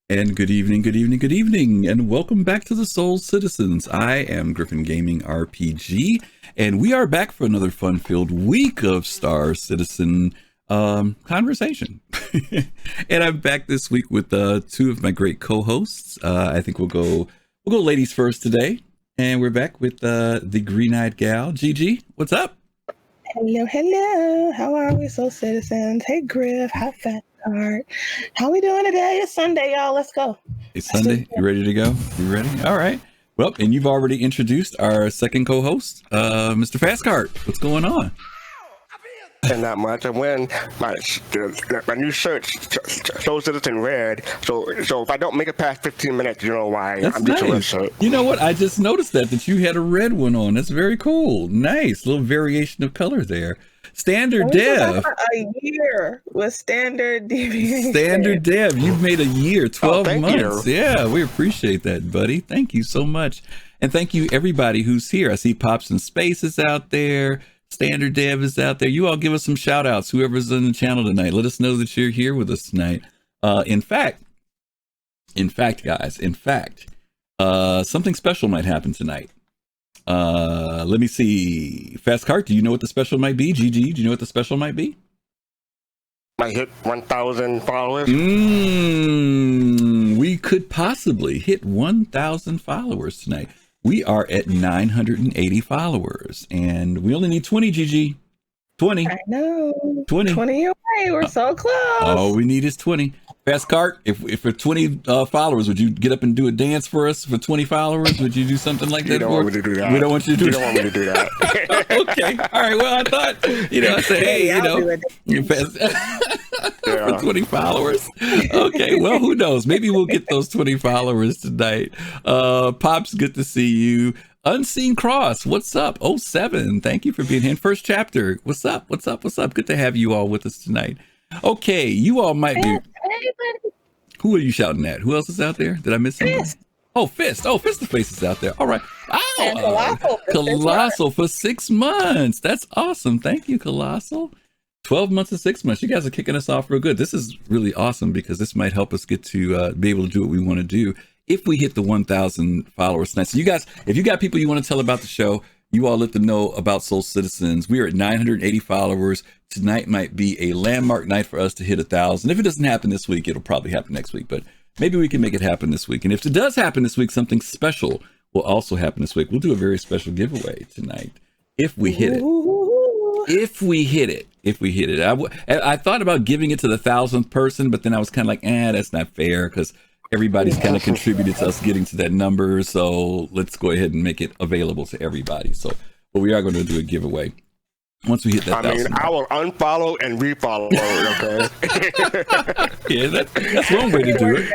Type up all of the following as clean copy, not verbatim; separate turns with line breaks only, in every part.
And good evening, good evening, good evening, and welcome back to the Soul Citizens. I am GriffinGamingRPG, and we are back for another fun-filled week of Star Citizen conversation. And I'm back this week with two of my great co-hosts. I think we'll go ladies first today, and we're back with the Green-Eyed Gal, Gigi. What's up?
Hello. How are we, Soul Citizens? Hey, Griff. Hi, fastcart. How we doing today? It's Sunday, y'all. Let's go.
It's Sunday. You ready to go? You ready? All right. Well, and you've already introduced our second co-host, Mr. Fastcart. What's going on?
And not much. I'm wearing my new shirt, Soul Citizen Red. So if I don't make it past 15 minutes, you know why.
That's
I'm just
nice.
a red shirt.
You know what? I just noticed that you had a red one on. That's very cool. Nice little variation of color there. Standard Dev.
A year with standard deviation.
Standard Dev. You've made a year, 12 months.
You.
Yeah, we appreciate that, buddy. Thank you so much. And thank you, everybody who's here. I see Pops and Spaces out there. Standard Dev is out there. You all give us some shout outs, whoever's on the channel tonight. Let us know that you're here with us tonight. In fact, guys, something special might happen tonight. Let me see. Fastcart, do you know what the special might be? GG, do you know what the special might be?
I hit 1,000 followers.
We could possibly hit 1,000 followers tonight. We are at 980 followers, and we only need 20, GG. 20.
I know.
20.
20 away. We're so close.
All we need is 20. Fastcart, if for 20 followers, would you get up and do a dance for us for 20 followers? Would you do something like that?
You don't want me to do that.
We don't want you to do that.
You don't want me to do that.
Okay. All right. Well, I thought, I said, hey, for 20 followers. Okay. Well, who knows? Maybe we'll get those 20 followers tonight. Pops, good to see you. Unseen Cross, what's up? 07, thank you for being here. First chapter, what's up? Good to have you all with us tonight. Okay, you all might be. Who are you shouting at? Who else is out there? Did I miss something?
Fist.
Oh, Fist the Face is out there. All right. Colossal for 6 months. That's awesome. Thank you, Colossal. 12 months and 6 months. You guys are kicking us off real good. This is really awesome because this might help us get to be able to do what we want to do if we hit the 1,000 followers tonight. So you guys, if you got people you want to tell about the show, you all let them know about Soul Citizens. We are at 980 followers. Tonight might be a landmark night for us to hit 1,000. If it doesn't happen this week, it'll probably happen next week, but maybe we can make it happen this week. And if it does happen this week, something special will also happen this week. We'll do a very special giveaway tonight if we hit it. If we hit it. I thought about giving it to the 1,000th person, but then I was kind of like, that's not fair because everybody's kind of contributed to us getting to that number. So let's go ahead and make it available to everybody. So, but we are going to do a giveaway once we hit that 1,000.
I will unfollow and refollow. Okay.
Yeah, that's one way to do it.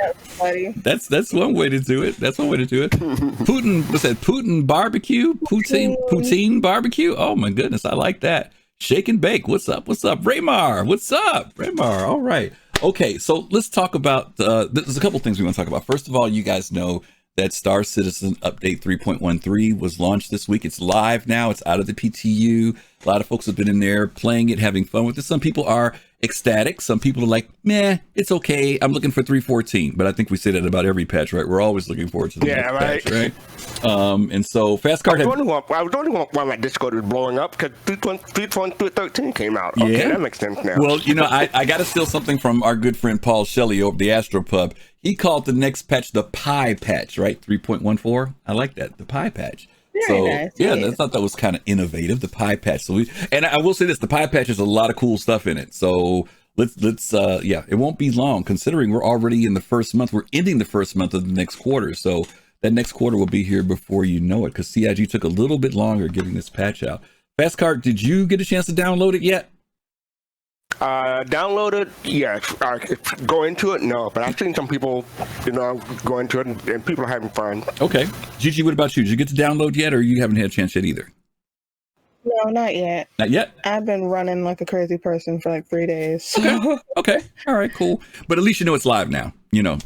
That's one way to do it. Putin, what's that? Putin barbecue? Poutine barbecue? Oh my goodness, I like that. Shake and bake. What's up? Raymar, what's up? Raymar, all right. Okay, so let's talk about, there's a couple things we want to talk about. First of all, you guys know that Star Citizen Update 3.13 was launched this week. It's live now. It's out of the PTU. A lot of folks have been in there playing it, having fun with it. Some people are ecstatic. Some people are like, meh, it's okay. I'm looking for 3.14. But I think we say that about every patch, right? We're always looking forward to the next patch, right? And so Fastcart
I was wondering why my Discord was blowing up because 3.13 came out. Okay,
yeah,
that makes sense now.
Well, I got to steal something from our good friend Paul Shelley over the Astropub. He called the next patch the Pie Patch, right? 3.14. I like that, the Pie Patch.
Very nice.
Yeah, I thought that was kind of innovative, the Pie Patch. And I will say this, the Pie Patch has a lot of cool stuff in it. So let's it won't be long considering we're already in the first month. We're ending the first month of the next quarter. So that next quarter will be here before you know it because CIG took a little bit longer getting this patch out. Fastcart, did you get a chance to download it yet?
Download it, yes. Go into it, no. But I've seen some people, go into it and people are having fun.
Okay. Gigi, what about you? Did you get to download yet or you haven't had a chance yet either?
No, not yet.
Not yet?
I've been running like a crazy person for like 3 days. So.
Okay. All right, cool. But at least you know it's live now,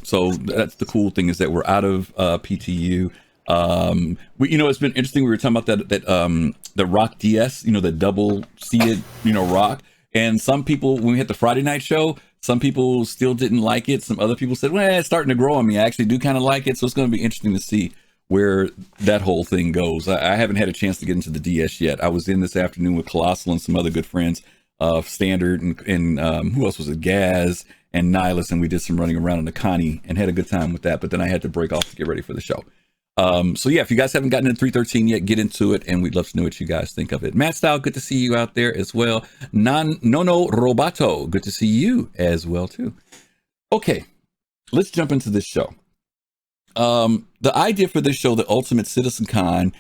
So that's the cool thing is that we're out of PTU. It's been interesting. We were talking about that the Rock DS, the double seated, rock. And some people, when we hit the Friday night show, Some people still didn't like it. Some other people said, well, it's starting to grow on me. I actually do kind of like it. So it's going to be interesting to see where that whole thing goes. I haven't had a chance to get into the DS yet. I was in this afternoon with Colossal and some other good friends of Standard and who else was it? Gaz and Nihilus, and we did some running around in the Connie and had a good time with that. But then I had to break off to get ready for the show. So yeah, if you guys haven't gotten into 313 yet, get into it, and we'd love to know what you guys think of it. Matt Style, good to see you out there as well. Nono Robato, good to see you as well too. Okay, let's jump into this show. The idea for this show, the Ultimate CitizenCon,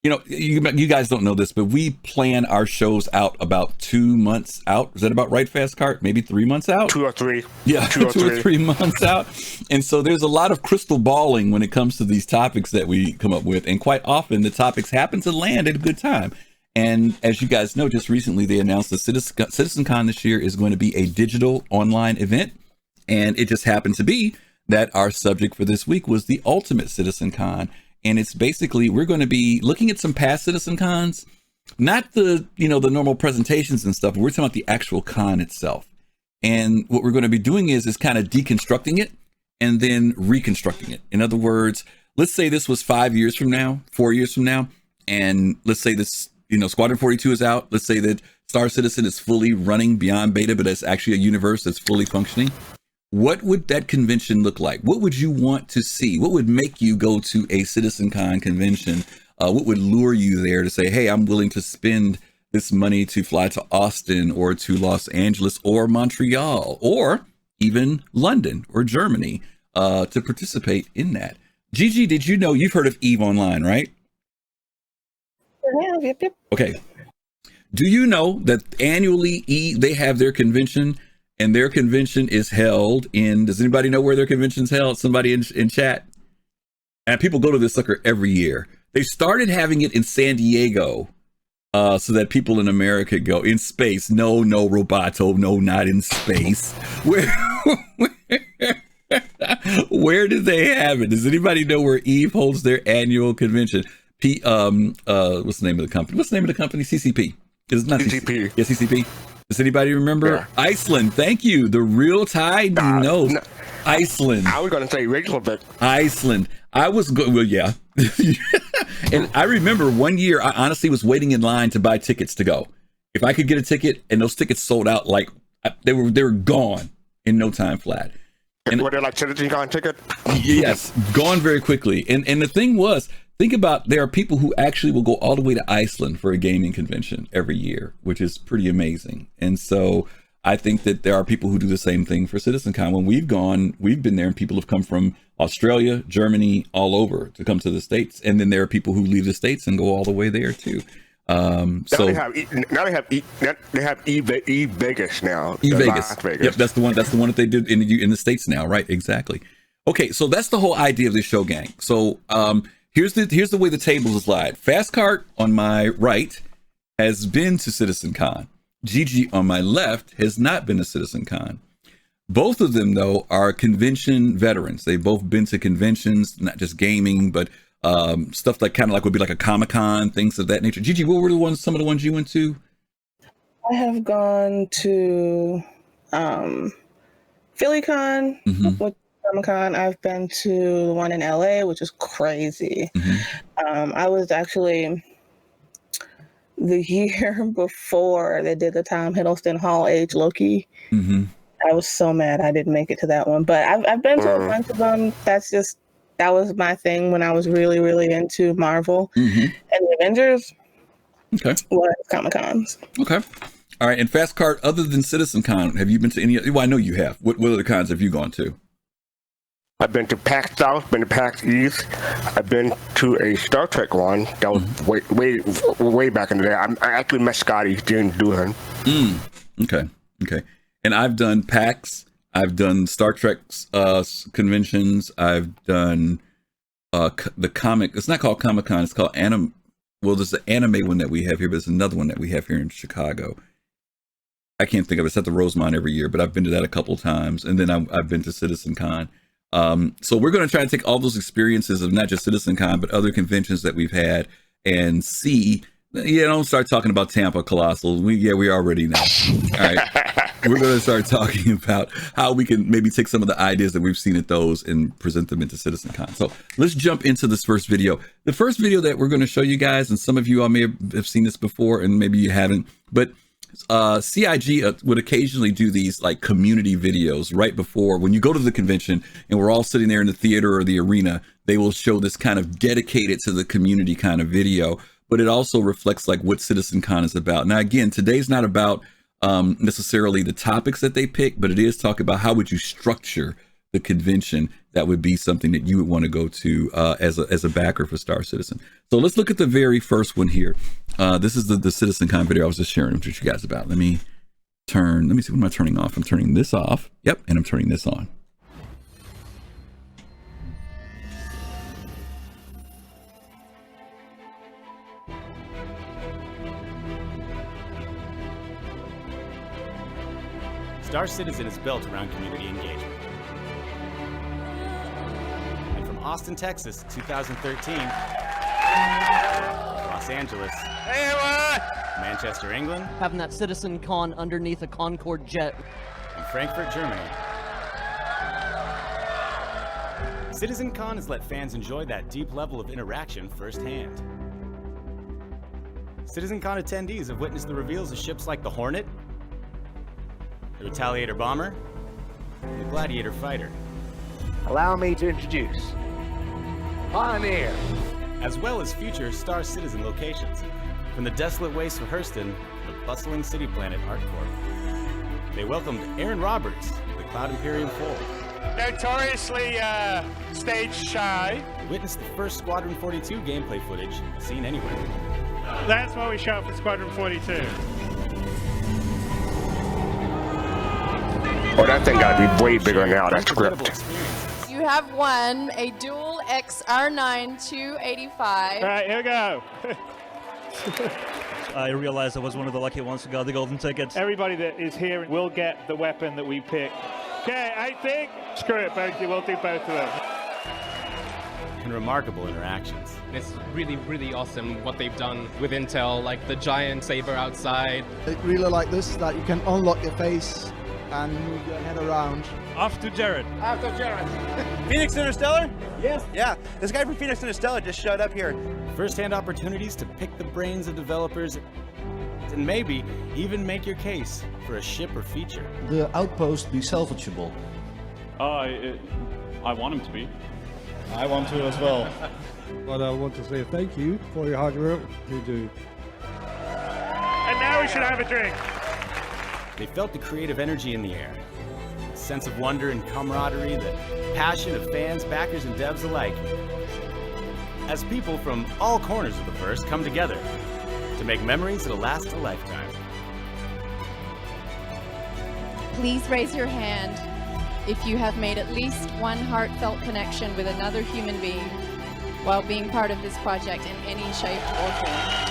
you know, you guys don't know this, but we plan our shows out about 2 months out. Is that about right, fastcart? Maybe 3 months out?
2 or 3.
Yeah, 2 or 3 months out. And so there's a lot of crystal balling when it comes to these topics that we come up with. And quite often the topics happen to land at a good time. And as you guys know, just recently they announced that CitizenCon this year is going to be a digital online event. And it just happened to be that our subject for this week was the Ultimate CitizenCon. And it's basically, we're going to be looking at some past CitizenCons, not the, you know, the normal presentations and stuff. We're talking about the actual con itself. And what we're going to be doing is kind of deconstructing it and then reconstructing it. In other words, let's say this was 5 years from now, 4 years from now. And let's say this, you know, Squadron 42 is out. Let's say that Star Citizen is fully running beyond beta, but it's actually a universe that's fully functioning. What would that convention look like? What would you want to see? What would make you go to a CitizenCon convention? What would lure you there to say, hey, I'm willing to spend this money to fly to Austin or to Los Angeles or Montreal or even London or Germany to participate in that? Gigi, did you know, you've heard of EVE Online, right?
Yep.
Okay. Do you know that annually they have their convention? And their convention is held in, does anybody know where their convention's held? Somebody in chat? And people go to this sucker every year. They started having it in San Diego so that people in America go in space. No, Roboto, no, not in space. Where did they have it? Does anybody know where EVE holds their annual convention? What's the name of the company? What's the name of the company? CCP. It's not CCP. Yeah, CCP. Does anybody remember? Yeah. Iceland. Thank you. The real tide, no. Iceland.
I was going to say Reykjavik.
Iceland. I was good. Well, yeah. And I remember one year, I honestly was waiting in line to buy tickets to go. If I could get a ticket, and those tickets sold out, like they were gone in no time flat. And
were they like CitizenCon ticket?
Yes, gone very quickly. And the thing was, think about, there are people who actually will go all the way to Iceland for a gaming convention every year, which is pretty amazing. And so I think that there are people who do the same thing for CitizenCon. When we've gone, we've been there and people have come from Australia, Germany, all over to come to the States. And then there are people who leave the States and go all the way there too.
Now they have E Vegas now.
E Vegas. Yep, that's the one that they did in the States now, right? Exactly. Okay, so that's the whole idea of this show, gang. So here's the way the tables is laid. Fastcart on my right has been to CitizenCon. Gigi on my left has not been to CitizenCon. Both of them, though, are convention veterans. They've both been to conventions, not just gaming, but stuff like kind of like would be like a Comic-Con, things of that nature. Gigi, what were some of the ones you went to?
I have gone to PhillyCon, with Comic-Con. I've been to the one in LA, which is crazy. I was actually the year before they did the Tom Hiddleston Hall H Loki. I was so mad I didn't make it to that one, but I've been to a bunch of them. That was my thing when I was really, really into Marvel and the Avengers. Okay, was Comic-Cons.
Okay. All right, and Fastcart, other than CitizenCon, have you been to any? Well, I know you have. What other cons have you gone to?
I've been to PAX South, been to PAX East. I've been to a Star Trek one that was way back in the day. I actually met Scotty during doing.
Okay. And I've done PAX. I've done Star Trek conventions. I've done the comic. It's not called Comic-Con. It's called Anime. Well, there's the anime one that we have here, but there's another one that we have here in Chicago. I can't think of it. It's at the Rosemont every year, but I've been to that a couple times. And then I've been to CitizenCon. So we're going to try to take all those experiences of not just CitizenCon, but other conventions that we've had and see Yeah, don't start talking about Tampa, Colossal. We already know. All right. We're going to start talking about how we can maybe take some of the ideas that we've seen at those and present them into CitizenCon. So let's jump into this first video. The first video that we're going to show you guys, and some of you all may have seen this before and maybe you haven't, but CIG would occasionally do these like community videos right before when you go to the convention and we're all sitting there in the theater or the arena. They will show this kind of dedicated to the community kind of video, but it also reflects like what CitizenCon is about. Now, again, today's not about necessarily the topics that they pick, but it is talk about how would you structure the convention that would be something that you would want to go to as a backer for Star Citizen. So let's look at the very first one here. This is the CitizenCon video I was just sharing with you guys about. Let me see, what am I turning off? I'm turning this off. Yep, and I'm turning this on.
Star Citizen is built around community engagement. And from Austin, Texas, 2013, Los Angeles, Manchester, England,
having that CitizenCon underneath a Concorde jet,
and Frankfurt, Germany. CitizenCon has let fans enjoy that deep level of interaction firsthand. CitizenCon attendees have witnessed the reveals of ships like the Hornet, the Retaliator Bomber, and the Gladiator Fighter.
Allow me to introduce Pioneer,
as well as future Star Citizen locations, from the desolate wastes of Hurston to the bustling city planet ArcCorp. They welcomed Aaron Roberts, the Cloud Imperium fold.
Notoriously stage shy.
Witnessed the first Squadron 42 gameplay footage seen anywhere.
That's why we shot for Squadron 42.
Oh, that thing gotta be way bigger now. That script.
You have won a dual XR9 285.
All right, here we go.
I realized I was one of the lucky ones who got the golden ticket.
Everybody that is here will get the weapon that we pick. Okay, I think, screw it, we'll do both of them.
And remarkable interactions.
It's really, really awesome what they've done with Intel, like the giant saber outside.
I really like this, is that you can unlock your face and move your head around.
Off to Jared.
After Jared.
Phoenix Interstellar?
Yes.
Yeah, this guy from Phoenix Interstellar just showed up here.
First-hand opportunities to pick the brains of developers and maybe even make your case for a ship or feature.
The outpost be salvageable?
I want him to be.
I want to as well.
But I want to say thank you for your hard work. You do.
And now we should have a drink.
They felt the creative energy in the air, a sense of wonder and camaraderie, the passion of fans, backers, and devs alike, as people from all corners of the verse come together to make memories that'll last a lifetime.
Please raise your hand if you have made at least one heartfelt connection with another human being while being part of this project in any shape or form.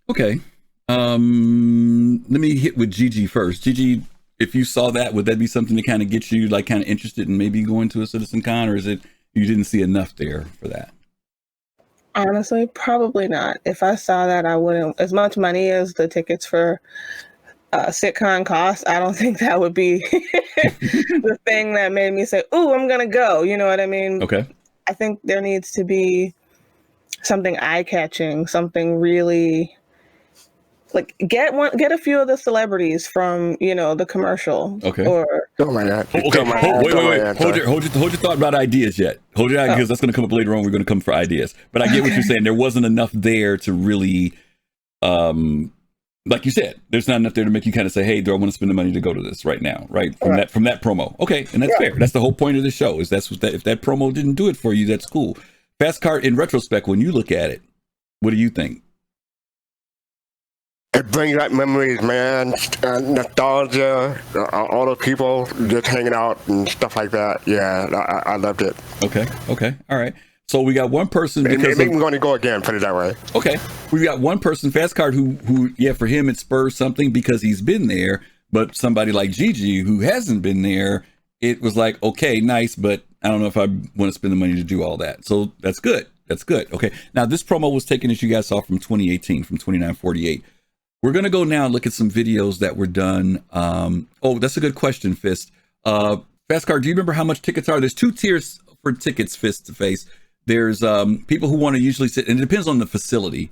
Okay. Let me hit with Gigi first. Gigi, if you saw that, would that be something to kind of get you like kind of interested in maybe going to a CitizenCon, or is it you didn't see enough there for that?
Honestly, probably not. If I saw that, I wouldn't. As much money as the tickets for CitCon cost, I don't think that would be the thing that made me say, "Ooh, I'm gonna go." You know what I mean? Okay. I think there needs to be something eye-catching, something really. Like get a few of the celebrities from the commercial. Okay. Or
don't mind that.
Okay. Wait. Hold your thought about ideas yet. Hold your ideas because that's going to come up later on. We're going to come for ideas. But I get what you're saying. There wasn't enough there to really, like you said, there's not enough there to make you kind of say, "Hey, do I want to spend the money to go to this right now?" Right from that promo. Okay, and that's fair. That's the whole point of the show. Is if that promo didn't do it for you, that's cool. Fastcart, in retrospect, when you look at it, what do you think?
It brings back memories, man. Nostalgia, all the people just hanging out and stuff like that. Yeah, I loved it.
Okay, all right. So we got one person because
I'm going to go again. Put it that way.
Okay, we got one person, fastcart, who yeah, for him it spurs something because he's been there. But somebody like Gigi who hasn't been there, it was like, okay, nice, but I don't know if I want to spend the money to do all that. So that's good. That's good. Okay. Now this promo was taken, as you guys saw, from 2018, from 2948. We're gonna go now and look at some videos that were done. Oh, that's a good question, Fist. Fastcart, do you remember how much tickets are? There's 2 tiers for tickets, Fist to Face. There's people who want to usually sit, and it depends on the facility.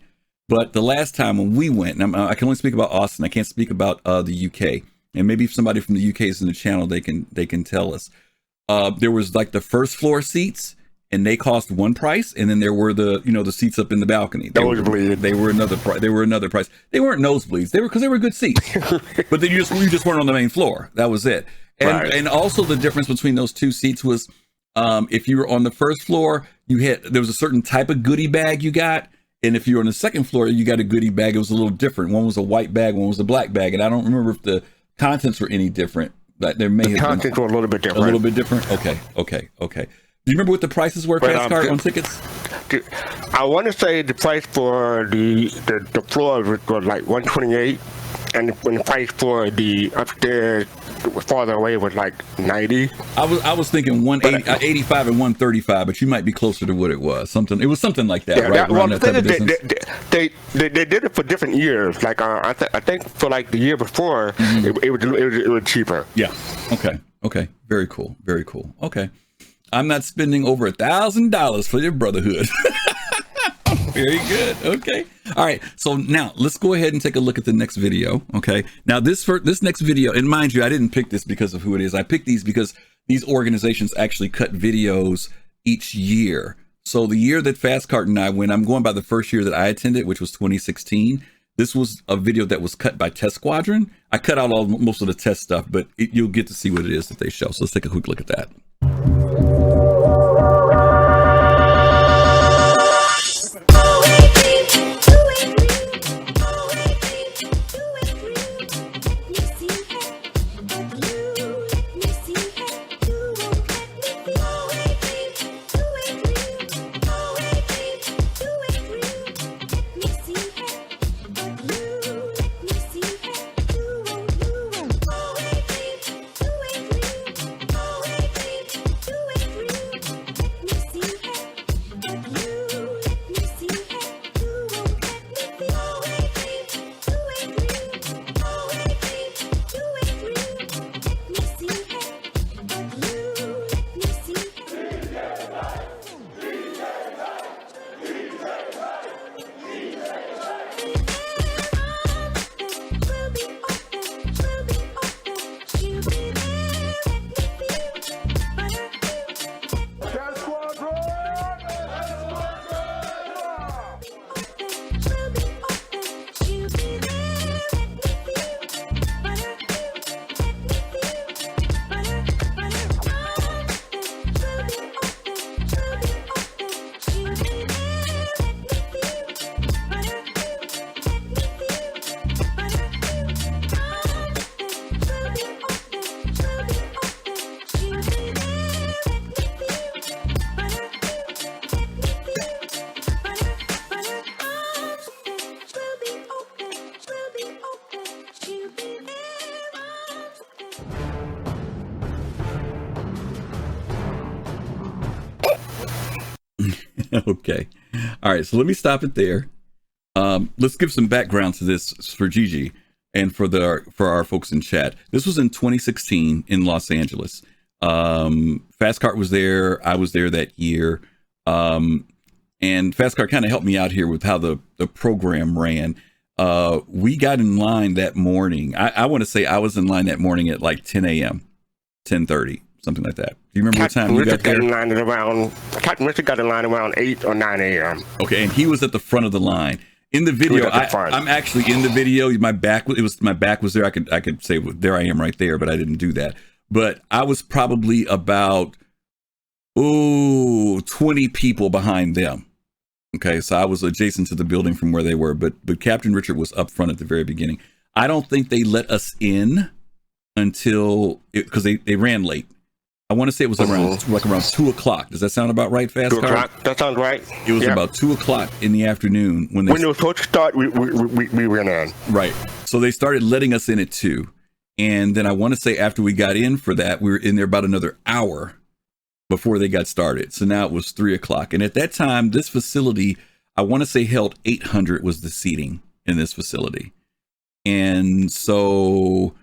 But the last time when we went, and I can only speak about Austin, I can't speak about the UK. And maybe if somebody from the UK is in the channel, they can tell us. There was like the first floor seats, and they cost one price, and then there were the the seats up in the balcony. They were another price. They were another price. They weren't nosebleeds. They were good seats. But then you just weren't on the main floor. That was it. And also the difference between those 2 seats was if you were on the first floor, there was a certain type of goodie bag you got. And if you were on the second floor, you got a goodie bag. It was a little different. One was a white bag, one was a black bag. And I don't remember if the contents were any different. But there may have been.
Contents were a little bit different.
A little bit different? Okay. Do you remember what the prices were, Fastcart, on tickets?
I want to say the price for the floor was like $128, and the price for the upstairs farther away was like $90.
I was thinking 185 and 135, but you might be closer to what it was. It was something like that, right?
They did it for different years. Like I think for like the year before, it was cheaper.
Yeah. Okay. Very cool. Okay. I'm not spending over $1,000 for your brotherhood. Very good. Okay. All right. So now let's go ahead and take a look at the next video. Okay. Now this next video, and mind you, I didn't pick this because of who it is. I picked these because these organizations actually cut videos each year. So the year that Fastcart and I went, I'm going by the first year that I attended, which was 2016. This was a video that was cut by Test Squadron. I cut out most of the test stuff, but you'll get to see what it is that they show. So let's take a quick look at that. Okay. All right. So let me stop it there. Let's give some background to this for Gigi and for our folks in chat. This was in 2016 in Los Angeles. Fastcart was there. I was there that year. And Fastcart kind of helped me out here with how the program ran. We got in line that morning. I want to say I was in line that morning at like 10 a.m., 10:30. Something like that. Do you remember what time you got there?
Captain Richard got in line around 8 or 9 a.m.
Okay, and he was at the front of the line. In the video, I'm actually in the video. My back was there. I could say, well, there I am right there, but I didn't do that. But I was probably about 20 people behind them. Okay, so I was adjacent to the building from where they were, but Captain Richard was up front at the very beginning. I don't think they let us in until because they ran late. I want to say it was around 2 o'clock. Does that sound about right, Fast
2 o'clock. That sounds right.
It was about 2 o'clock in the afternoon when
it was supposed to start. We went in.
Right. So they started letting us in at 2, and then I want to say after we got in for that, we were in there about another hour before they got started. So now it was 3 o'clock, and at that time, this facility, I want to say, held 800 was the seating in this facility, and so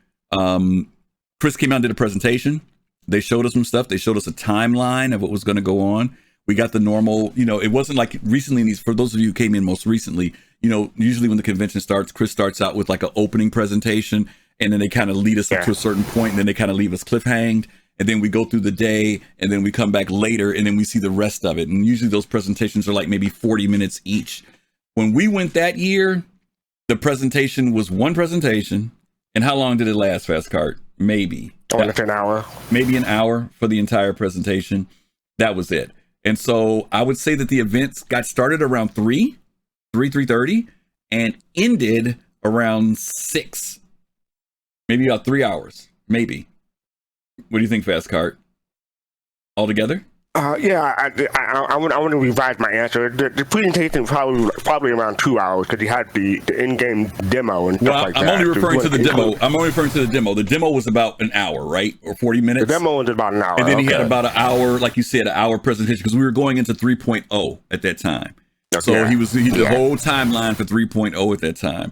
Chris came out and did a presentation. They showed us some stuff. They showed us a timeline of what was going to go on. We got the normal, it wasn't like recently, for those of you who came in most recently, usually when the convention starts, Chris starts out with like an opening presentation, and then they kind of lead us up to a certain point, and then they kind of leave us cliffhanged, and then we go through the day, and then we come back later, and then we see the rest of it. And usually those presentations are like maybe 40 minutes each. When we went that year, the presentation was one presentation. And how long did it last, Fastcart? Maybe.
Like an hour.
Maybe an hour for the entire presentation. That was it. And so I would say that the events got started around 3:30, and ended around 6. Maybe about 3 hours. Maybe. What do you think, Fastcart? Altogether?
Yeah, I want to revise my answer. The presentation probably around 2 hours because you had the in-game demo and stuff like that.
I'm only referring to the demo. The demo was about an hour, right? Or 40 minutes?
The demo was about an hour.
And then he had about an hour, like you said, an hour presentation, because we were going into 3.0 at that time. So he did the whole timeline for 3.0 at that time.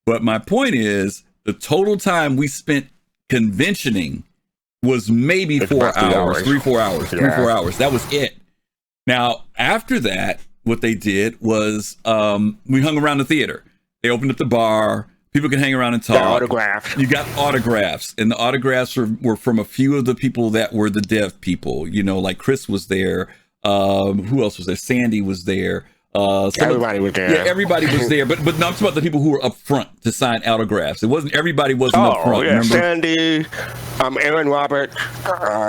But my point is, the total time we spent conventioning was maybe 4 hours, 3-4 hours, 3-4 hours. That was it. Now, after that, what they did was we hung around the theater. They opened up the bar. People could hang around and talk.
Autographs.
You got autographs, and the autographs were from a few of the people that were the dev people. Like Chris was there. Who else was there? Sandy was there.
Everybody was there.
Yeah, everybody was there, but no, I'm talking about the people who were up front to sign autographs. Everybody wasn't up front.
Yeah,
remember?
Sandy, Aaron Roberts,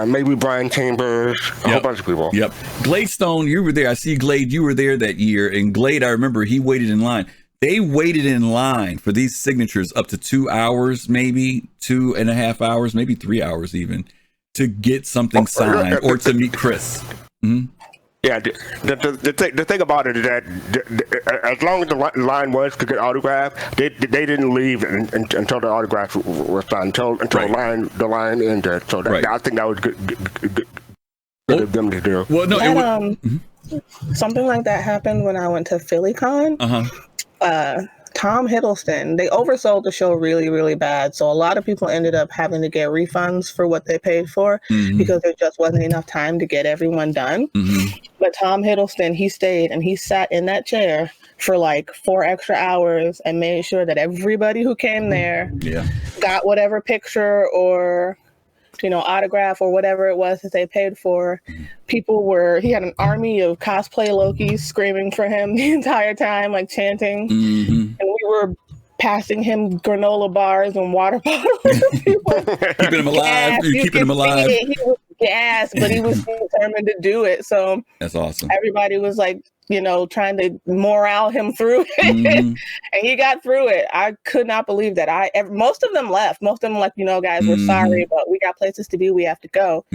maybe Brian Chambers, a whole bunch of people.
Yep. Gladestone, you were there. I see Glade, you were there that year, and Glade, I remember he waited in line. They waited in line for these signatures up to 2 hours, maybe 2.5 hours, maybe 3 hours even, to get something signed or to meet Chris. Mm-hmm.
Yeah, the thing about it is that as long as the line was to get autographed, they didn't leave until the autograph was signed, until the line ended. So I think that was good of them to do.
Well, no,
something like that happened when I went to PhillyCon. Tom Hiddleston, they oversold the show really, really bad. So a lot of people ended up having to get refunds for what they paid for because there just wasn't enough time to get everyone done. But Tom Hiddleston, he stayed and he sat in that chair for like 4 extra hours and made sure that everybody who came there got whatever picture or autograph or whatever it was that they paid for. He had an army of cosplay Lokis screaming for him the entire time, like chanting. And we were passing him granola bars and water bottles.
Keeping him alive. You're keeping him alive.
He was gassed, but he was determined to do it. So
that's awesome.
Everybody was like, trying to morale him through it. And he got through it. I could not believe that. Most of them left. Most of them like, guys, we're sorry, but we got places to be. We have to go.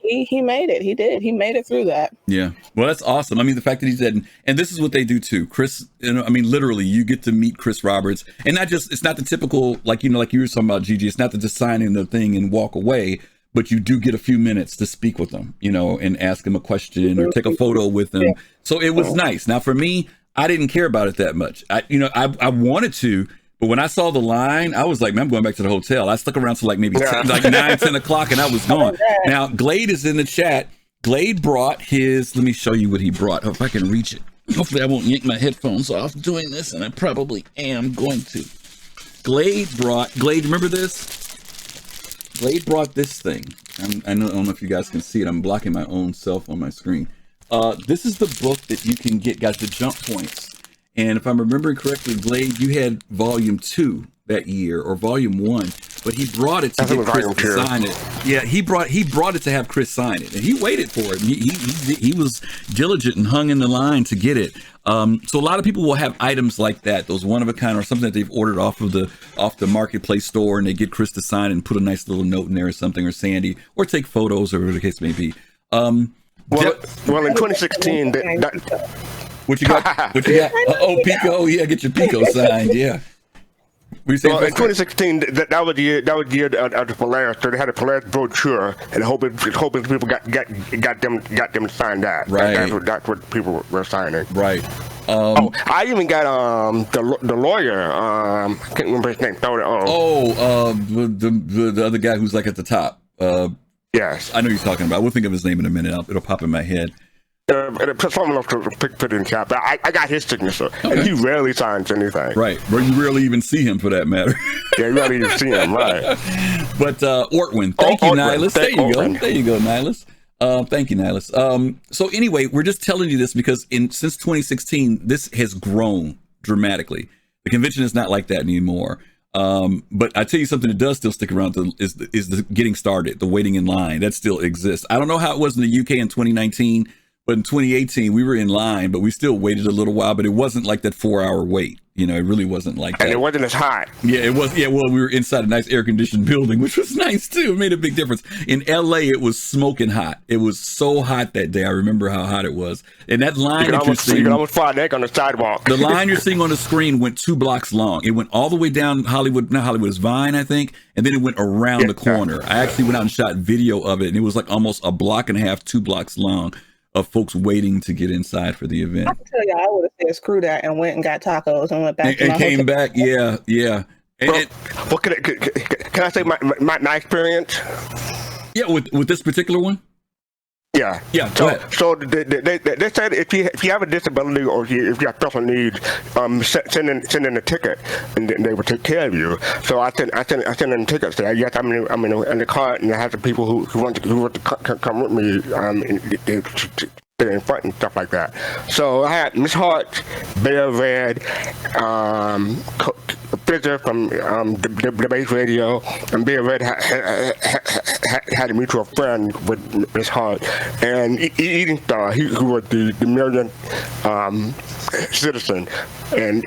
He made it. He did. He made it through that.
Yeah. Well, that's awesome. I mean, the fact that he did, and this is what they do too. Chris, literally you get to meet Chris Roberts, and it's not the typical, like you were talking about, Gigi, it's not just signing the thing and walk away, but you do get a few minutes to speak with them, and ask him a question or take a photo with them. So it was nice. Now for me, I didn't care about it that much. I wanted to, but when I saw the line, I was like, man, I'm going back to the hotel. I stuck around till like maybe 9-10 o'clock, and I was gone. Now Glade is in the chat. Glade brought his, let me show you what he brought. If I can reach it. Hopefully I won't yank my headphones off doing this, and I probably am going to. Glade, remember this? Glade brought this thing. I don't know if you guys can see it. I'm blocking my own self on my screen. This is the book that you can get, guys, the jump points. And if I'm remembering correctly, Glade, you had volume 2 that year, or volume 1. but he brought it to get Chris to sign it. Yeah, he brought it to have Chris sign it, and he waited for it. He was diligent and hung in the line to get it. So a lot of people will have items like that, those one of a kind or something that they've ordered off the marketplace store, and they get Chris to sign it and put a nice little note in there or something, or Sandy, or take photos, or whatever the case may be.
Well, in 2016,
what you got? What you got? Oh, Pico, yeah, get your Pico signed, yeah.
Well, in 2016, that was the year of the Polaris. So they had a Polaris brochure, and hoping people got them to sign that.
Right.
That's what people were signing.
Right.
I even got the lawyer. I can't remember his name.
The other guy who's like at the top.
Yes.
I know you're talking about. We'll think of his name in a minute. It'll pop in my head.
Someone else to put it in chat, but I got his signature, and he rarely signs anything.
Right, but you rarely even see him for that matter.
Yeah, you rarely even see him, right?
But Ortwin, thank you, Nihilus. There you go. There you go, Nihilus. Thank you, Nihilus. So anyway, we're just telling you this because since 2016, this has grown dramatically. The convention is not like that anymore. But I tell you something that does still stick around is the getting started, the waiting in line. That still exists. I don't know how it was in the UK in 2019. But in 2018, we were in line, but we still waited a little while. But it wasn't like that 4-hour wait. You know, it really wasn't like that.
And it wasn't as hot.
Yeah, it was. Yeah, well, we were inside a nice air-conditioned building, which was nice too. It made a big difference. In LA, it was smoking hot. It was so hot that day. I remember how hot it was. And that line
you can almost fry an egg on the sidewalk.
The line you're seeing on the screen went 2 blocks long. It went all the way down Hollywood, not Hollywood, it's Vine, I think, and then it went around the corner. I actually went out and shot video of it, and it was like almost a block and a half, 2 blocks long, of folks waiting to get inside for the event.
I can tell you, I would have said screw that and went and got tacos and went back
and came back. Yeah.
Well, can I say my experience?
Yeah, with this particular one.
Yeah. So they said if you have a disability or if you have special needs, send in a ticket and they will take care of you. So I sent in tickets. Yes, I'm in the car, and I have the people who want to come with me. In front and stuff like that. So I had Miss Hart, Bear Red, Fizzer from the Base Radio, and Bear Red had a mutual friend with Miss Hart, and Eden Star, who was the millionth citizen, and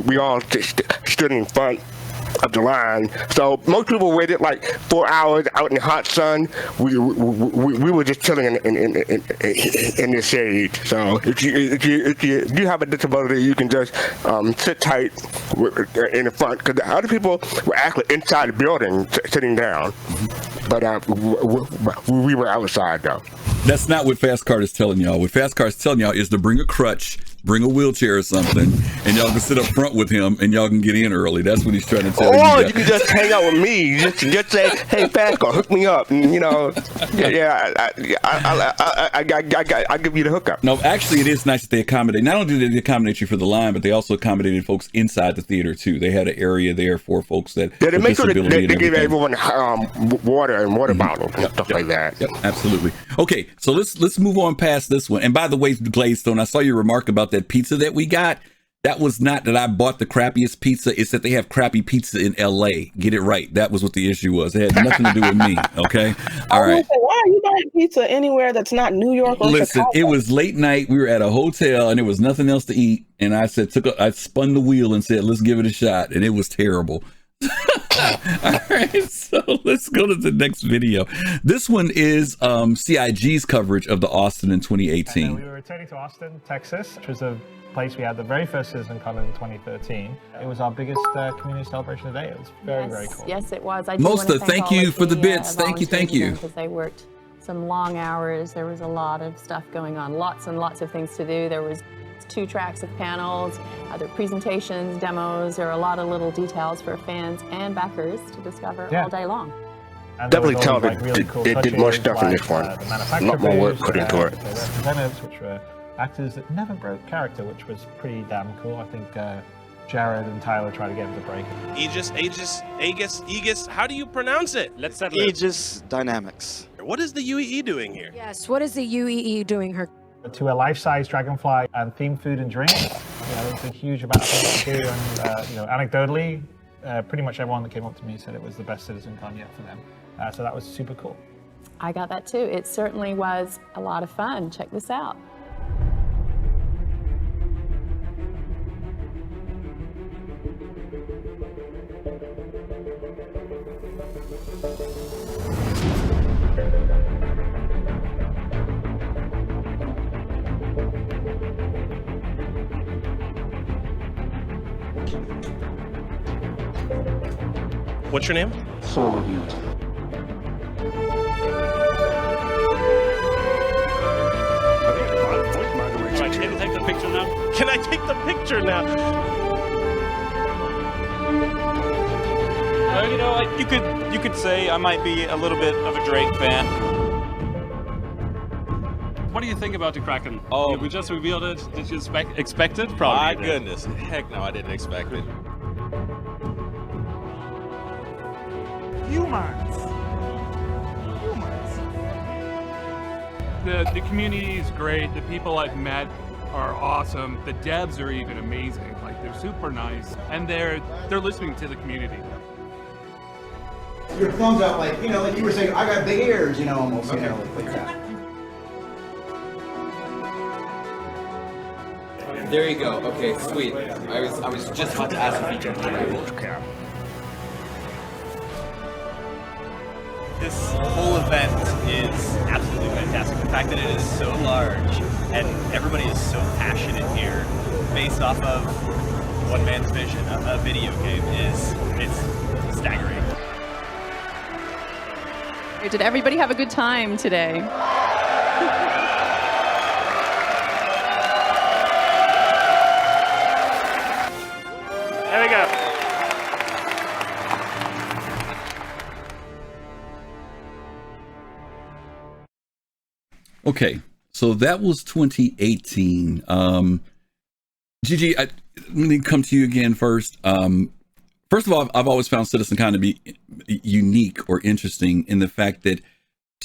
we all stood in front of the line. So most people waited like 4 hours out in the hot sun. We were just chilling in the shade. So if you have a disability, you can just sit tight in the front, because the other people were actually inside the building sitting down. But we were outside though.
That's not what fastcart is telling y'all. What fastcart is telling y'all is to bring a crutch, bring a wheelchair or something, and y'all can sit up front with him and y'all can get in early. That's what he's trying to tell you.
Or you can just hang out with me. Just say, hey, fastcart, hook me up. And, I'll give you the hookup.
No, actually, it is nice that they accommodate. Not only did they accommodate you for the line, but they also accommodated folks inside the theater too. They had an area there for folks that
they make sure they give everyone water and water bottles and stuff like that.
Yep, absolutely. Okay, so let's move on past this one. And by the way, Gladestone, I saw your remark about that pizza that we got. That was not that I bought the crappiest pizza. It's that they have crappy pizza in LA. Get it right. That was what the issue was. It had nothing to do with me. Okay. All right.
Why are you buying pizza anywhere that's not New York or
Listen,
Chicago?
It was late night. We were at a hotel and there was nothing else to eat. And I said, I spun the wheel and said, let's give it a shot. And it was terrible. All right, so let's go to the next video. This one is CIG's coverage of the Austin in 2018.
We were returning to Austin, Texas, which was the place we had the very first CitizenCon in 2013. It was our biggest community celebration today. It was very cool.
Yes, it was.
Mosta, thank you for the bits. Thank you.
Because they worked some long hours. There was a lot of stuff going on. Lots and lots of things to do. There was 2 tracks of panels, other presentations, demos. There are a lot of little details for fans and backers to discover all day long.
And
definitely tell that
really cool
they did more stuff in this one. A lot more work put into it.
Representatives, which were actors that never broke character, which was pretty damn cool. I think Jared and Tyler tried to get him to break it.
Aegis, how do you pronounce it?
Let's settle it. Aegis Dynamics.
What is the UEE doing here?
Yes, what is the UEE doing here?
To a life-size dragonfly and themed food and drink. There's a huge amount of things to do, and anecdotally, pretty much everyone that came up to me said it was the best CitizenCon yet for them. So that was super cool.
I got that too. It certainly was a lot of fun. Check this out.
What's your name?
Can I take the picture now?
Can I take the picture now?
You know, you could say I might be a little bit of a Drake fan. What do you think about the Kraken?
Oh,
we just revealed it. Did you expect it? Probably.
My goodness, heck no, I didn't expect it.
Humans. The community is great. The people I've met are awesome. The devs are even amazing. Like, they're super nice, and they're listening to the community.
Your thumbs up, like, you know, like you were saying, I got big ears, you know, almost, you know, like that.
There you go. Okay, sweet. I was just about to ask if you jumped around.
This whole event is absolutely fantastic. The fact that it is so large and everybody is so passionate here based off of one man's vision, a video game, it's staggering.
Did everybody have a good time today?
There we go.
Okay, so that was 2018. Gigi, let me come to you again first. First of all, I've always found CitizenCon to be unique or interesting in the fact that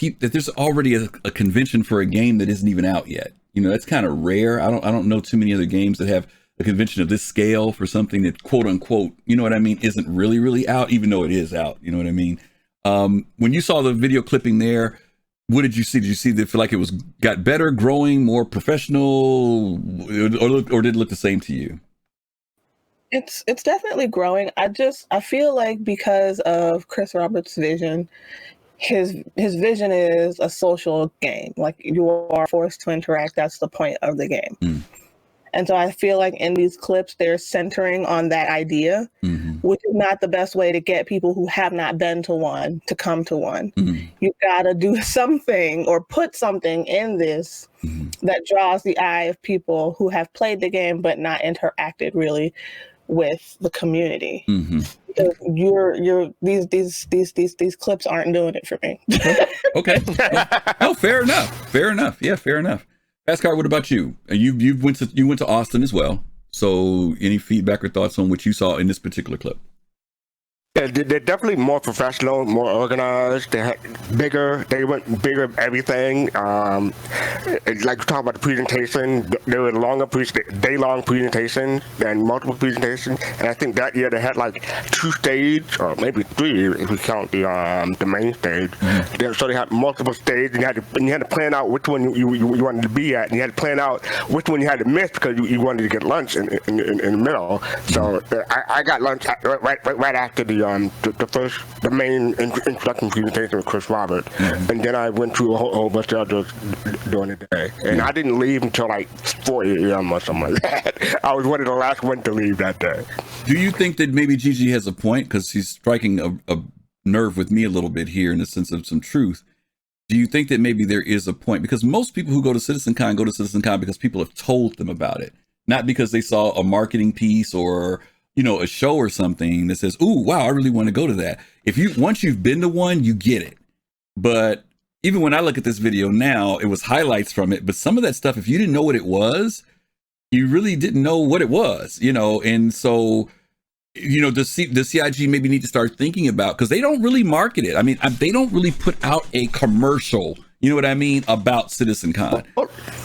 there's already a convention for a game that isn't even out yet. You know, that's kind of rare. I don't know too many other games that have a convention of this scale for something that, quote unquote, you know what I mean, isn't really out, even though it is out. You know what I mean? When you saw the video clipping there, what did you see? Did you see that feel like it got better, growing, more professional, or did it look the same to you?
It's definitely growing. I feel like because of Chris Roberts' vision, his vision is a social game. Like, you are forced to interact. That's the point of the game. And so I feel like in these clips, they're centering on that idea, which is not the best way to get people who have not been to one to come to one. You gotta do something or put something in this that draws the eye of people who have played the game but not interacted really with the community. Because these clips aren't doing it for me.
Okay. Oh, fair enough. Yeah, fair enough. fastcart, what about you? You went to Austin as well. So any feedback or thoughts on what you saw in this particular clip?
Yeah, they're definitely more professional, more organized. They went bigger of everything. Like we talk about the presentation, they were day-long presentations and multiple presentations. And I think that year they had like 2 stages, or maybe 3 if you count the main stage. So they had multiple stages, and you had to plan out which one you wanted to be at, and you had to plan out which one you had to miss because you wanted to get lunch in the middle. So I got lunch right after the main introduction presentation with Chris Roberts, and then I went to a whole bunch of others during the day, and I didn't leave until like 4 a.m. or something like that. I was one of the last ones to leave that day.
Do you think that maybe Gigi has a point, because he's striking a nerve with me a little bit here in the sense of some truth? Do you think that maybe there is a point? Because most people who go to CitizenCon because people have told them about it, not because they saw a marketing piece or a show or something that says, "Ooh, wow, I really want to go to that." Once you've been to one, you get it. But even when I look at this video now, it was highlights from it. But some of that stuff, if you didn't know what it was, you really didn't know what it was, And so, the CIG maybe need to start thinking about, because they don't really market it. I mean, they don't really put out a commercial, you know what I mean, about CitizenCon.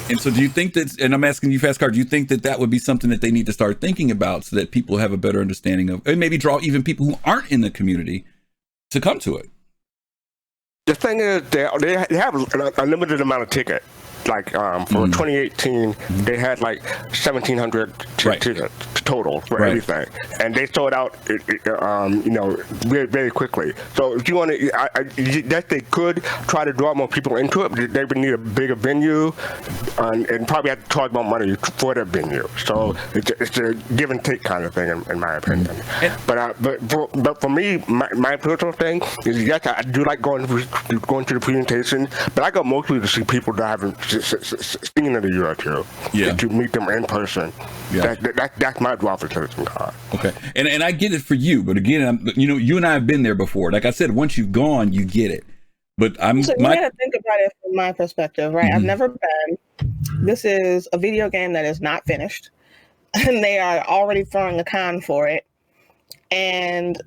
And so do you think that, and I'm asking you, Fastcart, do you think that that would be something that they need to start thinking about so that people have a better understanding of, and maybe draw even people who aren't in the community to come to it?
The thing is, they have a limited amount of tickets. Like for 2018, they had like 1,700 tickets total for everything, and they sold out, very, very quickly. So if you want to, that they could try to draw more people into it, but they would need a bigger venue, and probably have to charge more money for that venue. So it's a give and take kind of thing, in my opinion. But for me, my personal thing is, yes, I do like going to the presentation, but I go mostly to see people that I haven't seen in a year or two, to meet them in person. That's my draw for CitizenCon.
Okay, and I get it for you, but again, you and I have been there before. Like I said, once you've gone, you get it. But
So you gotta think about it from my perspective, right? I've never been. This is a video game that is not finished, and they are already throwing a con for it, and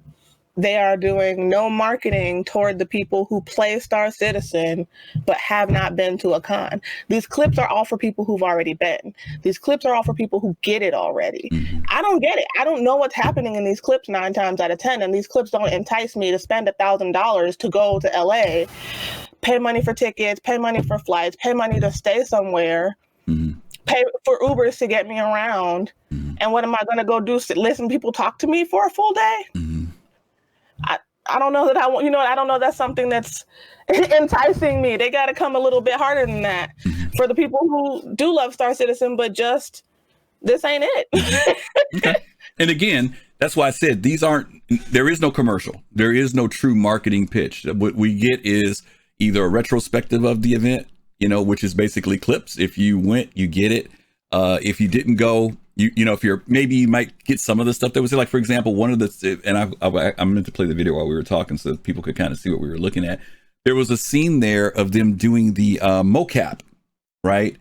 they are doing no marketing toward the people who play Star Citizen but have not been to a con. These clips are all for people who've already been. These clips are all for people who get it already. I don't get it. I don't know what's happening in these clips 9 times out of 10, and these clips don't entice me to spend $1,000 to go to LA, pay money for tickets, pay money for flights, pay money to stay somewhere, pay for Ubers to get me around. And what am I going to go do? Listen to people talk to me for a full day? I don't know that I want, I don't know that's something that's enticing me. They got to come a little bit harder than that for the people who do love Star Citizen, but just, this ain't it.
Okay. And again, that's why I said there is no commercial. There is no true marketing pitch. What we get is either a retrospective of the event, which is basically clips. If you went, you get it. If you didn't go, if you're, maybe you might get some of the stuff that was there. Like, for example, one of the, and I meant to play the video while we were talking so that people could kind of see what we were looking at. There was a scene there of them doing the mocap, right?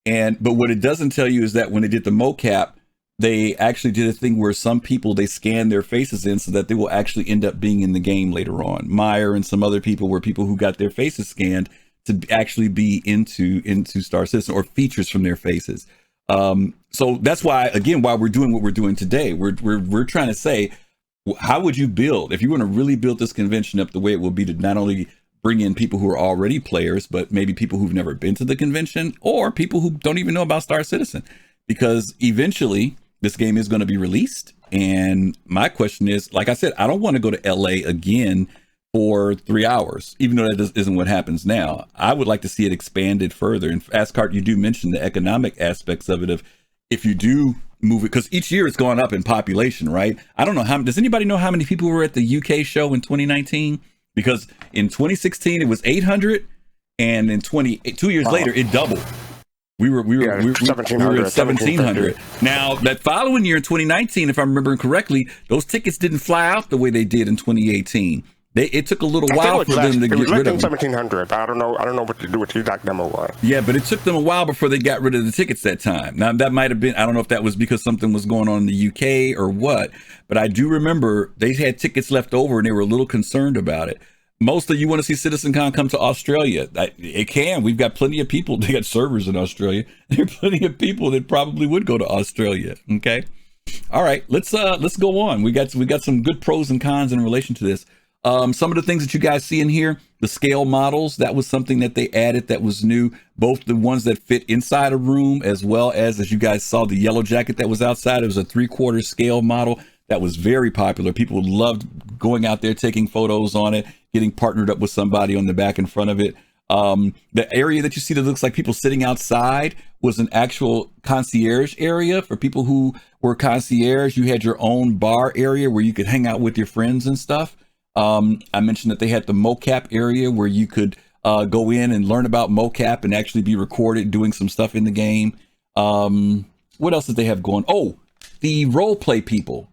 But what it doesn't tell you is that when they did the mocap, they actually did a thing where some people, they scanned their faces in so that they will actually end up being in the game later on. Meyer and some other people were people who got their faces scanned to actually be into Star Citizen, or features from their faces. So that's why, again, why we're doing what we're doing today. We're trying to say, how would you build, if you want to really build this convention up the way it will be, to not only bring in people who are already players, but maybe people who've never been to the convention, or people who don't even know about Star Citizen, because eventually this game is going to be released. And my question is, like I said, I don't want to go to LA again for 3 hours, even though that isn't what happens now. I would like to see it expanded further. And Fastcart, you do mention the economic aspects of it, of if you do move it, because each year it's gone up in population, right? I don't know does anybody know how many people were at the UK show in 2019? Because in 2016 it was 800, and in 2 years later it doubled. We were at 1,700. Now that following year in 2019, if I'm remembering correctly, those tickets didn't fly out the way they did in 2018. It took a little while for them to get rid of them.
1,700, but I don't know what to do with the exact demo was.
Yeah, but it took them a while before they got rid of the tickets that time. Now that might have been, I don't know if that was because something was going on in the UK or what, but I do remember they had tickets left over and they were a little concerned about it. Most of you want to see CitizenCon come to Australia. It can. We've got plenty of people. They got servers in Australia. There are plenty of people that probably would go to Australia. Okay. All right. Let's go on. We got some good pros and cons in relation to this. Some of the things that you guys see in here, the scale models, that was something that they added that was new. Both the ones that fit inside a room, as well as you guys saw, the yellow jacket that was outside. It was a 3/4 scale model that was very popular. People loved going out there, taking photos on it, getting partnered up with somebody on the back in front of it. The area that you see that looks like people sitting outside was an actual concierge area for people who were concierge. You had your own bar area where you could hang out with your friends and stuff. I mentioned that they had the mocap area where you could go in and learn about mocap and actually be recorded doing some stuff in the game. What else did they have going? Oh, the role play people.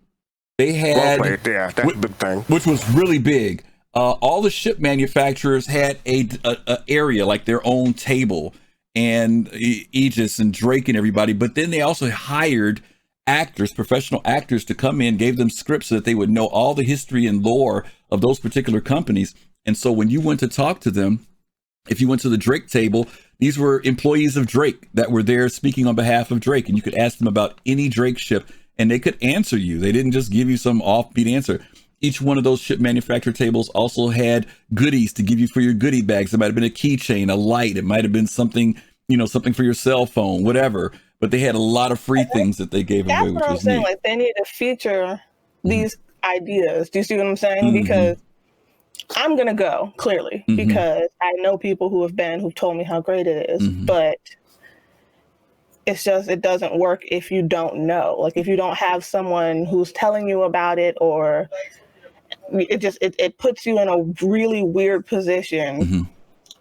They had
role play, yeah, that's a big thing,
which was really big. All the ship manufacturers had a area, like their own table, and Aegis and Drake and everybody. But then they also hired actors, professional actors, to come in, gave them scripts so that they would know all the history and lore of those particular companies. And so when you went to talk to them, if you went to the Drake table, These were employees of Drake that were there speaking on behalf of Drake, and you could ask them about any Drake ship and they could answer you. They didn't just give you some offbeat answer. Each one of those ship manufacturer tables also had goodies to give you for your goodie bags. It might have been a keychain, a light. It might have been something, you know, something for your cell phone, whatever. But they had a lot of free things that they gave away, which was neat.
Like, they need to feature these ideas. Do you see what I'm saying? Because I'm gonna go, clearly, because I know people who have been, who've told me how great it is, but it's just, it doesn't work if you don't know. Like, if you don't have someone who's telling you about it, or it puts you in a really weird position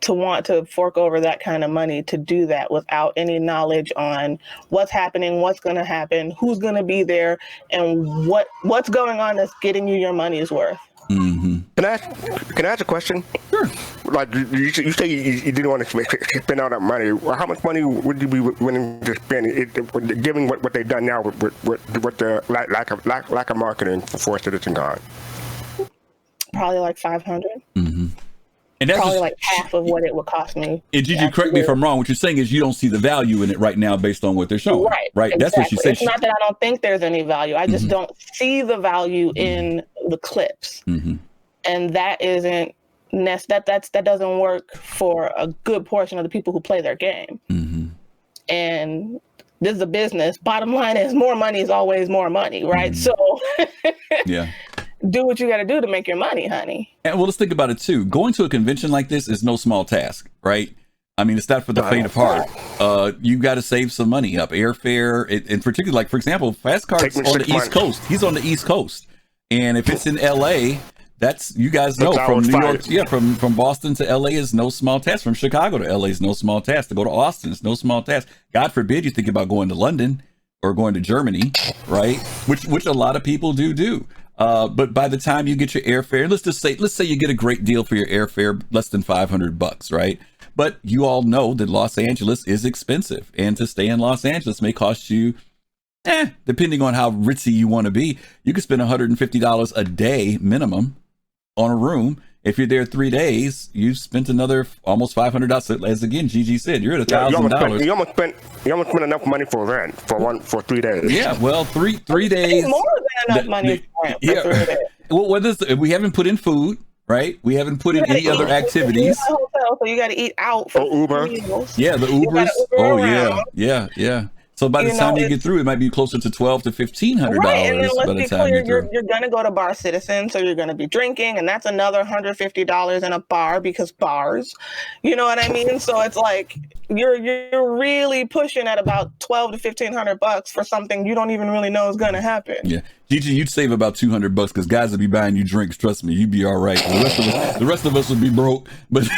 to want to fork over that kind of money to do that without any knowledge on what's happening, what's going to happen, who's going to be there, and what's going on that's getting you your money's worth.
Can I ask a question?
Sure.
Like, you say you didn't want to spend all that money. Well, how much money would you be willing to spend, given what they've done now with the lack of marketing for CitizenCon?
Probably like 500.
And that's
probably
just,
like half of what it would cost me.
And Gigi, correct me if I'm wrong. What you're saying is you don't see the value in it right now based on what they're showing. Right. Exactly. That's what she said.
It's not that I don't think there's any value. I just don't see the value in the clips. And that isn't that doesn't work for a good portion of the people who play their game. And this is a business. Bottom line is, more money is always more money, right? So
yeah.
Do what you got to do to make your money, honey.
And well, let's think about it too. Going to a convention like this is no small task, right? I mean, it's not for the faint of heart. You got to save some money up. Airfare, and particularly, like, for example, fastcart's on the East Coast. He's on the East Coast. And if it's in LA, that's, you guys know, from New York, from Boston to LA is no small task. From Chicago to LA is no small task. To go to Austin is no small task. God forbid you think about going to London or going to Germany, right? Which a lot of people do. But by the time you get your airfare, let's say you get a great deal for your airfare, less than $500, right? But you all know that Los Angeles is expensive, and to stay in Los Angeles may cost you, depending on how ritzy you want to be, you could spend $150 a day minimum on a room. If you're there 3 days, you've spent another almost $500. As again, Gigi said, you're at $1,000.
You almost spent enough money for rent for 3 days.
Yeah, well, three days.
More than enough money for rent for 3 days.
Well, we haven't put in food, right? We haven't put in any other activities.
Hotel, so you got to eat out for
Uber.
meals.
Yeah, the Ubers. Yeah. So by the time you get through, it might be closer to $1,200 to $1,500
right, and then
by the time
you're going to go to Bar Citizen, so you're going to be drinking, and that's another $150 in a bar, because bars, you know what I mean? So it's like you're really pushing at about $1,200 to $1,500 for something you don't even really know is going to happen.
Yeah, Gigi, you'd save about $200 because guys would be buying you drinks. Trust me, you'd be all right. The rest of us would be broke, but.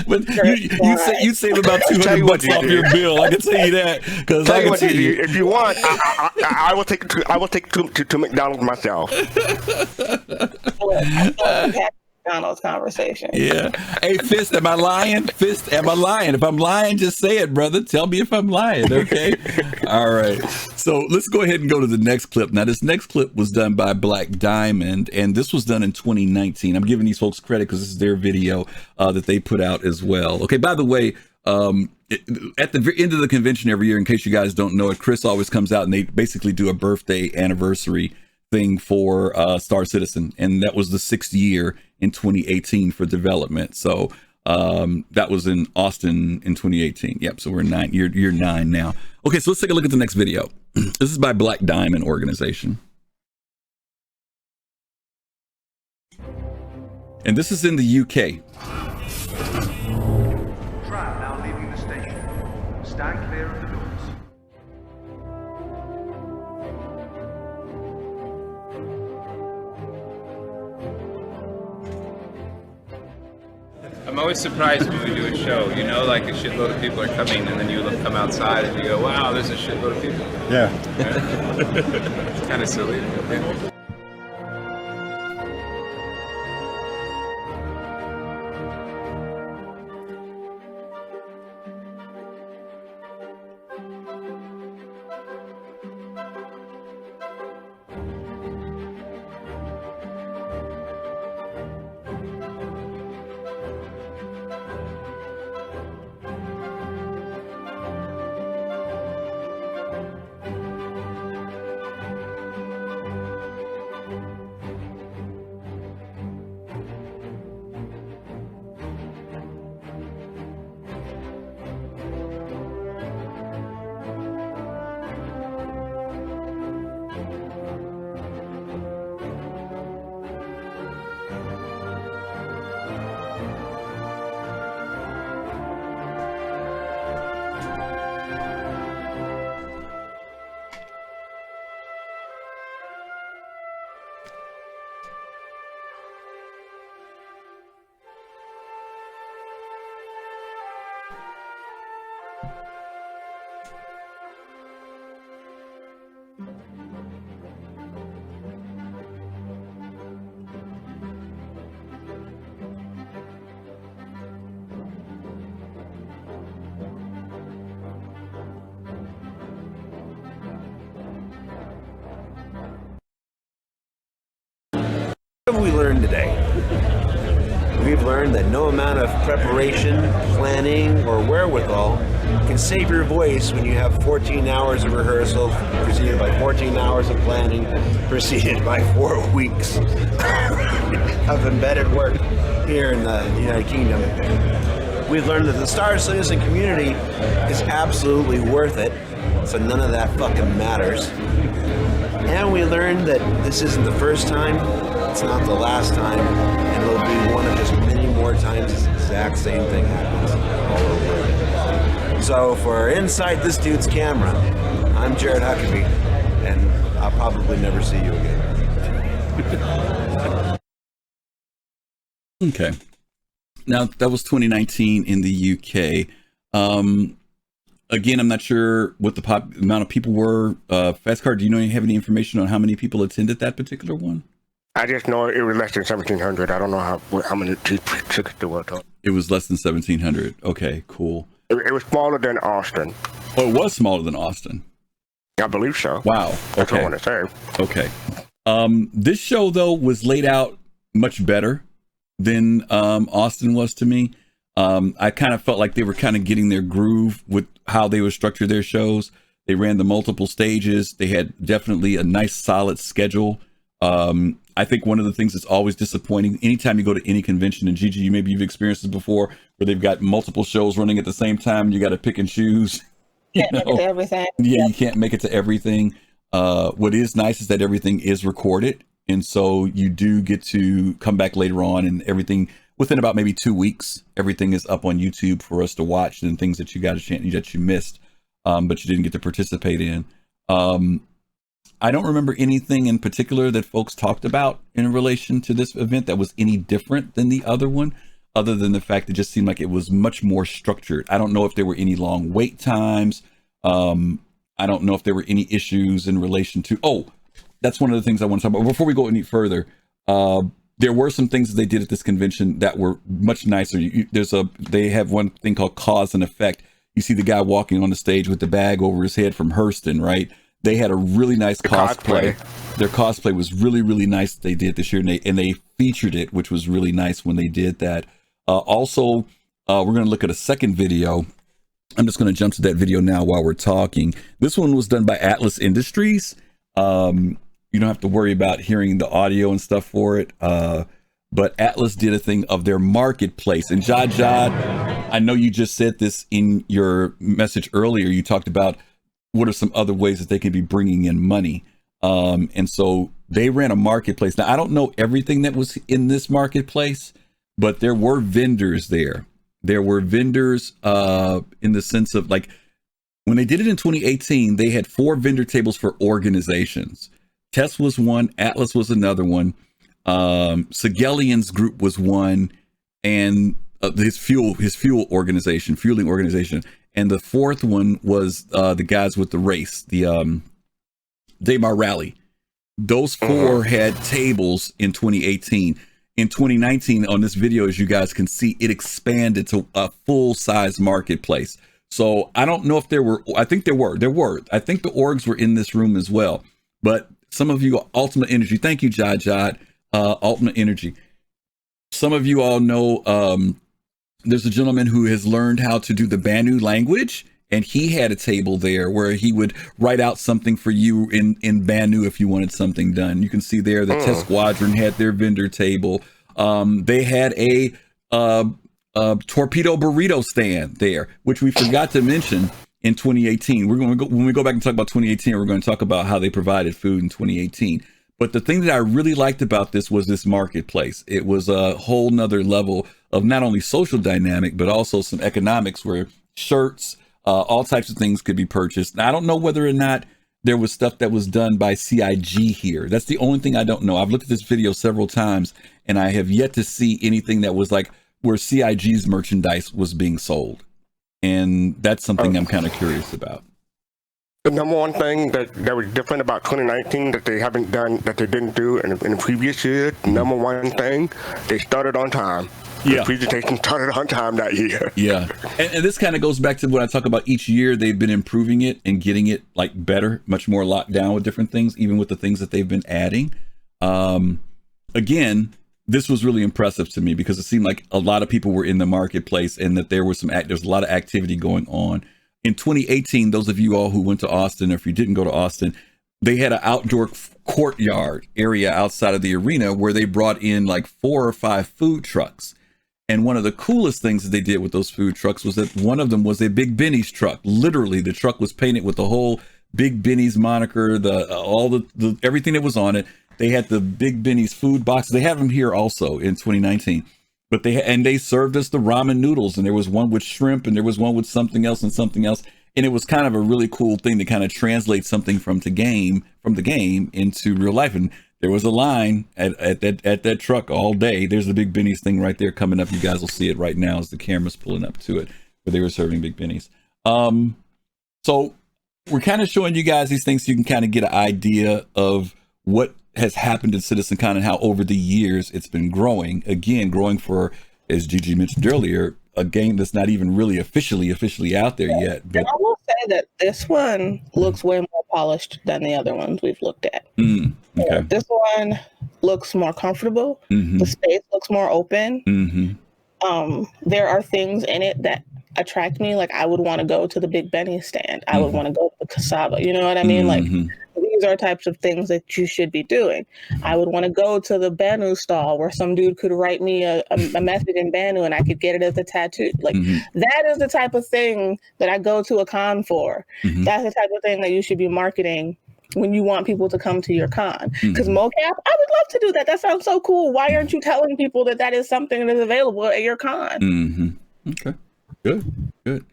But you save about $200 off your bill. I can tell you that, because I can tell you,
if you want, I will take to McDonald's myself.
McDonald's conversation.
Yeah. Hey, Fist, am I lying? Fist, am I lying? If I'm lying, just say it, brother. Tell me if I'm lying, okay? All right. So let's go ahead and go to the next clip. Now, this next clip was done by Black Diamond, and this was done in 2019. I'm giving these folks credit because this is their video that they put out as well. Okay, by the way, at the end of the convention every year, in case you guys don't know it, Chris always comes out and they basically do a birthday anniversary thing for Star Citizen, and that was the 6th year in 2018 for development. So that was in Austin in 2018. Yep, so we're year 9 now. Okay, so let's take a look at the next video. This is by Black Diamond Organization, and this is in the UK.
Tram now leaving the station. Stand clear of the doors.
I'm always surprised when we do a show, you know, like a shitload of people are coming, and then you come outside and you go, wow, there's a shitload of people.
Yeah.
It's kind of silly. Yeah.
we learn today? We've learned that no amount of preparation, planning, or wherewithal can save your voice when you have 14 hours of rehearsal, preceded by 14 hours of planning, preceded by 4 weeks of embedded work here in the United Kingdom. We've learned that the Star Citizen community is absolutely worth it, so none of that fucking matters. And we learned that this isn't the first time, it's not the last time, and it'll be one of just many more times this exact same thing happens all over again. So for Inside This Dude's Camera, I'm Jared Huckabee, and I'll probably never see you again.
Okay. Now, that was 2019 in the UK. Again, I'm not sure what the amount of people were. fastcart, do you have any information on how many people attended that particular one?
I just know it was less than 1,700. I don't know how many tickets there were.
It was less than 1,700. Okay, cool.
It was smaller than Austin.
Oh, it was smaller than Austin.
I believe so.
Wow. Okay.
That's what I want to say.
Okay. This show, though, was laid out much better than Austin was to me. I kind of felt like they were kind of getting their groove with how they would structure their shows. They ran the multiple stages. They had definitely a nice solid schedule. I think one of the things that's always disappointing anytime you go to any convention, and Gigi, maybe you've experienced it before, where they've got multiple shows running at the same time. You got to pick and choose.
Can't make it to everything.
Yeah, you can't make it to everything. What is nice is that everything is recorded, and so you do get to come back later on, and everything within about maybe 2 weeks, everything is up on YouTube for us to watch, and things that you got a chance that you missed, but you didn't get to participate in. I don't remember anything in particular that folks talked about in relation to this event that was any different than the other one, other than the fact it just seemed like it was much more structured. I don't know if there were any long wait times. I don't know if there were any issues in relation to, that's one of the things I want to talk about. Before we go any further, there were some things that they did at this convention that were much nicer. They have one thing called cause and effect. You see the guy walking on the stage with the bag over his head from Hurston, right? They had a really nice cosplay. Their cosplay was really, really nice. They did this year, and they featured it, which was really nice when they did that. Also, we're going to look at a second video. I'm just going to jump to that video now while we're talking. This one was done by Atlas Industries. You don't have to worry about hearing the audio and stuff for it. But Atlas did a thing of their marketplace. And Jad, I know you just said this in your message earlier. You talked about what are some other ways that they can be bringing in money. And so they ran a marketplace. Now, I don't know everything that was in this marketplace, but there were vendors there. There were vendors in the sense of, like, when they did it in 2018, they had 4 vendor tables for organizations. Tess was one, Atlas was another one, Segelian's group was one, and his fueling organization. And the fourth one was the guys with the race, the Daymar Rally. Those 4 had tables in 2018. In 2019, on this video, as you guys can see, it expanded to a full-size marketplace. So I don't know if there were, I think there were. I think the orgs were in this room as well. But some of you, Ultimate Energy, thank you, Jad, Ultimate Energy. Some of you all know there's a gentleman who has learned how to do the Banu language, and he had a table there where he would write out something for you in Banu if you wanted something done. You can see there the Test Squadron had their vendor table. They had a torpedo burrito stand there, which we forgot to mention in 2018. We're going to go, when we go back and talk about 2018, we're going to talk about how they provided food in 2018. But the thing that I really liked about this was this marketplace. It was a whole nother level of not only social dynamic, but also some economics where shirts, all types of things could be purchased. Now, I don't know whether or not there was stuff that was done by CIG here. That's the only thing I don't know. I've looked at this video several times, and I have yet to see anything that was like where CIG's merchandise was being sold. And that's something I'm kind of curious about.
The number one thing that was different about 2019 that they haven't done, that they didn't do in the previous year, number one thing, they started on time.
Yeah.
The presentation started on time that year.
Yeah. And this kind of goes back to what I talk about each year. They've been improving it and getting it like better, much more locked down with different things, even with the things that they've been adding. again, this was really impressive to me because it seemed like a lot of people were in the marketplace and that there was there's a lot of activity going on. In 2018, those of you all who went to Austin, or if you didn't go to Austin, they had an outdoor courtyard area outside of the arena where they brought in like 4 or 5 food trucks. And one of the coolest things that they did with those food trucks was that one of them was a Big Benny's truck. Literally, the truck was painted with the whole Big Benny's moniker, all the everything that was on it. They had the Big Benny's food boxes. They have them here also in 2019. But they served us the ramen noodles, and there was one with shrimp, and there was one with something else and something else. And it was kind of a really cool thing to kind of translate something from the game into real life. And there was a line at that truck all day. There's the Big Benny's thing right there coming up. You guys will see it right now as the camera's pulling up to it, where they were serving Big Benny's. So we're kind of showing you guys these things so you can kind of get an idea of what has happened in CitizenCon and how over the years it's been growing. Again, growing for, as Gigi mentioned earlier, a game that's not even really officially out there yet. But
I will say that this one looks way more polished than the other ones we've looked at.
Okay.
This one looks more comfortable. The space looks more open. There are things in it that attract me. Like I would want to go to the Big Benny stand. I would want to go to the Cassava. You know what I mean? Like these are types of things that you should be doing. I would want to go to the Banu stall where some dude could write me a message in Banu and I could get it as a tattoo. Like that is the type of thing that I go to a con for. That's the type of thing that you should be marketing when you want people to come to your con. Because mocap, I would love to do that. That sounds so cool. Why aren't you telling people that that is something that is available at your con?
Okay, good.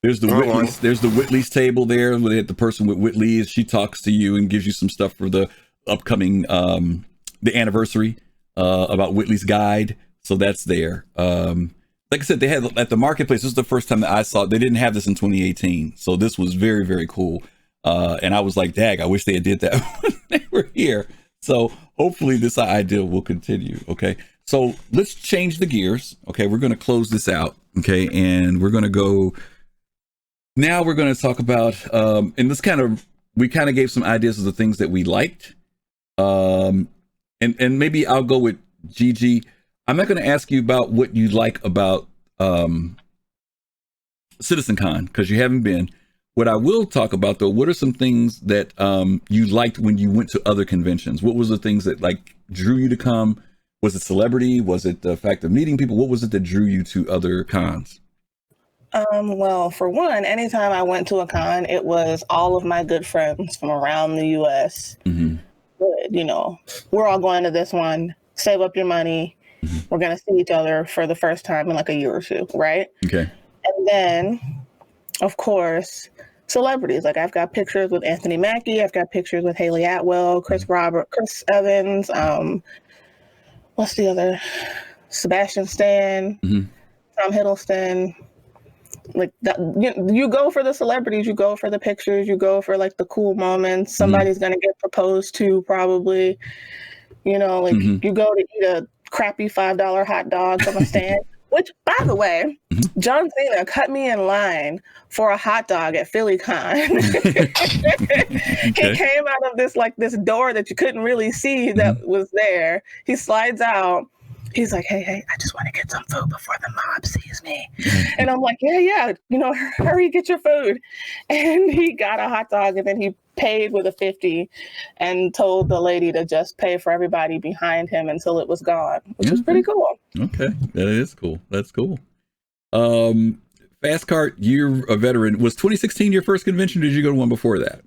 There's the Whitley's. There's the Whitley's table there. With the person with Whitley's, she talks to you and gives you some stuff for the upcoming the anniversary about Whitley's guide. So that's there. Like I said, they had at the marketplace. This is the first time that I saw it. They didn't have this in 2018, so this was very, very cool. And I was like, "Dag, I wish they had did that when they were here." So hopefully this idea will continue. Okay, so let's change the gears. Okay, we're going to close this out. Okay, and we're going to go. Now we're going to talk about, and we kind of gave some ideas of the things that we liked. And maybe I'll go with Gigi. I'm not going to ask you about what you like about CitizenCon because you haven't been. What I will talk about though, what are some things that you liked when you went to other conventions? What was the things that like drew you to come? Was it celebrity? Was it the fact of meeting people? What was it that drew you to other cons?
Well, for one, anytime I went to a con, it was all of my good friends from around the U.S. You know, we're all going to this one. Save up your money. We're going to see each other for the first time in like a year or two, right?
Okay.
And then, of course, celebrities. Like I've got pictures with Anthony Mackie. I've got pictures with Haley Atwell, Chris Evans. What's the other? Sebastian Stan, Tom Hiddleston. Like that, you go for the celebrities, you go for the pictures, you go for like the cool moments. Somebody's gonna get proposed to probably, you know, like you go to eat a crappy $5 hot dog from a stand. Which, by the way, John Cena cut me in line for a hot dog at PhillyCon. He came out of this door that you couldn't really see that was there. He slides out. He's like, hey, I just want to get some food before the mob sees me. And I'm like, yeah, you know, hurry, get your food. And he got a hot dog and then he paid with a 50 and told the lady to just pay for everybody behind him until it was gone, which was pretty cool.
Okay, that is cool. That's cool. Fastcart, you're a veteran. Was 2016 your first convention or did you go to one before that?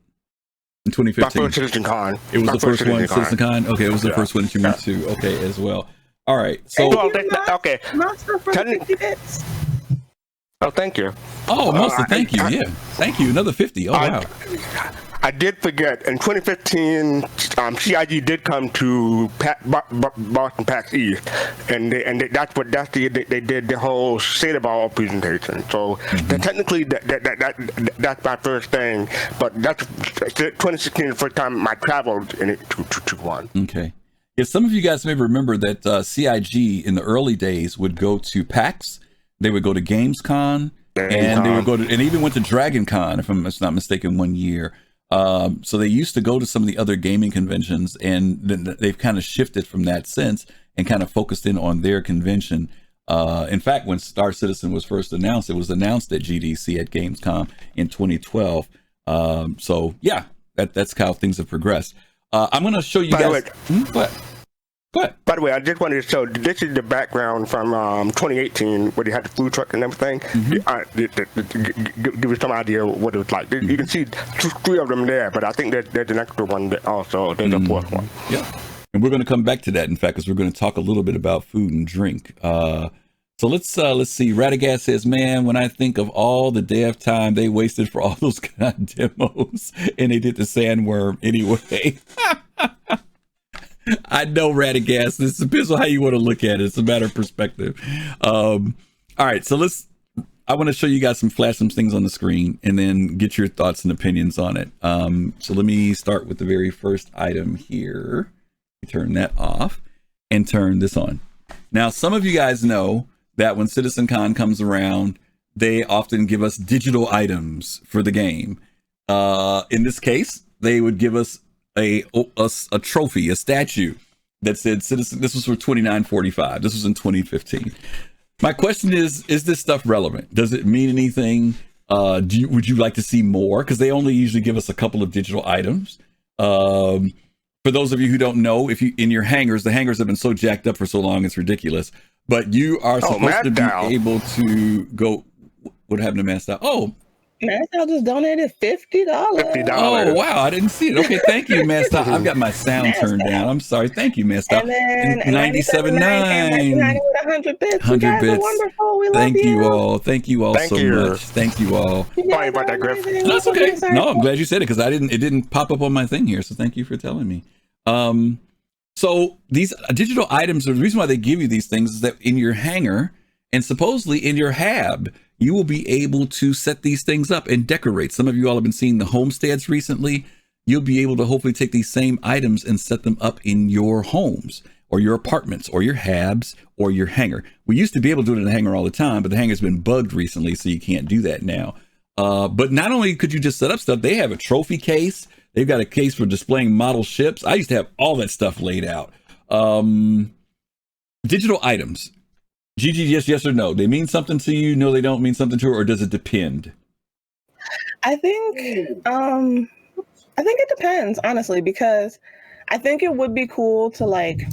In 2015?
My first CitizenCon.
It was the first one, CitizenCon? Okay, it was the first one that you went to. Okay, as well. All right. So
okay. Oh, thank you.
Oh, Monster, thank you. Yeah, thank you. Another 50. Oh, wow.
I did forget. In 2015, CIG did come to Boston PAX East, and they did the whole State of All presentation. So technically, that's my first thing. But that's 2016 the first time I traveled in it to one.
Okay. Yeah, some of you guys may remember that CIG in the early days would go to PAX, they would go to GamesCon, and they would go to, and even went to DragonCon, if I'm not mistaken, one year. So they used to go to some of the other gaming conventions, and then they've kind of shifted from that since and kind of focused in on their convention. In fact, when Star Citizen was first announced, it was announced at GDC at Gamescom in 2012. So yeah, that's how things have progressed. I'm going to show you guys. What?
By the way, I just wanted to show, this is the background from 2018 where they had the food truck and everything. Give you some idea what it was like. You can see 3 of them there, but I think there's an extra one that also. There's a 4th one.
Yeah. And we're going to come back to that, in fact, because we're going to talk a little bit about food and drink. So let's see. Radagast says, man, when I think of all the dev time they wasted for all those kind of demos, and they did the sandworm anyway. I know, Radagast. This depends on how you want to look at it. It's a matter of perspective. All right, so I want to show you guys flash some things on the screen and then get your thoughts and opinions on it. So let me start with the very first item here. Turn that off and turn this on. Now, some of you guys know that when CitizenCon comes around, they often give us digital items for the game. In this case, they would give us a trophy, a statue that said Citizen. This was for $29.45. This was in 2015. My question is this stuff relevant? Does it mean anything? Would you like to see more? Because they only usually give us a couple of digital items. For those of you who don't know, if you in your hangars, the hangars have been so jacked up for so long, it's ridiculous. But you are supposed to be able to go. What happened to Master? Oh,
Master just donated $50.
Oh wow, I didn't see it. Okay, thank you, Master. I've got my sound turned down. I'm sorry. Thank you, Master.
And then
97.9
with 100 bits.
100
you guys
bits.
Are wonderful. We
Thank
love
you all. Thank you all so much. Thank you all.
Sorry about that, Griff.
No, that's okay. No, I'm glad you said it because it didn't pop up on my thing here. So thank you for telling me. So these digital items, the reason why they give you these things is that in your hangar and supposedly in your hab, you will be able to set these things up and decorate. Some of you all have been seeing the homesteads recently. You'll be able to hopefully take these same items and set them up in your homes or your apartments or your habs or your hangar. We used to be able to do it in the hangar all the time, but the hangar's been bugged recently, so you can't do that now. But not only could you just set up stuff, they have a trophy case. They've got a case for displaying model ships. I used to have all that stuff laid out. Digital items. Gigi, yes or no? They mean something to you? No, they don't mean something to you, or does it depend?
I think it depends, honestly, because I think it would be cool to, like,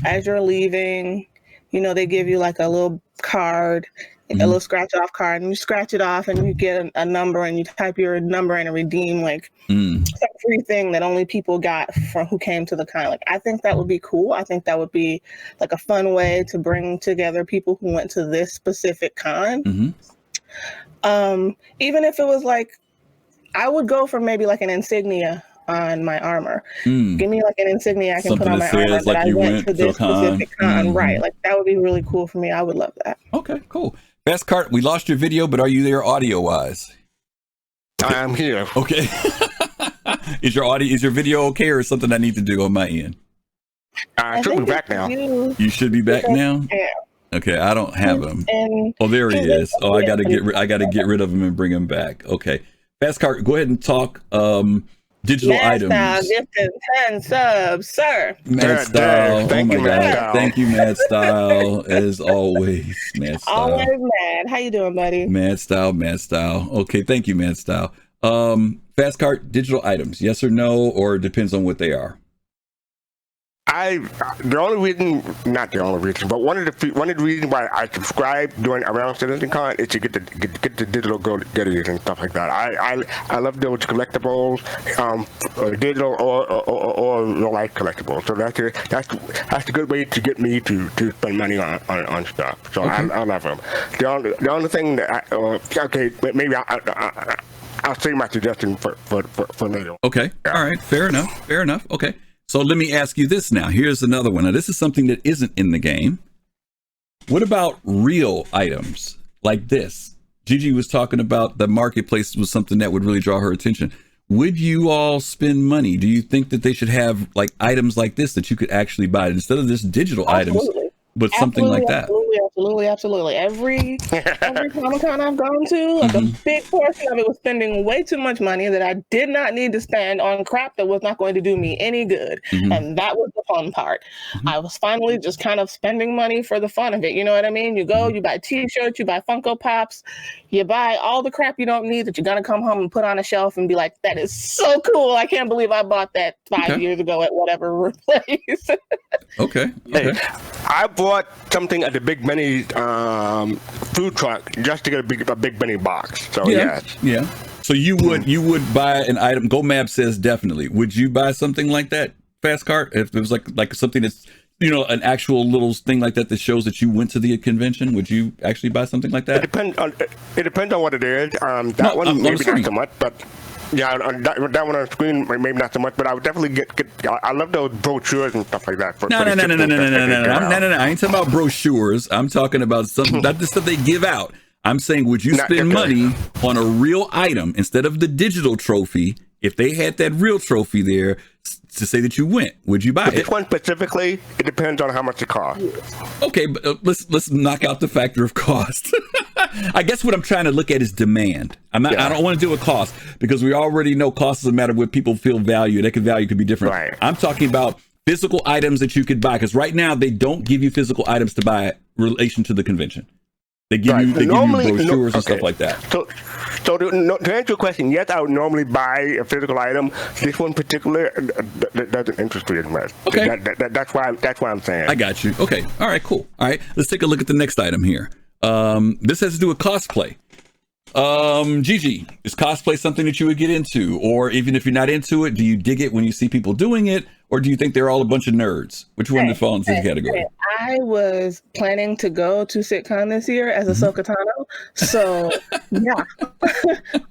as you're leaving, they give you like a little card, a little scratch off card, and you scratch it off and you get a number and you type your number in and redeem like some free thing that only people got from who came to the con. Like, I think that would be cool. I think that would be like a fun way to bring together people who went to this specific con. Even if it was like, I would go for maybe like an insignia on my armor. Give me like an insignia I can put on my armor that I went to this specific con. Right. Like, that would be really cool for me. I would love that.
Okay, cool. fastcart, we lost your video, but are you there audio wise?
I'm here.
Okay. Is your video okay, or is something I need to do on my end?
I should be back now.
You should be back now?
Yeah.
Okay, I don't have him. Oh, there he is. Oh, I gotta get rid of him and bring him back. Okay. fastcart, go ahead and talk digital items.
Mad Style gifted 10 subs, sir.
Mad Style. Oh my God. Thank you, Mad Style. As always, Mad Style.
Always mad. How you doing, buddy?
Mad Style. Okay, thank you, Mad Style. fastcart, digital items, yes or no, or depends on what they are?
The only reason, not the only reason, but one of the reasons why I subscribe around CitizenCon is to get the digital goodies and stuff like that. I love those collectibles, digital or real life collectibles. So that's a good way to get me to spend money on stuff. So okay. I love them. The only thing that maybe I'll save my suggestion for later.
Okay. All right. Fair enough. Okay. So let me ask you this now. Here's another one. Now, this is something that isn't in the game. What about real items like this? Gigi was talking about the marketplace was something that would really draw her attention. Would you all spend money? Do you think that they should have like items like this that you could actually buy instead of this digital items, but something like that?
absolutely. Every Comic-Con I've gone to, like a big portion of it was spending way too much money that I did not need to spend on crap that was not going to do me any good. And that was the fun part. I was finally just kind of spending money for the fun of it. You know what I mean? You go, you buy t-shirts, you buy Funko Pops, you buy all the crap you don't need that you're going to come home and put on a shelf and be like, that is so cool. I can't believe I bought that 5 years ago at whatever place.
Okay.
Hey, I bought something at the Big Benny food truck just to get a Big Benny box. So yes.
Yeah. So you would buy an item. GoMab says definitely. Would you buy something like that, fastcart? If it was like something that's an actual little thing like that shows that you went to the convention, would you actually buy something like that?
It depends on what it is. That one maybe not so much, but. Yeah, that one on screen maybe not so much, but I would definitely get. I love those brochures and stuff like that.
No. I ain't talking about brochures. I'm talking about something, not the stuff they give out. I'm saying, would you spend money on a real item instead of the digital trophy? If they had that real trophy there to say that you went, would you buy it?
This one specifically, it depends on how much it costs.
Okay, but let's knock out the factor of cost. I guess what I'm trying to look at is demand. I don't want to deal with cost because we already know cost is a matter of what people feel value. That value could be different.
Right.
I'm talking about physical items that you could buy, because right now they don't give you physical items to buy in relation to the convention. They give you brochures and stuff like that.
So to answer your question, yes, I would normally buy a physical item. This one particular that doesn't interest me as much.
Okay.
That's why I'm saying.
I got you. Okay. All right. Cool. All right. Let's take a look at the next item here. This has to do with cosplay. Gigi, is cosplay something that you would get into, or even if you're not into it, do you dig it when you see people doing it, or do you think they're all a bunch of nerds? Which one fall into the category?
I was planning to go to CitizenCon this year as a Ahsoka Tano, so yeah,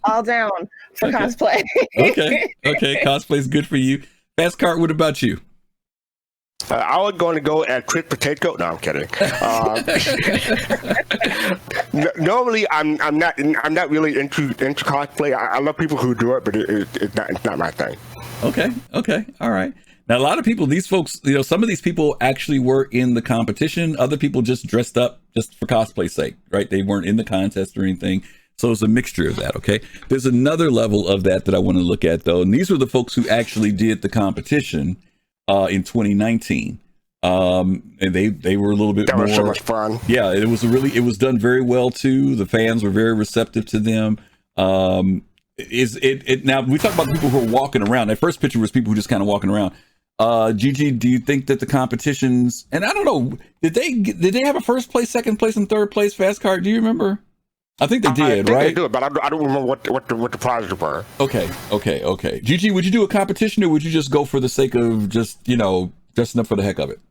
all down for cosplay.
Okay, cosplay is good for you. Fastcart, what about you?
I was going to go at Chris Potato. No, I'm kidding. Normally, I'm not really into cosplay. I love people who do it, but it's not my thing.
Okay, all right. Now, a lot of people, these folks, some of these people actually were in the competition. Other people just dressed up just for cosplay's sake, right? They weren't in the contest or anything. So it's a mixture of that, okay? There's another level of that I want to look at, though. And these were the folks who actually did the competition in 2019. And they were a little bit more.
That was so much fun.
Yeah, it was done very well, too. The fans were very receptive to them. Now, we talk about the people who are walking around. That first picture was people who just kind of walking around. Gigi, do you think that the competitions, and I don't know, did they have a first place, second place, and third place fastcart? Do you remember? I think they did, right?
They did, but I don't remember what the prizes were.
Okay. Gigi, would you do a competition, or would you just go for the sake of just dressing up for the heck of it?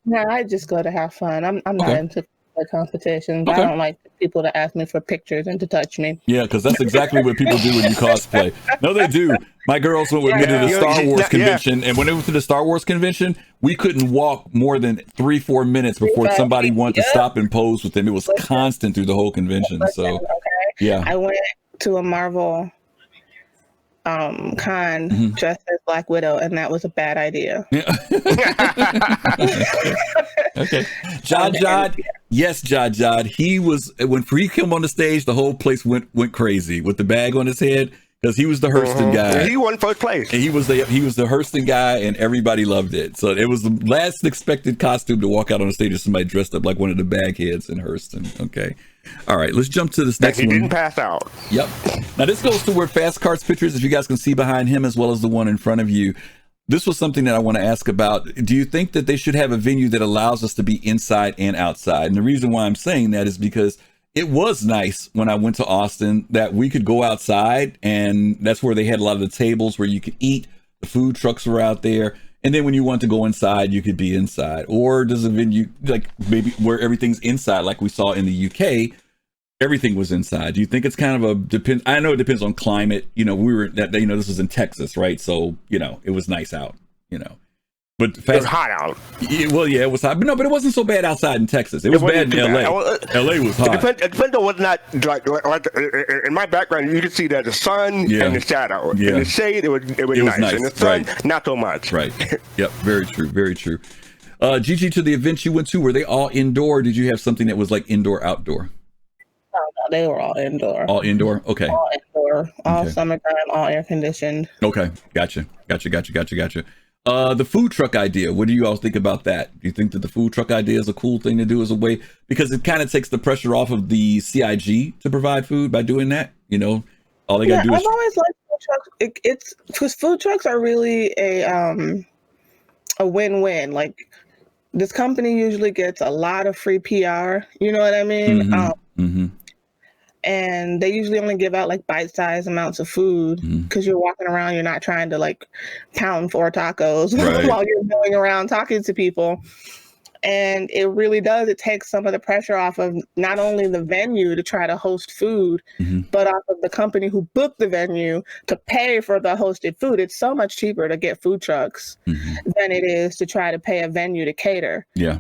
No, I just go to have fun. I'm not into the competitions. I don't like people to ask me for pictures and to touch me.
Yeah, because that's exactly what people do when you cosplay. No, they do. My girls went with me to the Star Wars convention, and when they went to the Star Wars convention, we couldn't walk more than 3-4 minutes before somebody wanted to stop and pose with them. It was constant through the whole convention. So, yeah.
I went to a Marvel con dressed as Black Widow, and that was a bad idea.
Yeah. Okay. Jod. Yes, Jod. He was, when he came on the stage, the whole place went crazy with the bag on his head, because he was the Hurston guy.
He won first place.
And he was the Hurston guy, and everybody loved it. So it was the last expected costume to walk out on the stage of somebody dressed up like one of the bagheads in Hurston. Okay. All right, let's jump to this next one.
He didn't pass out.
Yep. Now this goes to where Fastcart's pictures, if you guys can see behind him as well as the one in front of you. This was something that I want to ask about. Do you think that they should have a venue that allows us to be inside and outside? And the reason why I'm saying that is because it was nice when I went to Austin that we could go outside, and that's where they had a lot of the tables where you could eat. The food trucks were out there. And then when you want to go inside, you could be inside. Or does a venue, like maybe where everything's inside, like we saw in the UK, everything was inside? Do you think it's kind of I know it depends on climate. We were this was in Texas, right? So, it was nice out, But
it was hot out.
It was hot. But it wasn't so bad outside in Texas. It was bad in LA. LA was hot.
It depends on what's not, like in my background, you could see that the sun and the shadow.
Yeah.
In the shade, it was nice. In the sun, not so much.
Right. Yep. Very true. Very true. Gigi, to the events you went to, were they all indoor? Or did you have something that was like indoor, outdoor?
No, they were all indoor.
All indoor? Okay.
All indoor, all
Okay.
summertime, all air conditioned.
Okay. Gotcha. The food truck idea, what do you all think about that? Do you think that the food truck idea is a cool thing to do as a way, because it kind of takes the pressure off of the CIG to provide food by doing that? You know, all they got to do is...
I've always liked food trucks. It's because food trucks are really a win-win. Like, this company usually gets a lot of free PR. You know what I mean? And they usually only give out like bite-sized amounts of food because you're walking around, you're not trying to like pound 4 tacos while you're going around talking to people. And it really does, it takes some of the pressure off of not only the venue to try to host food, but off of the company who booked the venue to pay for the hosted food. It's so much cheaper to get food trucks than it is to try to pay a venue to cater.
Yeah.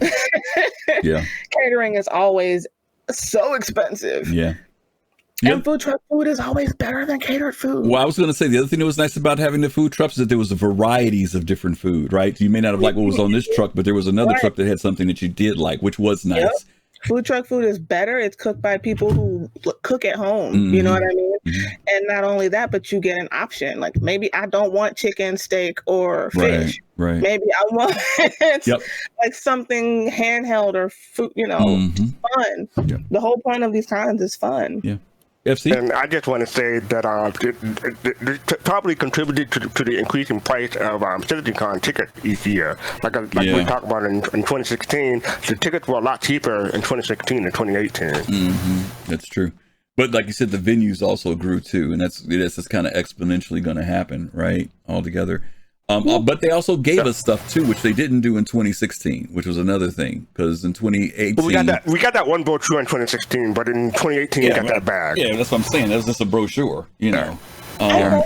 Catering is always so expensive. And food truck food is always better than catered food.
Well, I was going to say, the other thing that was nice about having the food trucks is that there was varieties of different food, right? You may not have liked what was on this truck, but there was another truck that had something that you did like, which was nice.
Food truck food is better. It's cooked by people who cook at home. You know what I mean? And not only that, but you get an option. Like, maybe I don't want chicken, steak, or fish. Maybe I want like something handheld or food, you know, fun. The whole point of these cons is fun.
FC?
And I just want to say that it probably contributed to the increasing price of CitizenCon tickets each year. Like we talked about in 2016, the tickets were a lot cheaper in 2016 than 2018.
That's true. But like you said, the venues also grew too, and that's just kind of exponentially going to happen, right? Altogether. But they also gave us stuff too, which they didn't do in 2016, which was another thing, because in 2018
we got that one brochure in 2016, but in 2018 we got that bag.
Yeah, that's what I'm saying. That was just a brochure, you know.
I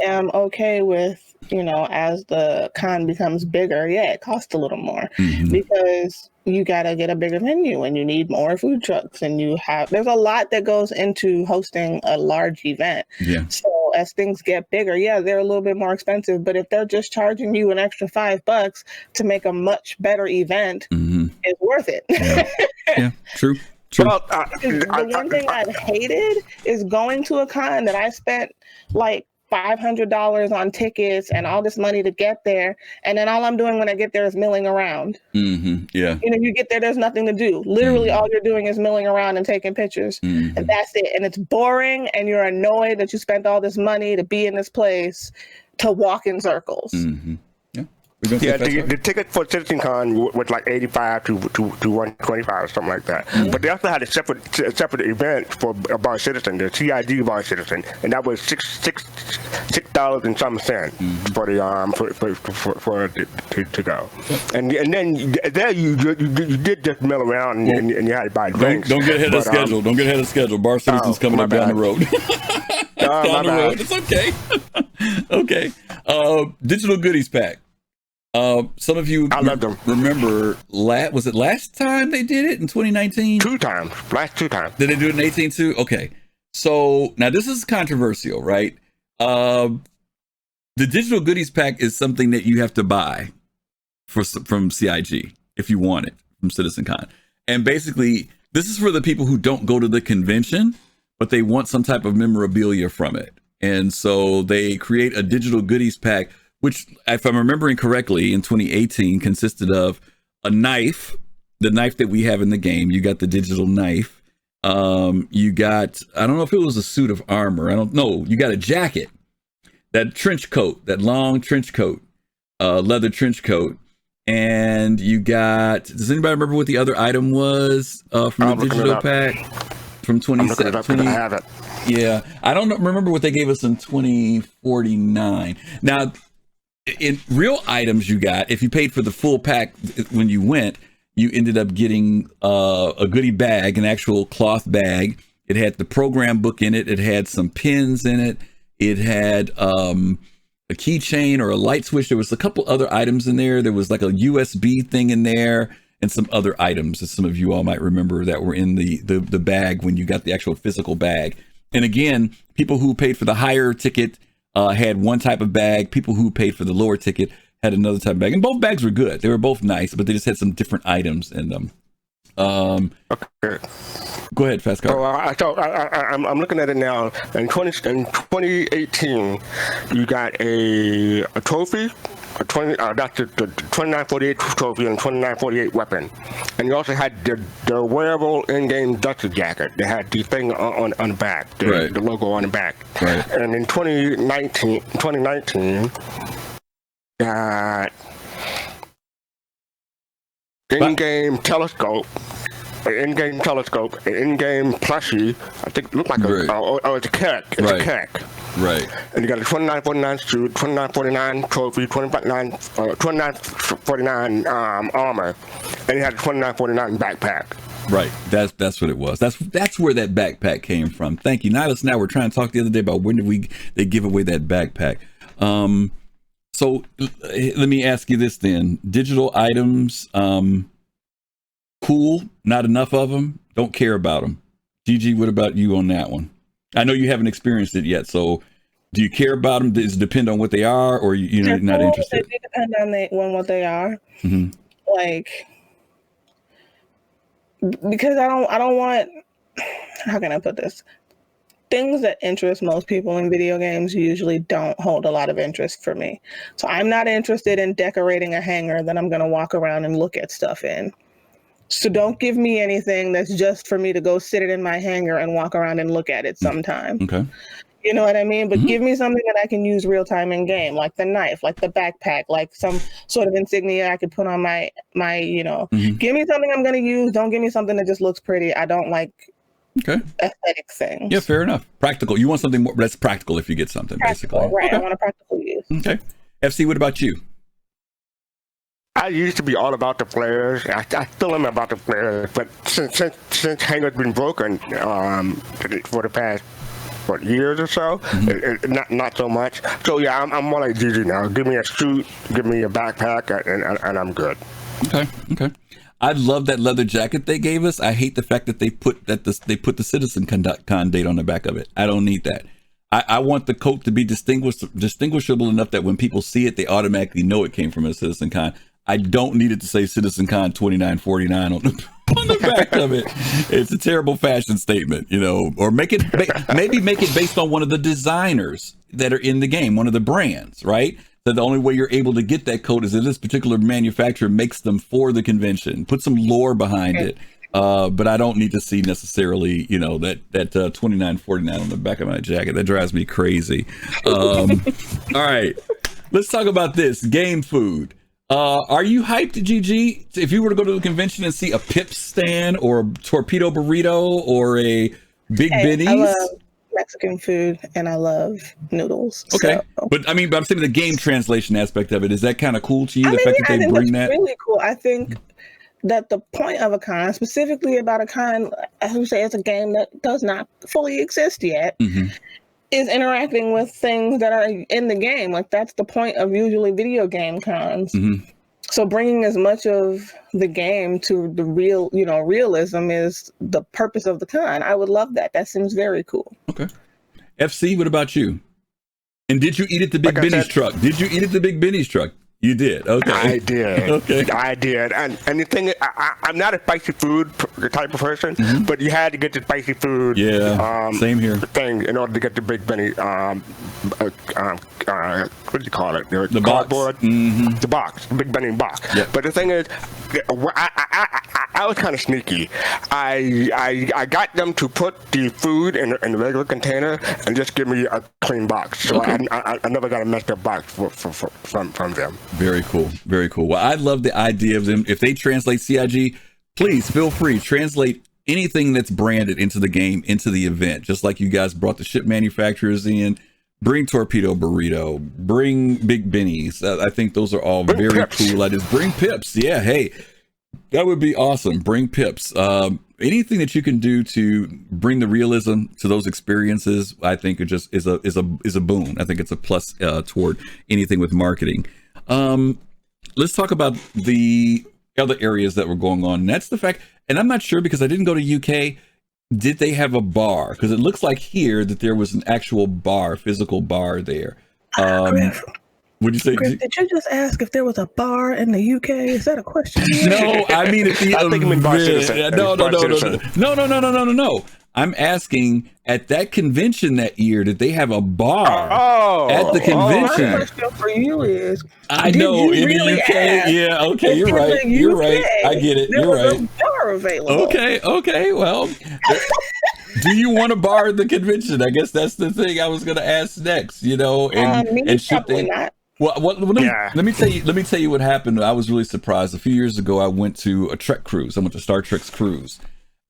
am okay with, you know, as the con becomes bigger, it costs a little more because you got to get a bigger venue and you need more food trucks, and there's a lot that goes into hosting a large event. So as things get bigger, they're a little bit more expensive, but if they're just charging you an extra $5 to make a much better event, it's worth it.
True.
Well, the one thing I've hated is going to a con that I spent like $500 on tickets and all this money to get there, and then all I'm doing when I get there is milling around. You know, you get there, there's nothing to do. Literally all you're doing is milling around and taking pictures, and that's it. And it's boring, and you're annoyed that you spent all this money to be in this place to walk in circles.
The ticket for CitizenCon was like $85 to $125 or something like that. But they also had a separate event for Bar Citizen, the CIG Bar Citizen, and that was $6 and some cents for the to go. And then there you did just mill around and you had to buy drinks.
Don't get ahead of schedule. Don't get ahead of schedule. Bar Citizen's coming up down the road. Down the road. It's okay. Okay. Digital goodies pack. Some of you remember, was it last time they did it in 2019?
2 times. Last 2 times.
Did they do it in 18 too? Okay. So now this is controversial, right? The digital goodies pack is something that you have to buy from CIG if you want it from CitizenCon. And basically, this is for the people who don't go to the convention, but they want some type of memorabilia from it. And so they create a digital goodies pack, which, if I'm remembering correctly, in 2018 consisted of a knife, the knife that we have in the game. You got the digital knife. You got, I don't know if it was a suit of armor. I don't know. You got a jacket, that trench coat, that long trench coat, leather trench coat. And you got, does anybody remember what the other item was from the digital pack from 2017?
I have it.
Yeah. I don't remember what they gave us in 2049. Now, in real items you got, if you paid for the full pack when you went, you ended up getting a goodie bag, an actual cloth bag. It had the program book in it. It had some pins in it. It had a keychain or a light switch. There was a couple other items in there. There was like a USB thing in there and some other items that some of you all might remember that were in the bag when you got the actual physical bag. And again, people who paid for the higher ticket had one type of bag. People who paid for the lower ticket had another type of bag, and both bags were good. They were both nice, but they just had some different items in them.
Okay.
Go ahead, fastcart.
I'm looking at it now. In 2018, you got a trophy. That's the 2948 trophy and 2948 weapon, and you also had the wearable in-game duster jacket. They had the thing on the back, the logo on the back.
Right.
And in 2019, got in-game telescope. An in-game telescope, an in-game plushie. I think it looked like it's a keg. It's a keg.
Right.
And you got a 2949 suit, 2949 trophy, 2949 armor, and you had a 2949 backpack.
Right. That's what it was. That's where that backpack came from. Thank you. Nihilus and I were trying to talk the other day about when did they give away that backpack. So let me ask you this then. Digital items, cool, not enough of them, don't care about them. GG, what about you on that one? I know you haven't experienced it yet, so do you care about them? Does it depend on what they are, or you're not interested?
It depends on what they are.
Mm-hmm.
Like, because I don't want, how can I put this? Things that interest most people in video games usually don't hold a lot of interest for me. So I'm not interested in decorating a hangar that I'm going to walk around and look at stuff in. So don't give me anything that's just for me to go sit it in my hangar and walk around and look at it sometime.
Okay.
You know what I mean? But give me something that I can use real time in game, like the knife, like the backpack, like some sort of insignia I could put on my give me something I'm going to use. Don't give me something that just looks pretty. I don't like aesthetic things.
Yeah, fair enough. Practical. You want something more that's practical if you get something, basically.
Right.
Okay.
I want a practical use.
Okay. FC, what about you?
I used to be all about the flares. I still am about the flares, but since Hangar's been broken for the past years or so, not so much. So yeah, I'm more like GG now. Give me a suit, give me a backpack, and I'm good.
Okay. I love that leather jacket they gave us. I hate the fact that they put the CitizenCon date on the back of it. I don't need that. I want the coat to be distinguishable enough that when people see it, they automatically know it came from a CitizenCon. I don't need it to say CitizenCon 2949 on the back of it. It's a terrible fashion statement, or maybe make it based on one of the designers that are in the game, one of the brands, right? That the only way you're able to get that coat is if this particular manufacturer makes them for the convention. Put some lore behind it. But I don't need to see necessarily, that 2949 on the back of my jacket. That drives me crazy. All right, let's talk about this game food. Are you hyped, GG? If you were to go to the convention and see a Pips stand or a torpedo burrito or a Big Benny's?
I love Mexican food and I love noodles.
Okay,
so.
but I'm saying the game translation aspect of it, is that kind of cool to you? The fact that they bring that?
Really cool. I think that the point of a con, specifically about a con, as we say, it's a game that does not fully exist yet, is interacting with things that are in the game. Like, that's the point of usually video game cons. So bringing as much of the game to the realism is the purpose of the con. I would love that. That seems very cool.
Okay. FC, what about you? And did you eat at the Big Benny's truck? Did you eat at the Big Benny's truck? You did. Okay.
I did.
Okay.
I did. And the thing is, I'm not a spicy food type of person, but you had to get the spicy food.
Yeah. Same here.
Thing in order to get the Big Benny. What do you call it?
The
cardboard.
Box.
The box. Big Benny box.
Yeah.
But the thing is, I was kind of sneaky. I got them to put the food in a regular container and just give me a clean box. So I never got a messed up box from them.
Very cool. Very cool. Well, I love the idea of them. If they translate CIG, please feel free. Translate anything that's branded into the game, into the event. Just like you guys brought the ship manufacturers in. Bring Torpedo Burrito. Bring Big Benny's. I think those are all very cool ideas. Bring Pips. Yeah, hey, that would be awesome. Bring Pips. Anything that you can do to bring the realism to those experiences, I think it just is a boon. I think it's a plus toward anything with marketing. Let's talk about the other areas that were going on. And that's the fact, and I'm not sure because I didn't go to UK. Did they have a bar? Because it looks like here that there was an actual bar, physical bar there. What'd you say?
Chris, did you just ask if there was a bar in the UK? Is that a question?
No, I mean at the No. I'm asking, at that convention that year, did they have a bar at the convention?
My question for you is,
I know in the UK. Yeah, okay, you're right. You're right. I get it. You're right.
A bar available.
Okay. Well, do you want a bar at the convention? I guess that's the thing I was going to ask next. And should they?
Not.
Well, let me tell you what happened. I was really surprised. A few years ago, I went to a Trek cruise. I went to Star Trek's cruise.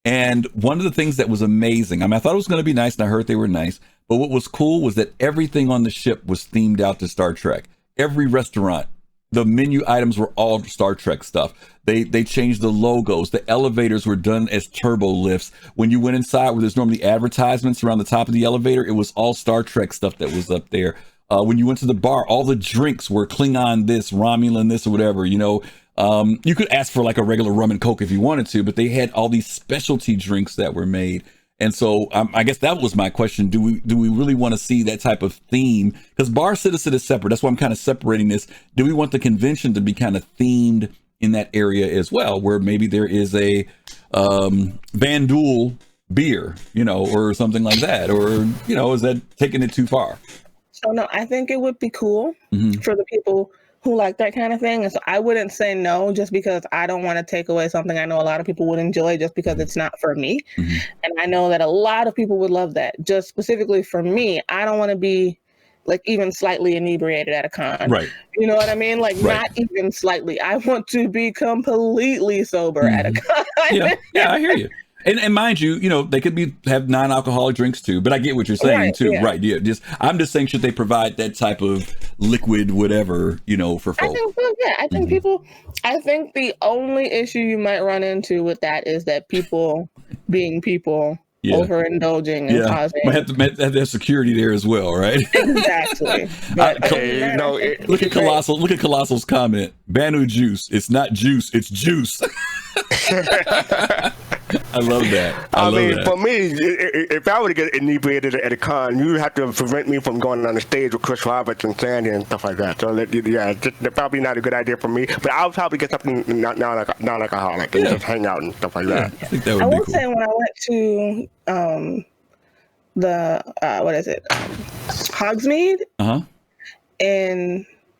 And one of the things that was amazing, I mean, I thought it was going to be nice, and I heard they were nice, but what was cool was that everything on the ship was themed out to Star Trek. Every restaurant, the menu items were all Star Trek stuff. They changed the logos. The elevators were done as turbo lifts. When you went inside where there's normally advertisements around the top of the elevator, it was all Star Trek stuff that was up there. When you went to the bar, all the drinks were Klingon this, Romulan this, or whatever, you could ask for like a regular rum and Coke if you wanted to, but they had all these specialty drinks that were made. And so I guess that was my question. Do we really want to see that type of theme? Because Bar Citizen is separate. That's why I'm kind of separating this. Do we want the convention to be kind of themed in that area as well, where maybe there is a Van Duel beer, or something like that? Or, is that taking it too far?
So no, I think it would be cool for the people who like that kind of thing. And so I wouldn't say no just because I don't want to take away something I know a lot of people would enjoy just because it's not for me. And I know that a lot of people would love that. Just specifically for me, I don't want to be like even slightly inebriated at a con.
Right.
You know what I mean? Like not even slightly. I want to be completely sober at a con.
Yeah, I hear you. And mind you, they could have non-alcoholic drinks too, but I get what you're saying too. Yeah. Right. Yeah. I'm just saying, should they provide that type of liquid, whatever, for folks?
I think so, yeah. I think the only issue you might run into with that is that people being people overindulging and causing.
Might have to have security there as well, right?
Exactly. But,
look at Colossal. Look at Colossal's comment. Banu juice. It's not juice. It's juice. I love that.
I mean, for me, if I were to get inebriated at a con, you would have to prevent me from going on the stage with Chris Roberts and Sandy and stuff like that. So, that's probably not a good idea for me. But I'll probably get something non-alcoholic and just hang out and stuff like that.
I think that would be cool.
Say when I went to Hogsmeade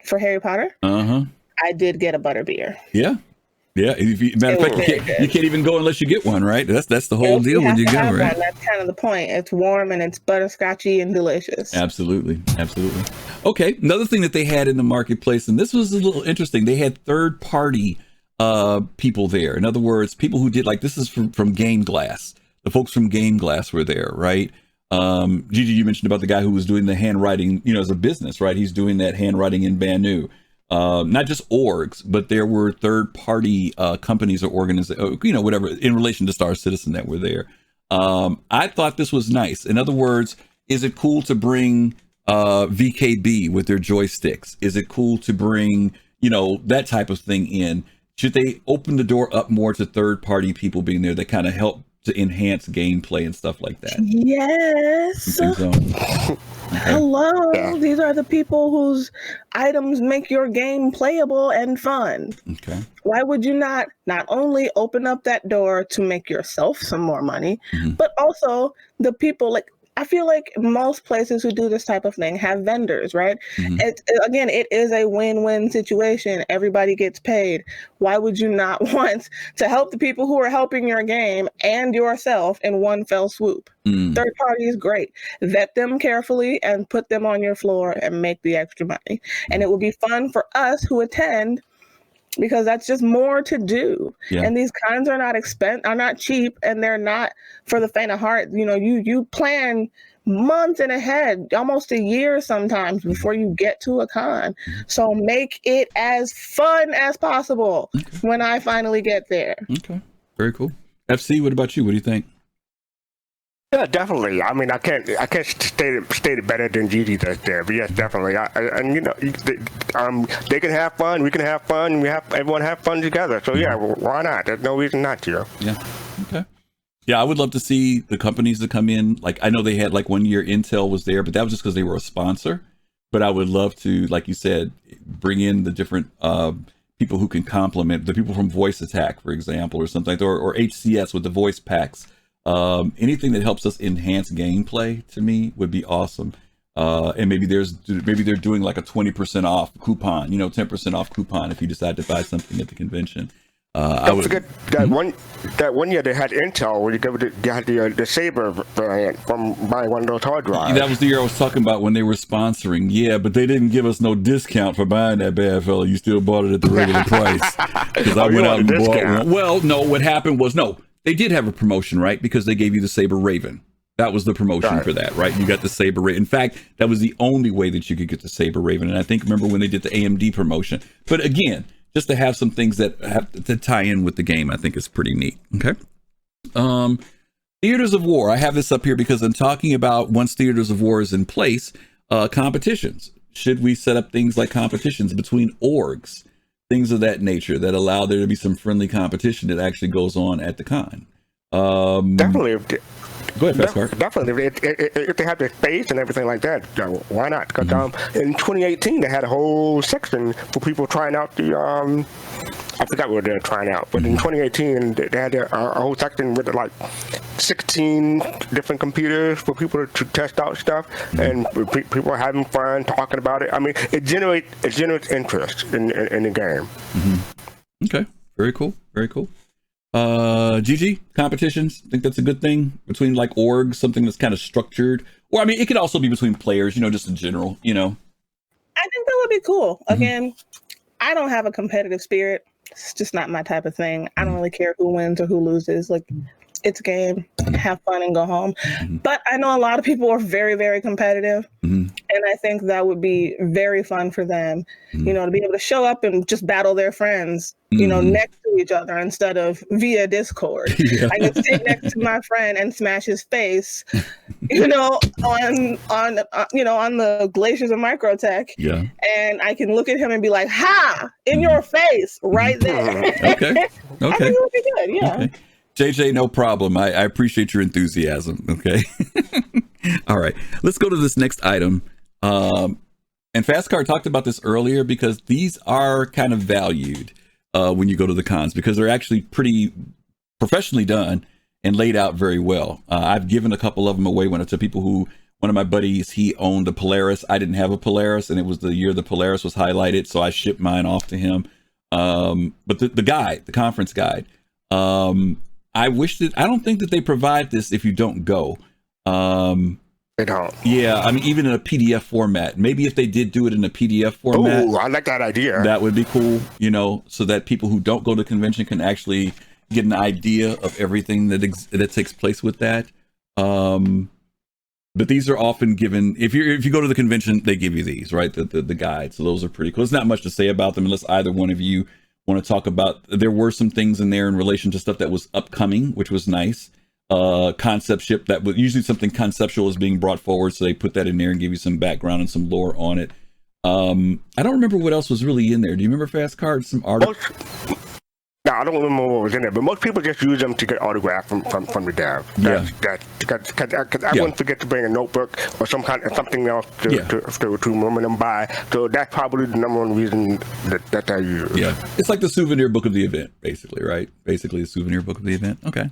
for Harry Potter, I did get a butterbeer.
Yeah. Yeah, matter of fact, you can't even go unless you get one, right? That's the whole deal when you go, right?
That's kind of the point. It's warm and it's butterscotchy and delicious.
Absolutely. Okay, another thing that they had in the marketplace, and this was a little interesting, they had third-party people there. In other words, people who did, like, this is from Game Glass. The folks from Game Glass were there, right? Gigi, you mentioned about the guy who was doing the handwriting, as a business, right? He's doing that handwriting in Banu. Not just orgs, but there were third-party companies or organizations, whatever, in relation to Star Citizen that were there. I thought this was nice. In other words, is it cool to bring VKB with their joysticks? Is it cool to bring, that type of thing in? Should they open the door up more to third-party people being there that kind of help to enhance gameplay and stuff like that?
Yes. Hello. Yeah. These are the people whose items make your game playable and fun.
Okay.
Why would you not only open up that door to make yourself some more money, but also the people, like, I feel like most places who do this type of thing have vendors, right? It is a win-win situation. Everybody gets paid. Why would you not want to help the people who are helping your game and yourself in one fell swoop? Third party is great. Vet them carefully and put them on your floor and make the extra money. And it will be fun for us who attend, because that's just more to do. Yeah. And these cons are not cheap, and they're not for the faint of heart. You plan months in ahead, almost a year sometimes before you get to a con. So make it as fun as possible when I finally get there.
Okay, very cool. FC, what about you? What do you think?
Yeah, definitely. I mean, I can't state it better than Gigi does there. But yes, definitely. They can have fun. We can have fun. Everyone have fun together. So yeah, why not? There's no reason not to.
Yeah. Okay. Yeah, I would love to see the companies that come in. Like, I know they had, like, one year Intel was there, but that was just because they were a sponsor. but I would love to, like you said, bring in the different people who can complement the people from Voice Attack, for example, or something like that, or HCS with the voice packs. Anything that helps us enhance gameplay to me would be awesome. And maybe they're doing like a 20% off coupon, 10% off coupon if you decide to buy something at the convention. I would
forget that one year they had Intel where you had the Saber variant from buying one of those hard drives.
That was the year I was talking about when they were sponsoring. Yeah, but they didn't give us no discount for buying that bad fella. You still bought it at the regular price. Because I went out and bought one. Well, no, what happened was, they did have a promotion, right? Because they gave you the Saber Raven. That was the promotion for that, right? You got the Saber Raven. In fact, that was the only way that you could get the Saber Raven. And I think, remember when they did the AMD promotion. But again, just to have some things that have to tie in with the game, I think is pretty neat. Okay. Theaters of War. I have this up here because I'm talking about once Theaters of War is in place, competitions. Should we set up things like competitions between orgs, things of that nature that allow there to be some friendly competition that actually goes on at the con?
Definitely.
Go ahead, fastcart.
Definitely. If they have the space and everything like that, why not? Because in 2018, they had a whole section for people trying out the, I forgot what they were trying out, but in 2018, they had a whole section with like 16 different computers for people to test out stuff, and people are having fun, talking about it. I mean, it generates interest in the game.
Okay. Very cool. Very cool. GG, competitions, think that's a good thing between like orgs, something that's kind of structured, or I mean it could also be between players, just in general.
I think that would be cool. Again, I don't have a competitive spirit. It's just not my type of thing. I don't really care who wins or who loses. Like, it's a game, have fun and go home. But I know a lot of people are very, very competitive. And I think that would be very fun for them, to be able to show up and just battle their friends, next to each other instead of via Discord. I can sit next to my friend and smash his face, on the glaciers of Microtech. Yeah. And I can look at him and be like, ha, in your face, right there.
Okay.
I think it would be good. Yeah.
Okay. JJ, no problem. I appreciate your enthusiasm. Okay. All right. Let's go to this next item. And fastcart talked about this earlier because these are kind of valued when you go to the cons because they're actually pretty professionally done and laid out very well. I've given a couple of them away to people who, one of my buddies, he owned a Polaris. I didn't have a Polaris, and it was the year the Polaris was highlighted, so I shipped mine off to him. But the guide, the conference guide, I don't think that they provide this if you don't go.
They don't.
Yeah, I mean, even in a PDF format. Maybe if they did do it in a PDF format.
Oh, I like that idea.
That would be cool, so that people who don't go to convention can actually get an idea of everything that takes place with that. But these are often given, if you go to the convention, they give you these, right? The guides. So those are pretty cool. There's not much to say about them unless either one of you want to talk about. There were some things in there in relation to stuff that was upcoming, which was nice. Concept ship, that was usually something conceptual is being brought forward, so they put that in there and give you some background and some lore on it. I don't remember what else was really in there. Do you remember fastcart? Some articles?
No, I don't remember what was in there, but most people just use them to get autographs from the dev. Because I wouldn't forget to bring a notebook or something else to remember them by. So that's probably the number one reason that I use.
Yeah, it's like the souvenir book of the event, basically, right? Basically, the souvenir book of the event. Okay.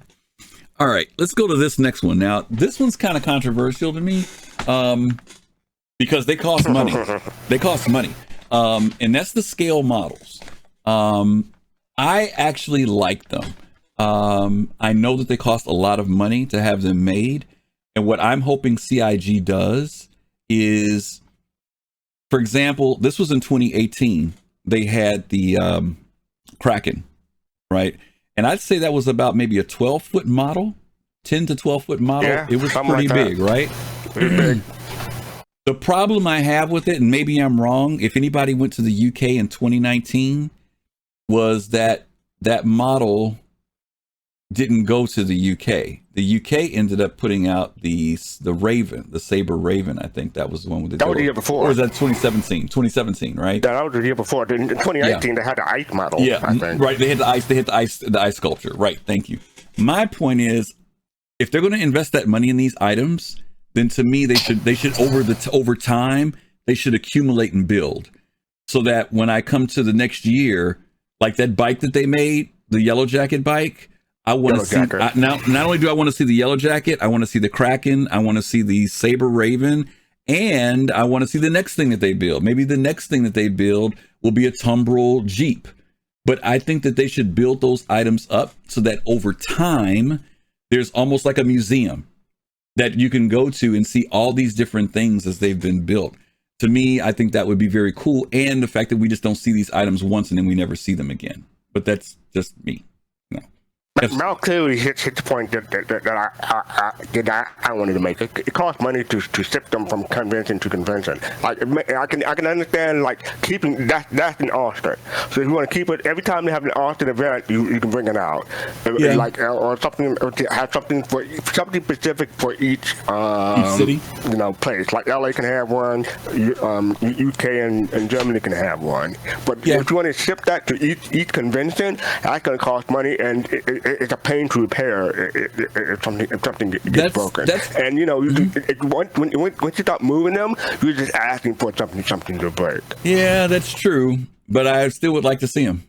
All right, let's go to this next one. Now, this one's kind of controversial to me because they cost money. They cost money, and that's the scale models. I actually like them. I know that they cost a lot of money to have them made. And what I'm hoping CIG does is, for example, this was in 2018. They had the Kraken, right? And I'd say that was about maybe a 12-foot model, 10 to 12-foot model.
Yeah,
it was pretty
like
big, right?
Pretty big.
The problem I have with it, and maybe I'm wrong, if anybody went to the UK in 2019, was that model didn't go to the UK. The UK ended up putting out the Raven, the Saber Raven. I think that was the one with the.
That was the year before.
Or was that 2017? 2017, right?
That was the year before. In 2018, they had the ice model.
Yeah,
I think.
Right. They had the ice. They had the ice sculpture. Right. Thank you. My point is, if they're going to invest that money in these items, then to me they should over time they should accumulate and build, so that when I come to the next year, like that bike that they made, the Yellow Jacket bike, I want to see. Now, not only do I want to see the Yellow Jacket, I want to see the Kraken, I want to see the Saber Raven, and I want to see the next thing that they build. Maybe the next thing that they build will be a Tumbril Jeep. But I think that they should build those items up so that over time, there's almost like a museum that you can go to and see all these different things as they've been built. To me, I think that would be very cool. And the fact that we just don't see these items once and then we never see them again. But that's just me.
Mal clearly hit the point that I wanted to make. It costs money to ship them from convention to convention. Like I can understand like keeping that's an Austin. So if you want to keep it every time they have an Austin event, you can bring it out.
Yeah.
Like or something, or have something specific for each
city.
Place. Like LA can have one, UK and Germany can have one. But if you want to ship that to each convention, that's going to cost money, and it's a pain to repair if something gets broken. And once you start moving them, you're just asking for something to break.
Yeah, that's true. But I still would like to see them.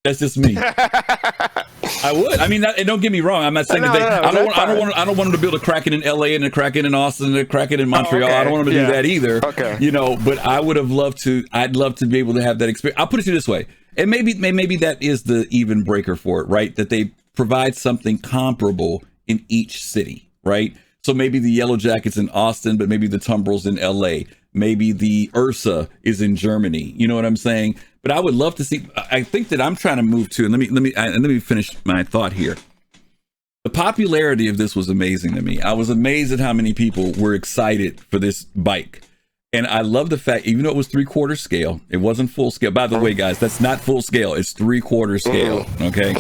That's just me. I would. I mean, and don't get me wrong. I'm not saying that I don't want them to build a Kraken in LA and a Kraken in Austin and a Kraken in Montreal. I don't want them to do that either.
Okay.
But I would have loved to. I'd love to be able to have that experience. I'll put it to you this way. And maybe that is the even breaker for it, right? That they provide something comparable in each city, right? So maybe the Yellow Jacket's in Austin, but maybe the Tumbrils in LA. Maybe the Ursa is in Germany. You know what I'm saying? But I would love to see. I think that I'm trying to move to, and let me finish my thought here. The popularity of this was amazing to me. I was amazed at how many people were excited for this bike. And I love the fact, even though it was 3/4 scale, it wasn't full scale. By the way, guys, that's not full scale. It's 3/4 scale. Okay.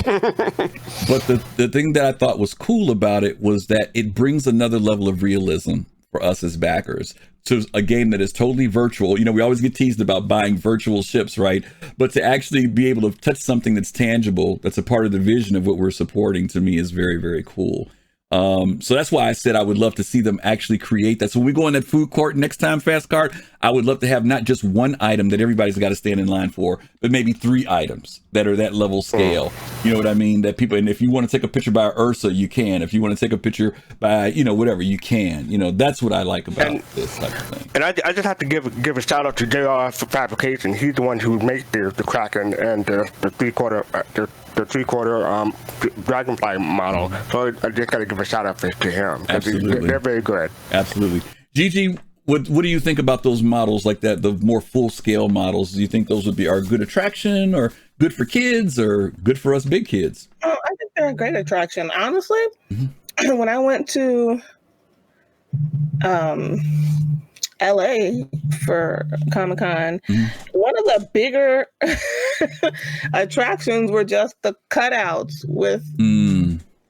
But the thing that I thought was cool about it was that it brings another level of realism for us as backers to a game that is totally virtual. We always get teased about buying virtual ships, right? But to actually be able to touch something that's tangible, that's a part of the vision of what we're supporting, to me is very, very cool. So that's why I said I would love to see them actually create that. So when we go in that food court next time, fastcart, I would love to have not just one item that everybody's got to stand in line for, but maybe 3 items that are that level scale. You know what I mean? That people, and if you want to take a picture by Ursa, you can. If you want to take a picture by, whatever, you can. That's what I like about this type of thing.
And I just have to give a shout out to JR for Fabrication. He's the one who made the Kraken and the 3/4 the 3/4 Dragonfly model. So I just got to give a shout out to him.
Absolutely.
They're very good.
Absolutely. Gigi, what do you think about those models like that, the more full scale models? Do you think those are a good attraction, or good for kids, or good for us big kids?
Oh, I think they're a great attraction. Honestly, when I went to LA for Comic-Con, one of the bigger attractions were just the cutouts with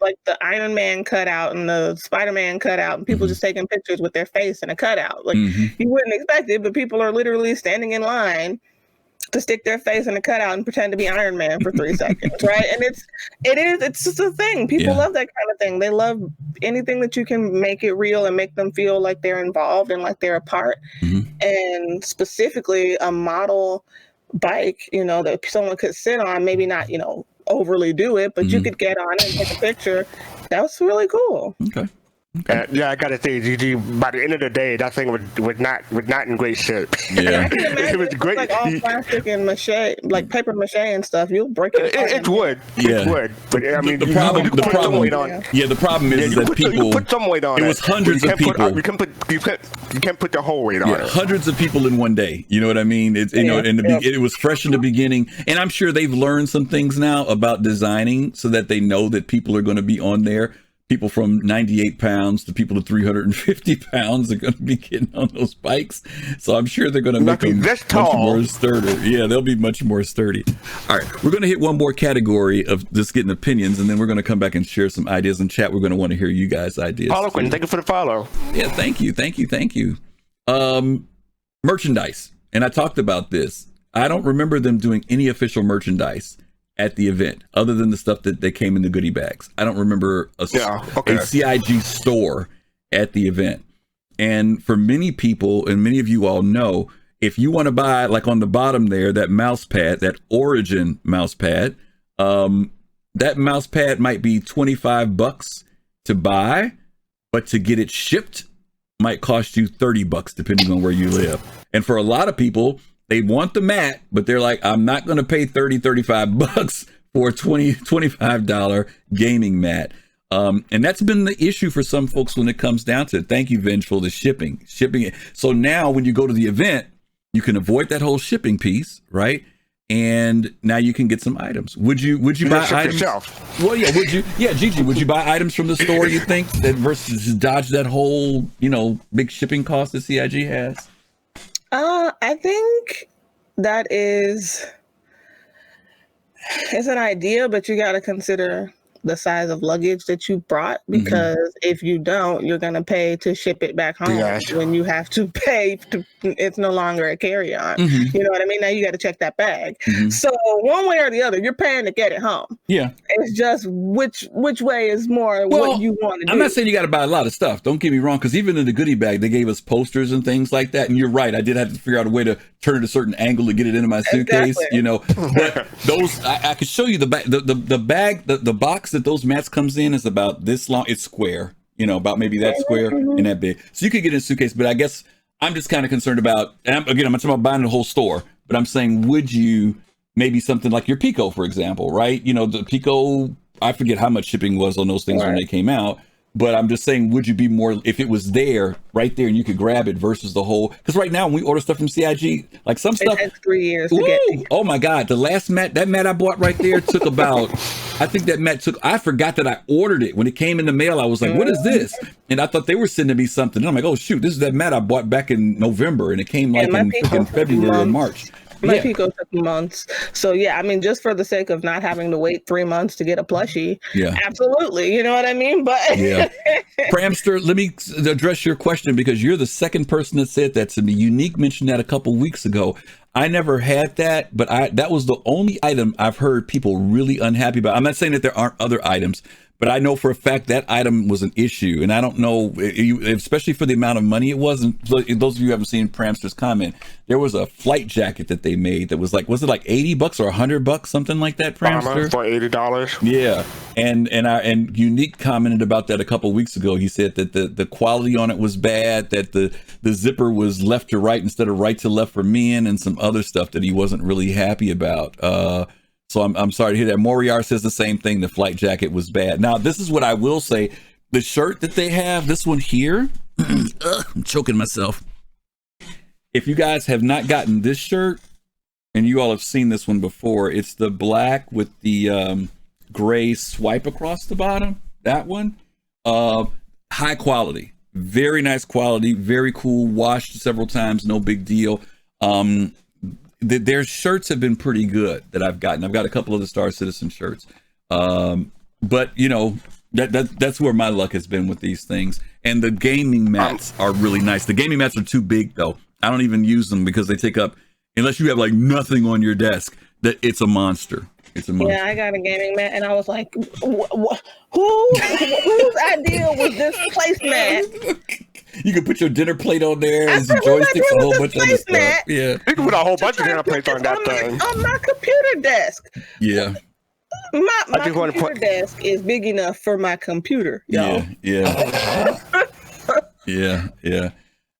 like the Iron Man cutout and the Spider-Man cutout, and people just taking pictures with their face in a cutout. Like you wouldn't expect it, but people are literally standing in line to stick their face in a cutout and pretend to be Iron Man for 3 seconds, right? And it's just a thing. People love that kind of thing. They love anything that you can make it real and make them feel like they're involved and like they're a part. And specifically a model bike, that someone could sit on, maybe not, overly do it, but you could get on it and take a picture. That was really cool.
Okay.
I gotta say, Gigi, by the end of the day, that thing was not in great shape.
Yeah,
I can imagine it was great. Like all plastic and mache, like paper mache and stuff. You'll break it.
It would.
Yeah.
It would. But I mean,
the problem is that people.
You put some weight on it.
It was hundreds of people.
You can't put the whole weight on it.
Hundreds of people in one day. You know what I mean? It was fresh in the beginning, and I'm sure they've learned some things now about designing so that they know that people are going to be on there. People from 98 pounds to people to 350 pounds are going to be getting on those bikes. So I'm sure they're going to make them much more sturdy. Yeah, they'll be much more sturdy. All right, we're going to hit one more category of just getting opinions, and then we're going to come back and share some ideas in chat. We're going to want to hear you guys' ideas.
Follow, Quinn. Thank you for the follow.
Yeah, thank you. Merchandise. And I talked about this. I don't remember them doing any official merchandise at the event, other than the stuff that they came in the goodie bags. I don't remember a CIG store at the event. And for many people, and many of you all know, If you want to buy, like on the bottom there, that mouse pad, that Origin mouse pad, that mouse pad might be $25 to buy, but to get it shipped might cost you $30 depending on where you live. And for a lot of people, they want the mat, but they're like, I'm not going to pay $35 for a $25 gaming mat. And that's been the issue for some folks when it comes down to it. Thank you, Vengeful, the shipping it. So now when you go to the event, you can avoid that whole shipping piece, right? And now you can get some items. Would you buy items? Yourself. Well, yeah. Gigi, would you buy items from the store? You think that versus dodge that whole, big shipping cost that CIG has?
I think that it's an idea, but you got to consider the size of luggage that you brought, because if you don't, you're going to pay to ship it back home. When you have to pay it's no longer a carry-on. You know what I mean? Now you got to check that bag. So one way or the other, you're paying to get it home.
Yeah.
It's just which way is more what you want to do.
I'm not saying you got to buy a lot of stuff. Don't get me wrong, because even in the goodie bag, they gave us posters and things like that. And you're right. I did have to figure out a way to turn it a certain angle to get it into my suitcase, But those, I could show you the bag. The box that those mats comes in is about this long. It's square, about maybe that square and that big. So you could get in a suitcase, but I guess I'm just kind of concerned about, and I'm not talking about buying the whole store, but I'm saying, would you maybe something like your Pico, for example, right? The Pico, I forget how much shipping was on those things when they came out, but I'm just saying, would you be more, if it was there, right there, and you could grab it versus the whole, because right now when we order stuff from CIG, like some stuff.
It takes 3 years to get to you.
Oh my God, the last mat, that mat I bought right there took about, I think that mat I forgot that I ordered it. When it came in the mail, I was like, what is this? And I thought they were sending me something. And I'm like, oh shoot, this is that mat I bought back in November, and it came like in February or March.
My Pico took months. So yeah, I mean, just for the sake of not having to wait 3 months to get a plushie.
Yeah.
Absolutely. You know what I mean? But
yeah. Pramster, let me address your question, because you're the second person that said that to me. Unique mentioned that a couple weeks ago. I never had that, but that was the only item I've heard people really unhappy about. I'm not saying that there aren't other items, but I know for a fact that item was an issue. And I don't know, especially for the amount of money it was. And those of you who haven't seen Pramster's comment, there was a flight jacket that they made that was like, was it like $80 or $100, something like that, Pramster?
For $80.
Yeah. And Unique commented about that a couple weeks ago. He said that the quality on it was bad, that the zipper was left to right instead of right to left for men, and some other stuff that he wasn't really happy about. So I'm sorry to hear that. Moriar says the same thing. The flight jacket was bad. Now, this is what I will say. The shirt that they have, this one here, I'm choking myself. If you guys have not gotten this shirt, and you all have seen this one before, it's the black with the gray swipe across the bottom. That one, high quality, very nice quality, very cool. Washed several times, no big deal. Their shirts have been pretty good that I've gotten. I've got a couple of the Star Citizen shirts. But that's where my luck has been with these things. And the gaming mats are really nice. The gaming mats are too big though. I don't even use them because they take up, unless you have like nothing on your desk, that it's a monster. It's a monster.
Yeah, I got a gaming mat and I was like, whose idea was this placemat?
You can put your dinner plate on there and some joysticks, a whole bunch of other stuff. Yeah.
You can put a whole bunch of dinner plates on that thing.
On my computer desk.
Yeah.
My computer desk is big enough for my computer, y'all.
Yeah.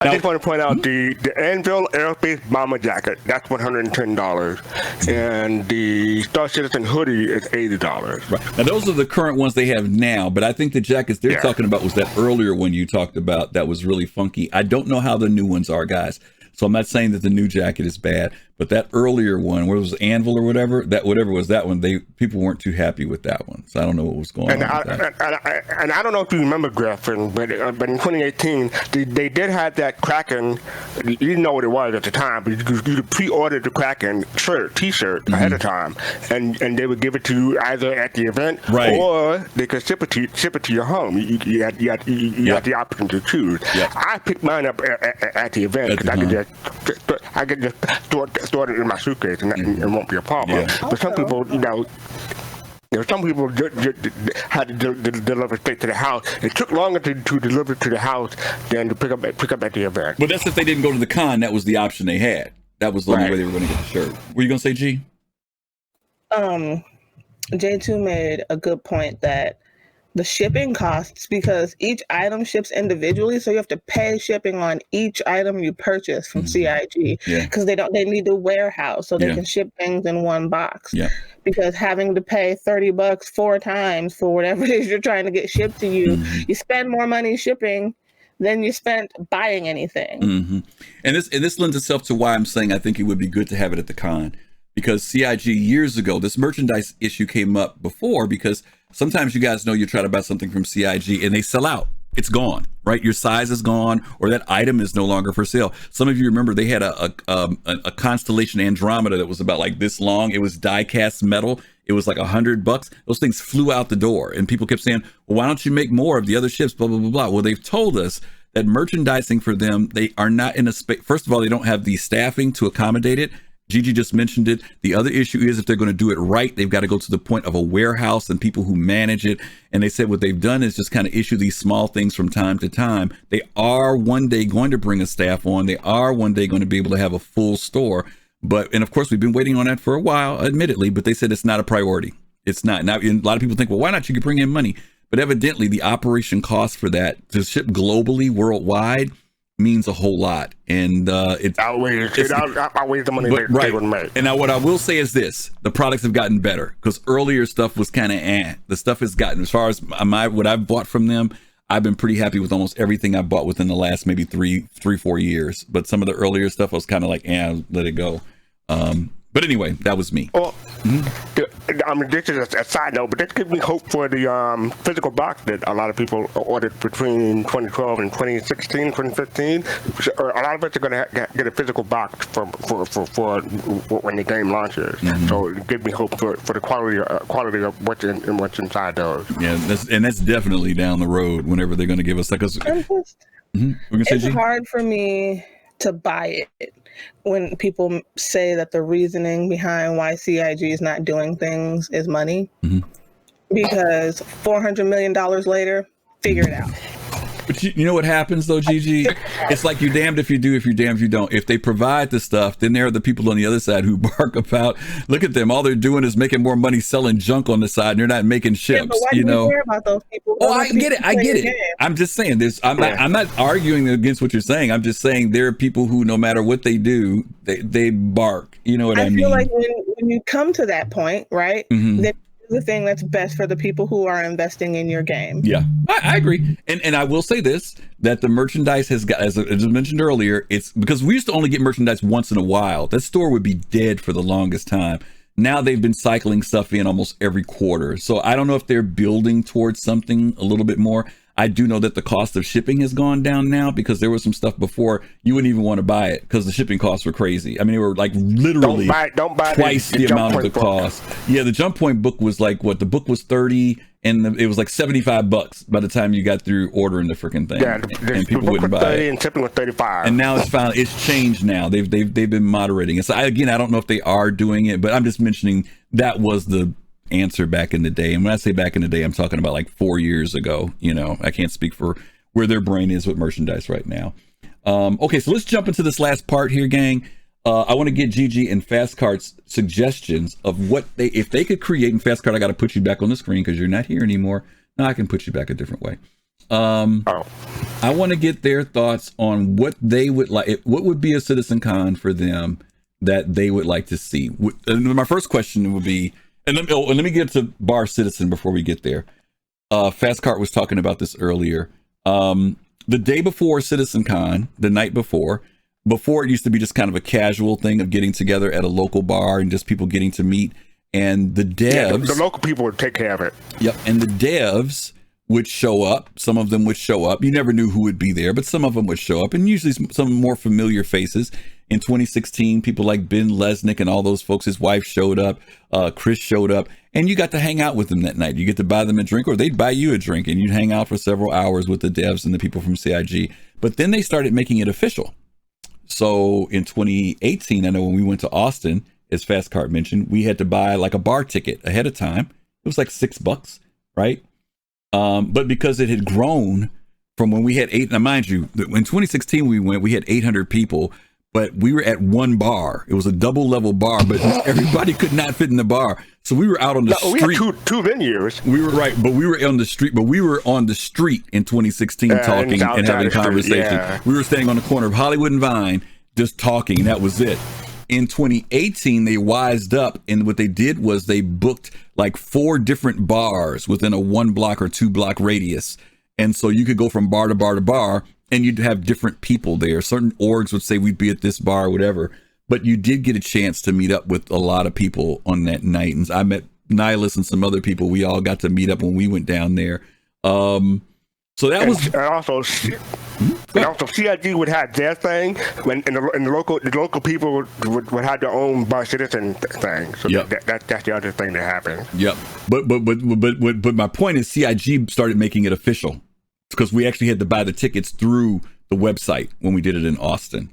I just want to point out the Anvil Aerospace Bomber Jacket, that's $110. And the Star Citizen hoodie is $80.
Right. Now, those are the current ones they have now, but I think the jackets they're talking about was that earlier one you talked about that was really funky. I don't know how the new ones are, guys. So I'm not saying that the new jacket is bad, but that earlier one, where it was Anvil or whatever was that one, people weren't too happy with that one. So I don't know what was going on with that.
And I don't know if you remember, Griffin, but in 2018, they did have that Kraken. You didn't know what it was at the time, but you pre-ordered the Kraken T-shirt ahead of time, and they would give it to you either at the event, or they could ship it to your home. You had the option to choose. I picked mine up at the event because I could just store it in my suitcase and it won't be a problem. But some people, Some people had to deliver straight to the house. It took longer to deliver to the house than to pick up at the event.
But that's if they didn't go to the con. That was the option they had. That was the only way they were going to get the shirt. Were you going to say, G?
J2 made a good point that the shipping costs, because each item ships individually, so you have to pay shipping on each item you purchase from CIG, because they need the warehouse so they can ship things in one box. Because having to pay $30 4 times for whatever it is you're trying to get shipped to you, you spend more money shipping than you spent buying anything.
And this lends itself to why I'm saying I think it would be good to have it at the con, because CIG years ago, this merchandise issue came up before, because sometimes you guys know you're trying to buy something from CIG and they sell out. It's gone, right? Your size is gone, or that item is no longer for sale. Some of you remember they had a Constellation Andromeda that was about like this long. It was die-cast metal. It was like $100. Those things flew out the door, and people kept saying, well, why don't you make more of the other ships, blah, blah, blah, blah. Well, they've told us that merchandising for them, they are not in a space. First of all, they don't have the staffing to accommodate it. Gigi just mentioned it. The other issue is if they're going to do it right, they've got to go to the point of a warehouse and people who manage it. And they said what they've done is just kind of issue these small things from time to time. They are one day going to bring a staff on. They are one day going to be able to have a full store. And of course, we've been waiting on that for a while, admittedly, but they said it's not a priority. It's not. Now, a lot of people think, well, why not? You could bring in money. But evidently, the operation cost for that to ship globally, worldwide, means a whole lot, and it outweighs
the money they would make.
And now what I will say is this: the products have gotten better, because earlier stuff was kind of the stuff has gotten, as far as what I've bought from them, I've been pretty happy with almost everything I bought within the last maybe 4 years. But some of the earlier stuff I was kind of like, let it go. But anyway, that was me.
Well, I mean, this is a side note, but this gives me hope for the physical box that a lot of people ordered between 2012 and 2016, 2015. A lot of us are going to get a physical box for when the game launches. So it gives me hope for the quality of what's inside those.
Yeah, that's definitely down the road whenever they're going to give us like
It's hard for me to buy it when people say that the reasoning behind why CIG is not doing things is money. Because $400 million later, figure it out.
But you know what happens though, Gigi? It's like you're damned if you do, if you're damned if you don't. If they provide the stuff, then there are the people on the other side who bark about, look at them, all they're doing is making more money selling junk on the side, and they're not making ships.
But why do you care about those people?
I get it. I'm just saying I'm not arguing against what you're saying. I'm just saying there are people who, no matter what they do, they bark. You know what I mean? I feel
like when you come to that point, right? Then the thing that's best for the people who are investing in your game.
Yeah, I agree. And I will say this, that the merchandise has got, as I mentioned earlier, it's because we used to only get merchandise once in a while. That store would be dead for the longest time. Now they've been cycling stuff in almost every quarter. So I don't know if they're building towards something a little bit more. I do know that the cost of shipping has gone down now, because there was some stuff before you wouldn't even want to buy it because the shipping costs were crazy. I mean, they were like literally
don't buy
twice the amount of the cost. Yeah, the Jump Point book was like what? The book was $30 and it was like $75 by the time you got through ordering the freaking thing.
Yeah,
and people wouldn't buy it.
And shipping was $35.
And now it's changed now. They've been moderating it. So I don't know if they are doing it, but I'm just mentioning that was the answer back in the day. And when I say back in the day, I'm talking about like 4 years ago. I can't speak for where their brain is with merchandise right now. Okay, so let's jump into this last part here, gang. I want to get Gigi and Fastcart's suggestions of what if they could create. And Fastcart, I got to put you back on the screen because you're not here anymore. No, I can put you back a different way. I want to get their thoughts on what they would like. What would be a CitizenCon for them that they would like to see? My first question would be, and let me get to Bar Citizen before we get there. Fastcart was talking about this earlier. The day before CitizenCon, the night before it used to be just kind of a casual thing of getting together at a local bar and just people getting to meet. And the devs,
the local people would take care of it.
Yep. And the devs would show up. Some of them would show up. You never knew who would be there, but some of them would show up, and usually some more familiar faces. In 2016, people like Ben Lesnick and all those folks, his wife showed up, Chris showed up, and you got to hang out with them that night. You get to buy them a drink, or they'd buy you a drink, and you'd hang out for several hours with the devs and the people from CIG. But then they started making it official. So in 2018, I know when we went to Austin, as Fastcart mentioned, we had to buy like a bar ticket ahead of time. It was like $6, right? But because it had grown from when we had now mind you, in 2016 we had 800 people, but we were at one bar. It was a double level bar, but everybody could not fit in the bar. So we were out on the street.
We had two venues.
We were right, but we were on the street. But we were on the street in 2016 talking and having conversation.
Yeah.
We were standing on the corner of Hollywood and Vine, just talking, and that was it. In 2018, they wised up, and what they did was they booked like 4 different bars within a 1 block or 2 block radius. And so you could go from bar to bar to bar, and you'd have different people there. Certain orgs would say we'd be at this bar or whatever, but you did get a chance to meet up with a lot of people on that night. And I met Nihilus and some other people. We all got to meet up when we went down there. So that was...
And also CIG would have their thing when the local people would have their own Bar Citizen thing. So that's the other thing that happened.
Yep. But my point is CIG started making it official, because we actually had to buy the tickets through the website when we did it in Austin.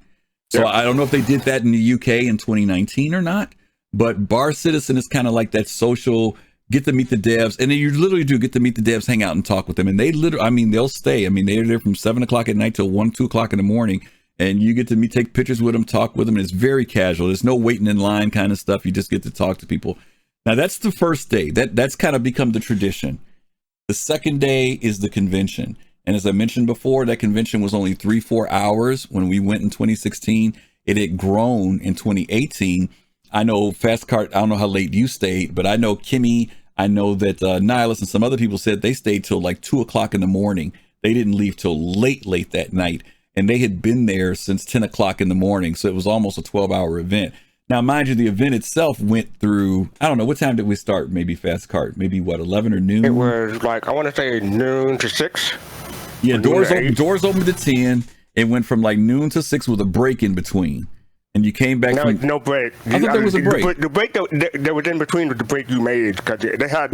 So I don't know if they did that in the UK in 2019 or not, but Bar Citizen is kind of like that social, get to meet the devs. And then you literally do get to meet the devs, hang out and talk with them. And they literally, I mean, they'll stay. I mean, they're there from 7 o'clock at night till 1, 2 o'clock in the morning. And you get to take pictures with them, talk with them. And it's very casual. There's no waiting in line kind of stuff. You just get to talk to people. Now that's the first day. That's kind of become the tradition. The second day is the convention. And as I mentioned before, that convention was only 3-4 hours when we went in 2016. It had grown in 2018. I know fastcart, I don't know how late you stayed, but I know Kimmy, I know that Nihilus and some other people said they stayed till like 2 o'clock in the morning. They didn't leave till late that night. And they had been there since 10 o'clock in the morning. So it was almost a 12-hour event. Now, mind you, the event itself went through, I don't know, what time did we start? Maybe fastcart, maybe what, 11 or noon?
It was like, I want to say noon to 6.
Yeah, doors opened to 10. It went from like noon to 6 with a break in between. And you came back
no break.
I thought there was a break.
The break that was in between was the break you made, because they had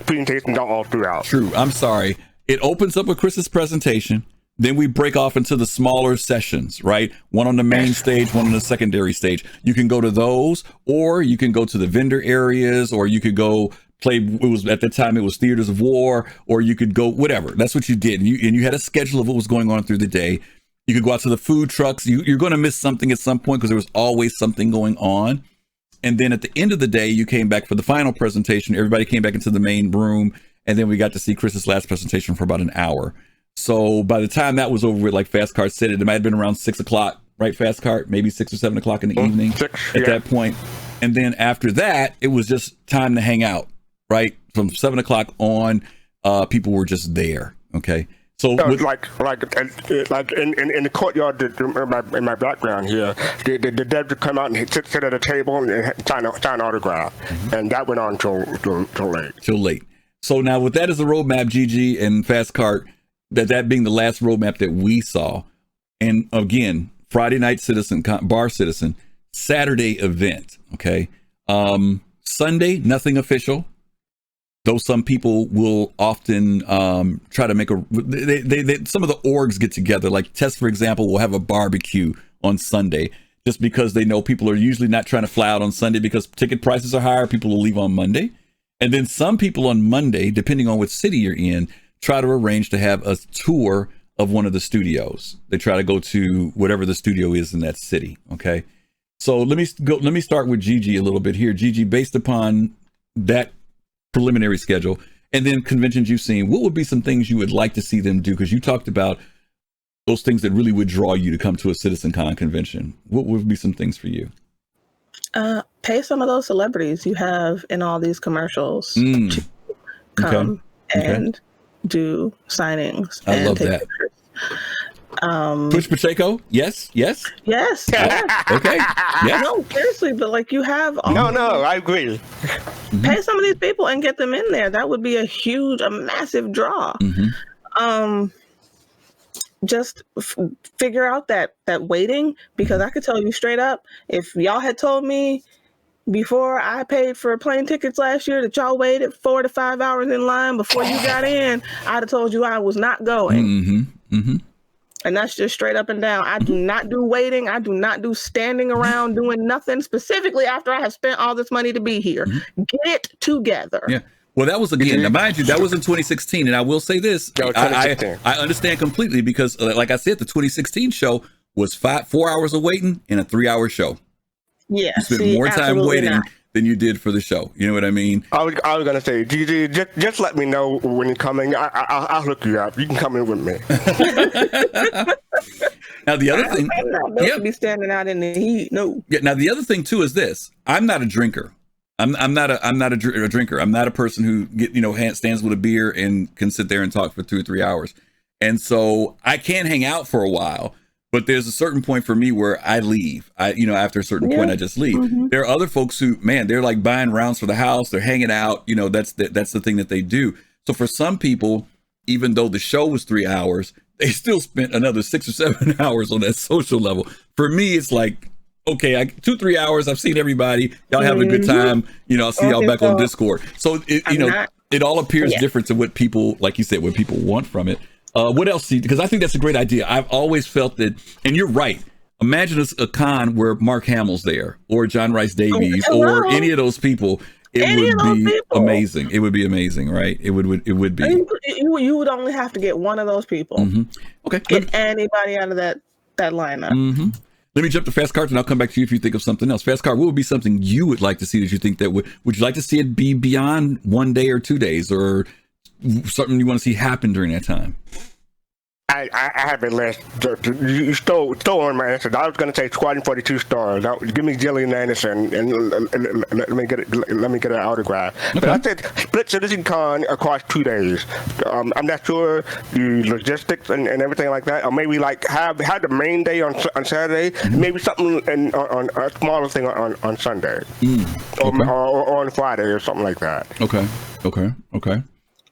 presentations all throughout.
True. I'm sorry. It opens up with Chris's presentation. Then we break off into the smaller sessions, right? One on the main stage, one on the secondary stage. You can go to those, or you can go to the vendor areas, or you could go play. It was at the time it was Theaters of War, or you could go whatever. That's what you did, and you had a schedule of what was going on through the day. You could go out to the food trucks. You're going to miss something at some point because there was always something going on. And then at the end of the day, you came back for the final presentation. Everybody came back into the main room, and then we got to see Chris's last presentation for about an hour. So by the time that was over with, like fastcart said, it might have been around 6 o'clock, right? fastcart, maybe 6 or 7 o'clock in the evening at that point. And then after that, it was just time to hang out, right? From 7 o'clock on, people were just there. Okay. So
like in the courtyard in my background here, the devs would come out and sit at a table and sign autograph, and that went on till late.
Till late. So now with that as a roadmap, GG and fastcart, that being the last roadmap that we saw, and again, Friday night Bar Citizen, Saturday event. Okay, Sunday nothing official. Though some people will often try to make some of the orgs get together. Like Test, for example, will have a barbecue on Sunday just because they know people are usually not trying to fly out on Sunday because ticket prices are higher. People will leave on Monday. And then some people on Monday, depending on which city you're in, try to arrange to have a tour of one of the studios. They try to go to whatever the studio is in that city. Okay. So let me start with Gigi a little bit here. Gigi, based upon that preliminary schedule and then conventions you've seen, what would be some things you would like to see them do? Because you talked about those things that really would draw you to come to a CitizenCon convention. What would be some things for you?
Pay some of those celebrities you have in all these commercials to come and do signings.
I love that. Push Pacheco? Yes.
Okay.
Yeah.
No, seriously, but like you have.
No, I agree.
Pay some of these people and get them in there. That would be a massive draw. Just figure out that waiting, because I could tell you straight up, if y'all had told me before I paid for plane tickets last year that y'all waited 4 to 5 hours in line before you got in, I'd have told you I was not going. And that's just straight up and down. I do not do waiting. I do not do standing around doing nothing, specifically after I have spent all this money to be here. Get it together.
Yeah. Well, that was again, now mind you, that was in 2016. And I will say this, I understand completely because like I said, the 2016 show was 4 hours of waiting and a 3-hour show.
Yeah.
You spent more time waiting than you did for the show. You know what I mean?
I was going to say, GG, just let me know when you're coming. I'll hook you up. You can come in with me.
Now, the other thing.
I'm not be standing out in the heat. No.
Yeah. Now, the other thing, too, is this. I'm not a drinker. I'm not a drinker. I'm not a person who stands with a beer and can sit there and talk for 2 or 3 hours. And so I can hang out for a while, but there's a certain point for me where I leave. After a certain point, I just leave. Mm-hmm. There are other folks who, man, they're like buying rounds for the house. They're hanging out. That's the thing that they do. So for some people, even though the show was 3 hours, they still spent another 6 or 7 hours on that social level. For me, it's like, okay, 2-3 hours. I've seen everybody. Y'all having a good time. I'll see y'all back on Discord. So it all appears different to what people, like you said, what people want from it. What else? Because I think that's a great idea. I've always felt that, and you're right. Imagine a con where Mark Hamill's there, or John Rice Davies, or any of those people. It would be amazing. It would be amazing, right? It would be.
You would only have to get one of those people.
Mm-hmm. Okay.
Get anybody out of that lineup.
Mm-hmm. Let me jump to Fast Cart, and I'll come back to you if you think of something else. Fast Cart, what would be something you would like to see that you think that would you like to see it be beyond 1 day or 2 days, or something you want to see happen during that time?
I have a list. You stole on my answer. I was going to say Squadron 42 stars. Give me Gillian Anderson and let me get an autograph. Okay. But I said split CitizenCon across 2 days. I'm not sure the logistics and everything like that. Or maybe like have the main day on Saturday. Mm-hmm. Maybe something on a smaller thing on Sunday, or on Friday or something like that.
Okay.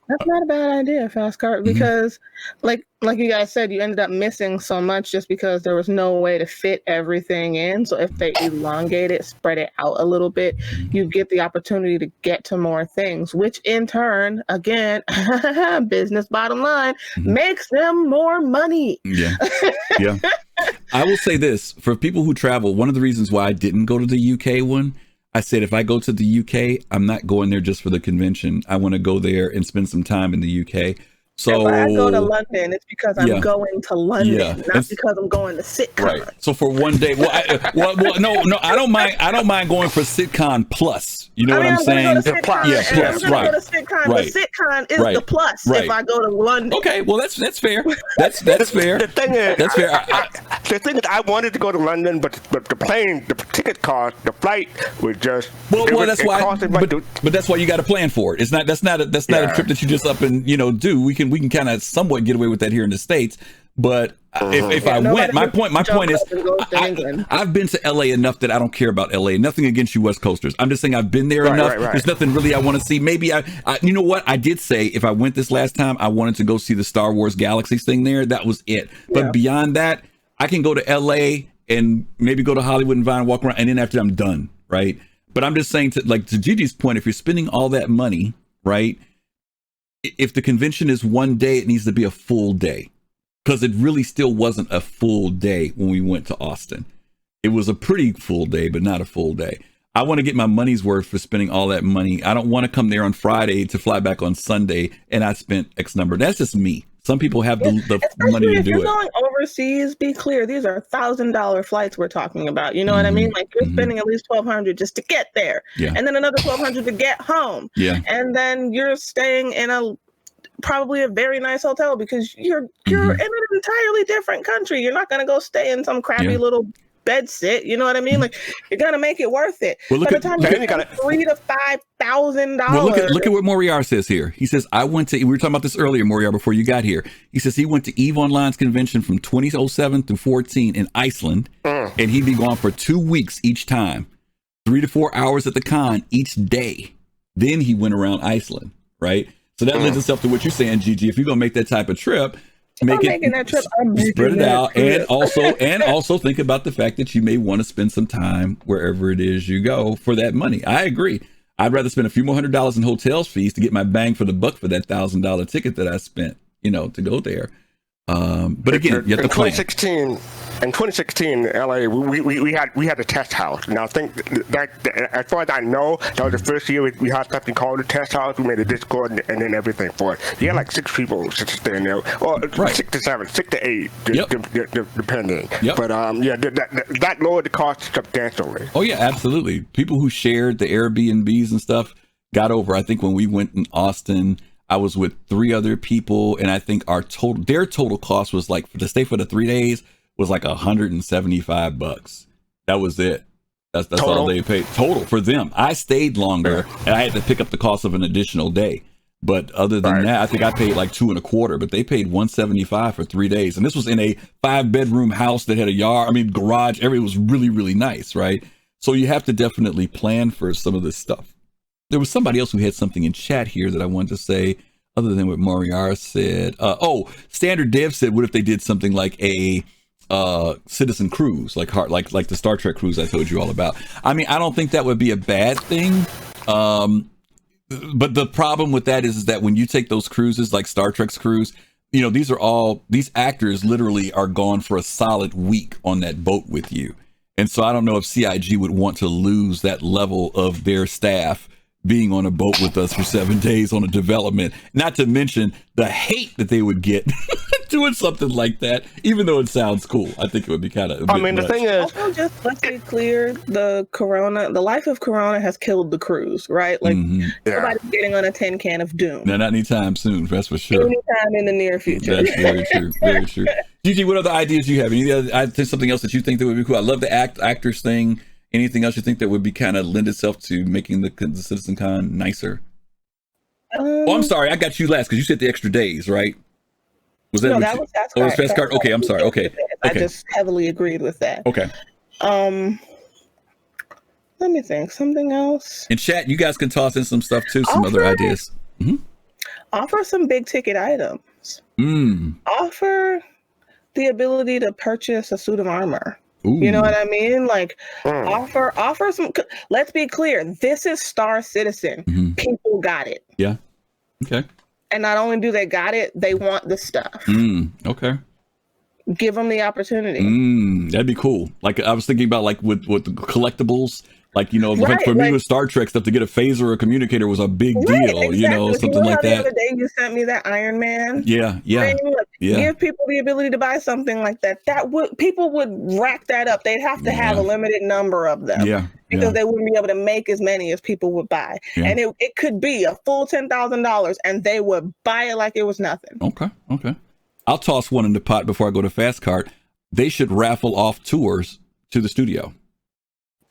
That's not a bad idea, Fast Cart, because like you guys said, you ended up missing so much just because there was no way to fit everything in. So if they elongate it, spread it out a little bit, you get the opportunity to get to more things, which in turn, again, business bottom line, makes them more money.
Yeah. I will say this, for people who travel, one of the reasons why I didn't go to the UK one, I said, if I go to the UK, I'm not going there just for the convention. I want to go there and spend some time in the UK. So
if I go to London, it's because I'm going to London, not because I'm going to SitCon.
Right. So for 1 day, no, I don't mind. I don't mind going for SitCon plus. You know what I'm saying?
Plus, right. Go to SitCon. Right. The SitCon is the plus. If I go to London.
Okay. Well, that's fair. That's fair.
The thing is, the thing is, I wanted to go to London, but the ticket cost, the flight was just.
Well, that's why. But that's why you got to plan for it. It's not. That's not a trip that you just up and do. We can kind of somewhat get away with that here in the States, but if I went, my point is, I've been to LA enough that I don't care about LA. Nothing against you West Coasters. I'm just saying I've been there enough. Right. There's nothing really I want to see. Maybe I you know what? I did say if I went this last time, I wanted to go see the Star Wars Galaxies thing there. That was it. But beyond that, I can go to LA and maybe go to Hollywood and Vine, walk around, and then after I'm done, right? But I'm just saying to Gigi's point, if you're spending all that money, right? If the convention is 1 day, it needs to be a full day, because it really still wasn't a full day when we went to Austin. It was a pretty full day, but not a full day. I want to get my money's worth for spending all that money. I don't want to come there on Friday to fly back on Sunday and I spent X number. That's just me. Some people have the money to do it.
If you're going overseas, be clear. These are $1,000 flights we're talking about. You know what I mean? Like you're spending at least $1,200 just to get there, and then another $1,200 to get home. Yeah, and then you're staying in probably a very nice hotel because you're in an entirely different country. You're not going to go stay in some crappy little bed sit. You know what I mean? Like you're going to make it worth it.
Well,
by the time you get $3,000 to $5,000.
Well, look at what Moriar says here. He says, we were talking about this earlier, Moriar, before you got here. He says he went to EVE Online's convention from 2007 to 14 in Iceland, and he'd be gone for 2 weeks each time, 3 to 4 hours at the con each day. Then he went around Iceland, right? So that lends itself to what you're saying, Gigi. If you're going to make that type of trip, spread it out, and also think about the fact that you may want to spend some time wherever it is you go for that money. I agree. I'd rather spend a few more $100s in hotels fees to get my bang for the buck for that $1,000 ticket that I spent, to go there. But again, you have to plan.
In 2016, in LA, we had a test house, and I think that as far as I know, that was the first year we had something called a test house. We made a Discord and then everything for it. You had like 6 people staying there, or 6 to 7, 6 to 8, depending.
Yep.
But yeah, that lowered the cost substantially.
Oh yeah, absolutely. People who shared the Airbnbs and stuff got over. I think when we went in Austin, I was with 3 other people, and I think their total cost was like to stay for the 3 days was like $175. That was it. That's all they paid total for them. I stayed longer, and I had to pick up the cost of an additional day. But other than that, I think I paid like $225, but they paid $175 for 3 days. And this was in a 5-bedroom house that had a yard, garage. Everything was really, really nice, right? So you have to definitely plan for some of this stuff. There was somebody else who had something in chat here that I wanted to say, other than what Moriar said. Standard Dev said, what if they did something like a citizen cruise, like the Star Trek cruise I told you all about? I don't think that would be a bad thing. But the problem with that is that when you take those cruises, like Star Trek's cruise, these actors literally are gone for a solid week on that boat with you. And so I don't know if CIG would want to lose that level of their staff being on a boat with us for 7 days on a development, not to mention the hate that they would get doing something like that, even though it sounds cool. I think it would be kind of
the thing is,
also, just let's be clear, the life of Corona has killed the cruise, right? Like nobody's getting on a tin can of doom.
No, not anytime soon, that's for sure.
Anytime in the near future.
That's very true. Very true. Gigi, what other ideas do you have? Any other something else that you think that would be cool? I love the actors thing. Anything else you think that would be kind of lend itself to making the CitizenCon nicer? I'm sorry, I got you last because you said the extra days, right? Was that?
No, that was
fastcart. Oh, it was fastcart. Okay, I'm sorry. Okay.
I just heavily agreed with that.
Okay.
Let me think. Something else.
In chat, you guys can toss in some stuff too. Some other ideas.
Offer some big ticket items. Offer the ability to purchase a suit of armor.
Ooh.
You know what I mean? Like offer some. Let's be clear. This is Star Citizen. People got it.
Yeah. Okay.
And not only do they got it, they want the stuff.
Okay.
Give them the opportunity.
That'd be cool. Like I was thinking about, like with the collectibles. Like, for me with Star Trek stuff, to get a phaser or a communicator was a big deal,
exactly.
Something like that.
The other day you sent me that Iron Man.
Yeah.
Give people the ability to buy something like that. People would rack that up. They'd have to have a limited number of them. Because they wouldn't be able to make as many as people would buy. And it could be a full $10,000 and they would buy it like it was nothing.
Okay. I'll toss one in the pot before I go to fastcart. They should raffle off tours to the studio.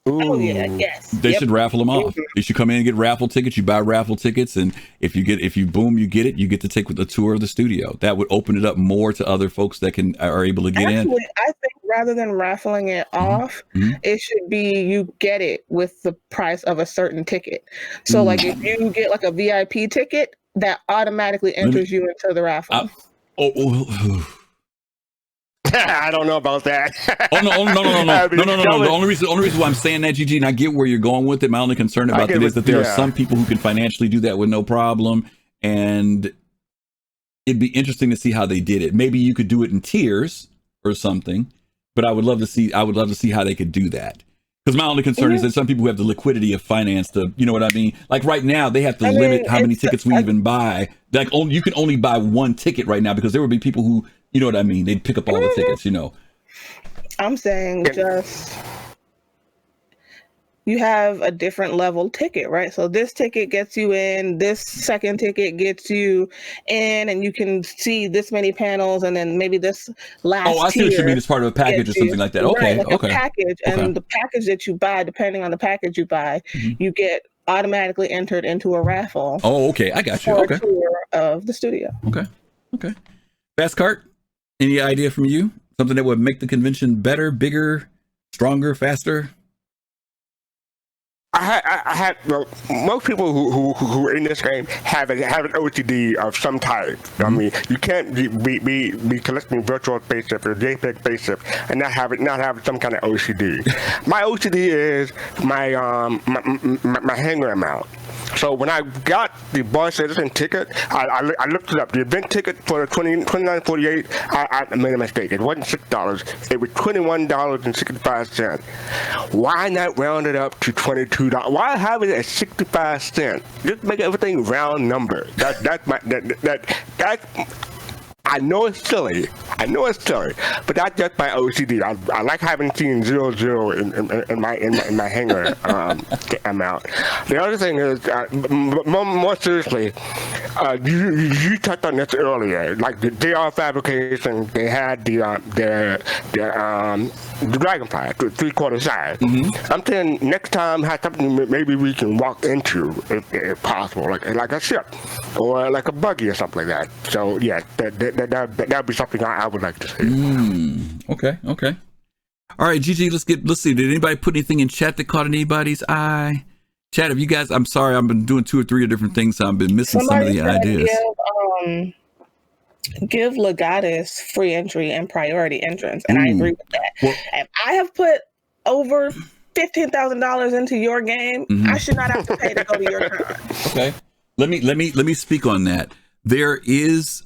Oh yeah, yes.
They should raffle them off. You should come in and get raffle tickets. You buy raffle tickets, and if you get it, you get to take the tour of the studio. That would open it up more to other folks that are able to get in.
I think rather than raffling it off, it should be you get it with the price of a certain ticket. So like if you get like a VIP ticket, that automatically enters you into the raffle.
I don't know about that.
No. The only reason why I'm saying that, GG, and I get where you're going with it. My only concern about it is that there are some people who can financially do that with no problem, and it'd be interesting to see how they did it. Maybe you could do it in tiers or something, but I would love to see how they could do that. Because my only concern is that some people who have the liquidity of finance to, you know what I mean? Like right now, they have to limit how many tickets we even buy. Like you can only buy one ticket right now because there would be people who, you know what I mean? They'd pick up all the tickets,
I'm saying just you have a different level ticket, right? So this ticket gets you in, this second ticket gets you in, and you can see this many panels, and then maybe this last
I see what you mean. It's part of a package or something like that. Okay,
a package, and the package that you buy, depending on the package you buy, you get automatically entered into a raffle.
Oh, okay, I got you. Okay.
For a tour of the studio.
Okay. Fastcart, any idea from you? Something that would make the convention better, bigger, stronger, faster?
I had most people who are in this game have an OCD of some type. I mean, you can't be collecting virtual spaceship or JPEG spaceship and not have some kind of OCD. My OCD is my hangar mount. So when I got the Bar Citizen ticket, I looked it up. The event ticket for $29.48, I made a mistake. It wasn't $6. It was $21.65. Why not round it up to $22? Why have it at 65 cents? Just make everything round number. That's I know it's silly, but that's just my OCD. I like having seen 00 in my hanger amount. The other thing is, more seriously, you touched on this earlier. Like the DR Fabrication, they had the Dragonfly, 3/4 size. I'm saying next time have something maybe we can walk into, if possible, like a ship or like a buggy or something like that. So yeah, that'd be something I would like to see.
Okay. All right, Gigi, let's see. Did anybody put anything in chat that caught anybody's eye? Chat, if you guys, I'm sorry, I've been doing 2 or 3 different things, so I've been missing some of the ideas.
Give Legatus free entry and priority entrance, and I agree with that. Well, if I have put over $15,000 into your game, I should not have to pay to go to your con.
Okay, let me speak on that. There is,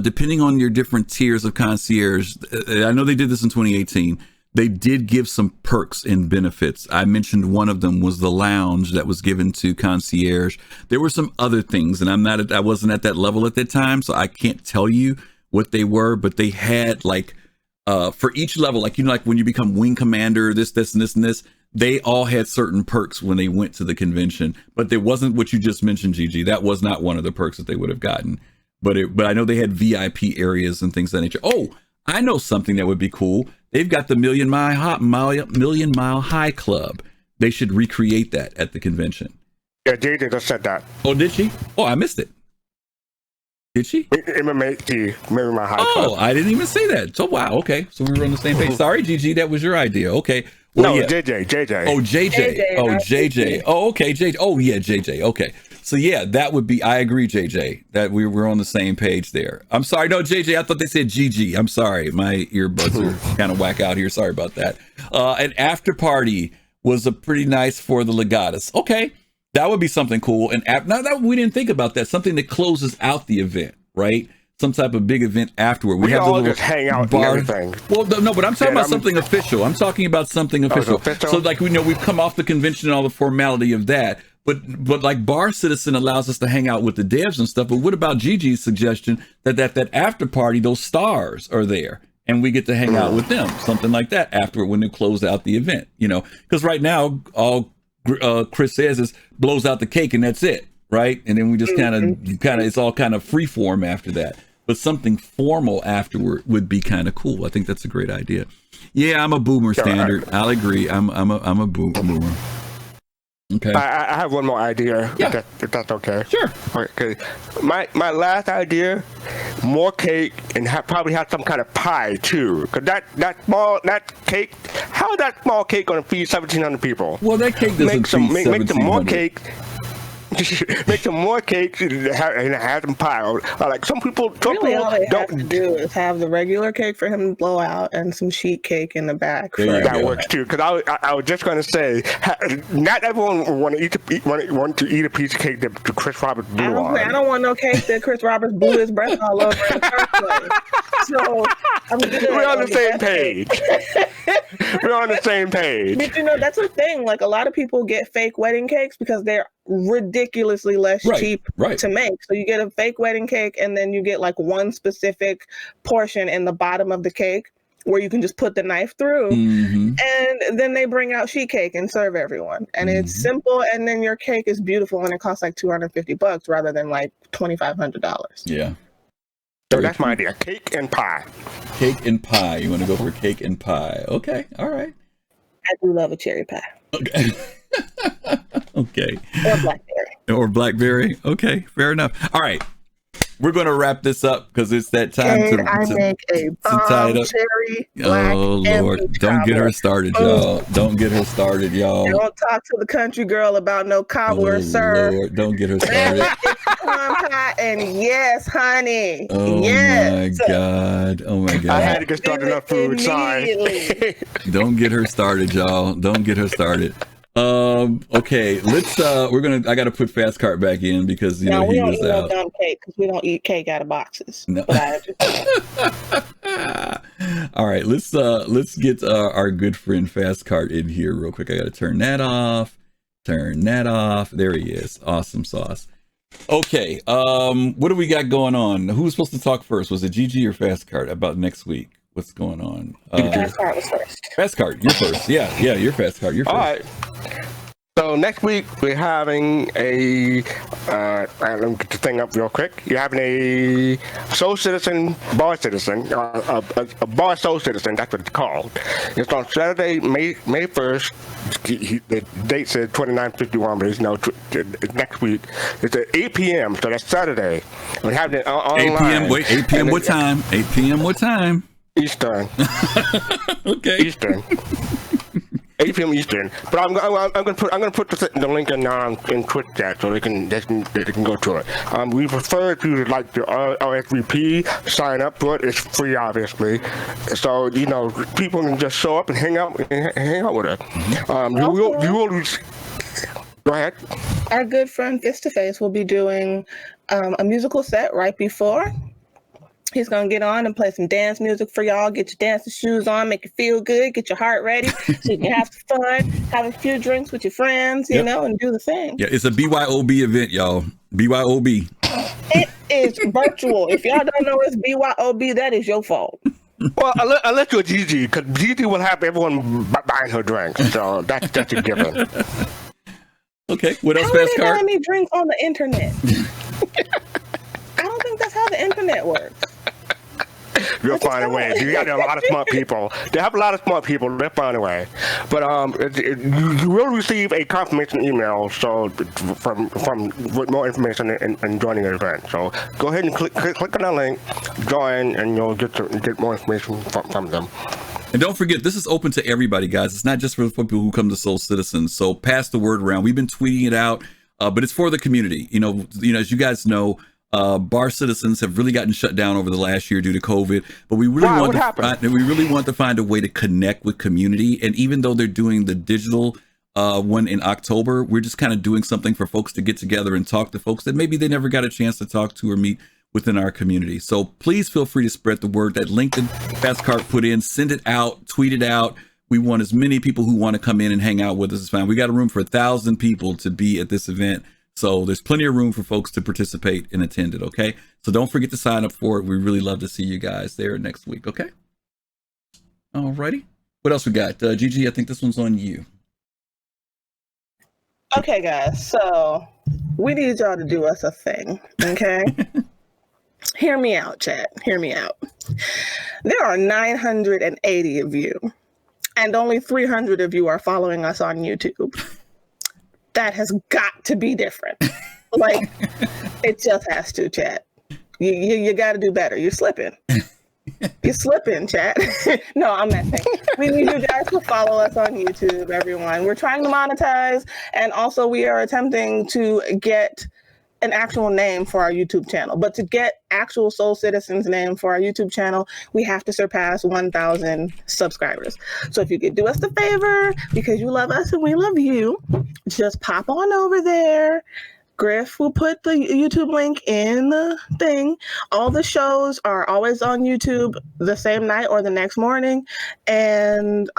depending on your different tiers of concierge, I know they did this in 2018. They did give some perks and benefits. I mentioned one of them was the lounge that was given to concierge. There were some other things, and I wasn't at that level at that time, so I can't tell you what they were, but they had like, for each level, like, like when you become wing commander, this, and this, they all had certain perks when they went to the convention, but there wasn't what you just mentioned, Gigi. That was not one of the perks that they would have gotten, but I know they had VIP areas and things of that nature. Oh, I know something that would be cool. They've got the Million Mile High Club. They should recreate that at the convention.
Yeah, JJ just said that.
Oh, did she? Oh, I missed it. Did she?
Million Mile High Club.
Oh, I didn't even say that. So wow, okay. So we were on the same page. Sorry, Gigi, that was your idea. Okay. Well,
no,
yeah.
JJ.
Oh, JJ. Oh, JJ. Oh, okay, JJ. Oh, yeah, JJ. Okay. So yeah, that would be, I agree, JJ, that we were on the same page there. I'm sorry, no, JJ, I thought they said GG. I'm sorry, my earbuds are kind of whack out here. Sorry about that. An after party was a pretty nice for the Legatus. Okay, that would be something cool. And now that we didn't think about that, something that closes out the event, right? Some type of big event afterward.
We all the just hang out and everything.
Well, no, but I'm talking about something official. I'm talking about something official. So like, we've come off the convention and all the formality of that. But like Bar Citizen allows us to hang out with the devs and stuff. But what about Gigi's suggestion that after party, those stars are there and we get to hang out with them, something like that after when they close out the event, because right now all Chris says is blows out the cake and that's it, right? And then we just kind of it's all kind of free form after that. But something formal afterward would be kind of cool. I think that's a great idea. Yeah, I'm a boomer standard. I'll agree. I'm a boomer. Okay.
I have one more idea.
Yeah.
If that's okay.
Sure.
Okay. My last idea, more cake and probably have some kind of pie too. Cause that cake, how is that small cake gonna feed 1,700 people?
Well, that cake doesn't feed 1,700.
Make some more cake. Make some more cakes and have them piled. Like some people
all they have to do is have the regular cake for him to blow out and some sheet cake in the back.
That works too. Because I was just going to say, not everyone want to eat a piece of cake that Chris Roberts blew on.
I don't want no cake that Chris Roberts blew his breath all over in the first place. So I'm good.
We're on the same page. We're on the same page.
But that's the thing. Like a lot of people get fake wedding cakes because they're ridiculously less cheap to make. So you get a fake wedding cake and then you get like one specific portion in the bottom of the cake where you can just put the knife through, and then they bring out sheet cake and serve everyone. And it's simple, and then your cake is beautiful and it costs like $250 rather than like $2,500.
Yeah.
So that's my idea. Cake and pie.
Cake and pie. You want to go for cake and pie. Okay. All right.
I do love a cherry pie.
Okay. Okay.
Or blackberry.
Or blackberry. Okay. Fair enough. All right. We're going to wrap this up because it's that time to
make a
tie it up.
Cherry black
Lord. Don't get her started, y'all. Don't get her started, y'all.
Don't talk to the country girl about no cobbler, sir.
Lord. Don't get her started.
And yes, honey.
Oh,
yes.
my God. Oh, my God.
I had to get started on food. Sorry.
Don't get her started, y'all. Don't get her started. Okay, let's I gotta put fastcart back in because you know
we
he
don't
was
eat no
out.
dumb cake because we don't eat cake out of boxes.
No.
But
All right, let's get our good friend fastcart in here real quick. I gotta turn that off. Turn that off. There he is. Awesome sauce. Okay, what do we got going on? Who was supposed to talk first? Was it Gigi or fastcart about next week? What's going on?
fastcart was first.
Fastcart, you're first. Yeah, you're fastcart. You're first.
All right. So next week we're having a let me get the thing up real quick. You're having a Soul Citizen Bar Citizen, a Bar Soul Citizen. That's what it's called. It's on Saturday, May 1st. The date says 29:51, but it's next week. It's at 8 p.m. So that's Saturday. We're having it online.
8 p.m. Wait, 8 p.m. What time? 8 p.m. What time?
Eastern.
Okay.
Eastern. 8 p.m. Eastern. But I'm gonna put the link in Twitch chat so they can go to it. We prefer if you like the RSVP, sign up for it. It's free, obviously. So you know people can just show up and hang out with us. You will. Go ahead.
Our good friend Face to Face will be doing a musical set right before. He's going to get on and play some dance music for y'all. Get your dancing shoes on, make you feel good, get your heart ready so you can have some fun, have a few drinks with your friends, you know, and do the thing.
Yeah, it's a BYOB event, y'all. BYOB.
It is virtual. If y'all don't know it's BYOB, that is your fault.
Well, unless you're Gigi, because Gigi will have everyone buying her drinks. So that's a given.
Okay, what else,
How are they
fastcart?
buying me drinks on the internet? I don't think that's how the internet works.
You'll find a way. You got a lot of smart people. They have a lot of smart people. They'll find a way. But you will receive a confirmation email from with more information and joining the event. So go ahead and click on that link, join, and you'll get more information from them.
And don't forget, this is open to everybody, guys. It's not just for people who come to Soul Citizens. So pass the word around. We've been tweeting it out, but it's for the community. You know, as you guys know. Bar Citizens have really gotten shut down over the last year due to COVID, but we really want to find a way to connect with community. And even though they're doing the digital one in October, we're just kind of doing something for folks to get together and talk to folks that maybe they never got a chance to talk to or meet within our community. So please feel free to spread the word. That link that fastcart put in, send it out, tweet it out. We want as many people who want to come in and hang out with us as fine. We got a room for 1,000 people to be at this event. So there's plenty of room for folks to participate and attend it, okay? So don't forget to sign up for it. We really love to see you guys there next week, okay? Alrighty. What else we got? Gigi, I think this one's on you.
Okay, guys. So we need y'all to do us a thing, okay? Hear me out, chat. Hear me out. There are 980 of you, and only 300 of you are following us on YouTube. That has got to be different. Like, it just has to, chat. You got to do better. You're slipping. You're slipping, chat. No, I'm messing. We need you guys to follow us on YouTube, everyone. We're trying to monetize, and also we are attempting to get an actual name for our YouTube channel. But to get actual Soul Citizens name for our YouTube channel, we have to surpass 1,000 subscribers. So if you could do us the favor, because you love us and we love you, just pop on over there. Griff will put the YouTube link in the thing. All the shows are always on YouTube the same night or the next morning. And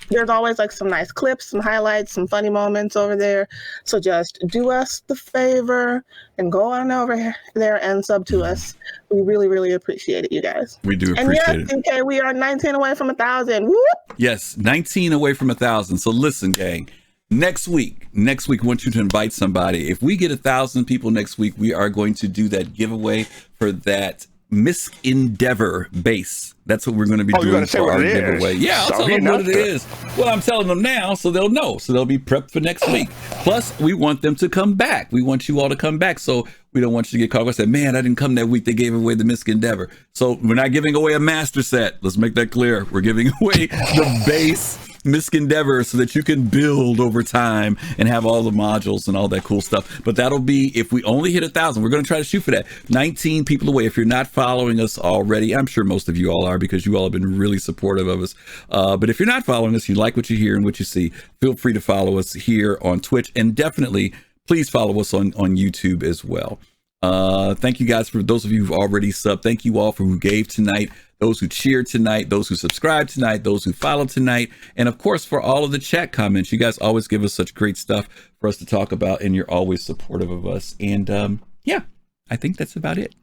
there's always like some nice clips, some highlights, some funny moments over there. So just do us the favor and go on over there and sub to us. We really, really appreciate it, you guys.
We do appreciate it.
Okay, we are 19 away from 1,000. Whoop!
Yes, 19 away from 1,000. So listen, gang. Next week, I want you to invite somebody. If we get 1,000 people next week, we are going to do that giveaway for that Miss Endeavor base. That's what we're going to be doing for our giveaway. Yeah, I'll tell them what it is. Well, I'm telling them now, so they'll know. So they'll be prepped for next week. Plus, we want them to come back. We want you all to come back. So we don't want you to get caught up and say, man, I didn't come that week. They gave away the Miss Endeavor. So we're not giving away a master set. Let's make that clear. We're giving away the base. Misk Endeavor so that you can build over time and have all the modules and all that cool stuff. But that'll be, if we only hit 1,000, we're going to try to shoot for that. 19 people away. If you're not following us already, I'm sure most of you all are because you all have been really supportive of us. But if you're not following us, you like what you hear and what you see, feel free to follow us here on Twitch, and definitely please follow us on YouTube as well. Thank you guys for those of you who've already subbed. Thank you all for who gave tonight, those who cheered tonight, those who subscribed tonight, those who followed tonight, and of course for all of the chat comments. You guys always give us such great stuff for us to talk about, and you're always supportive of us. And yeah, I think that's about it.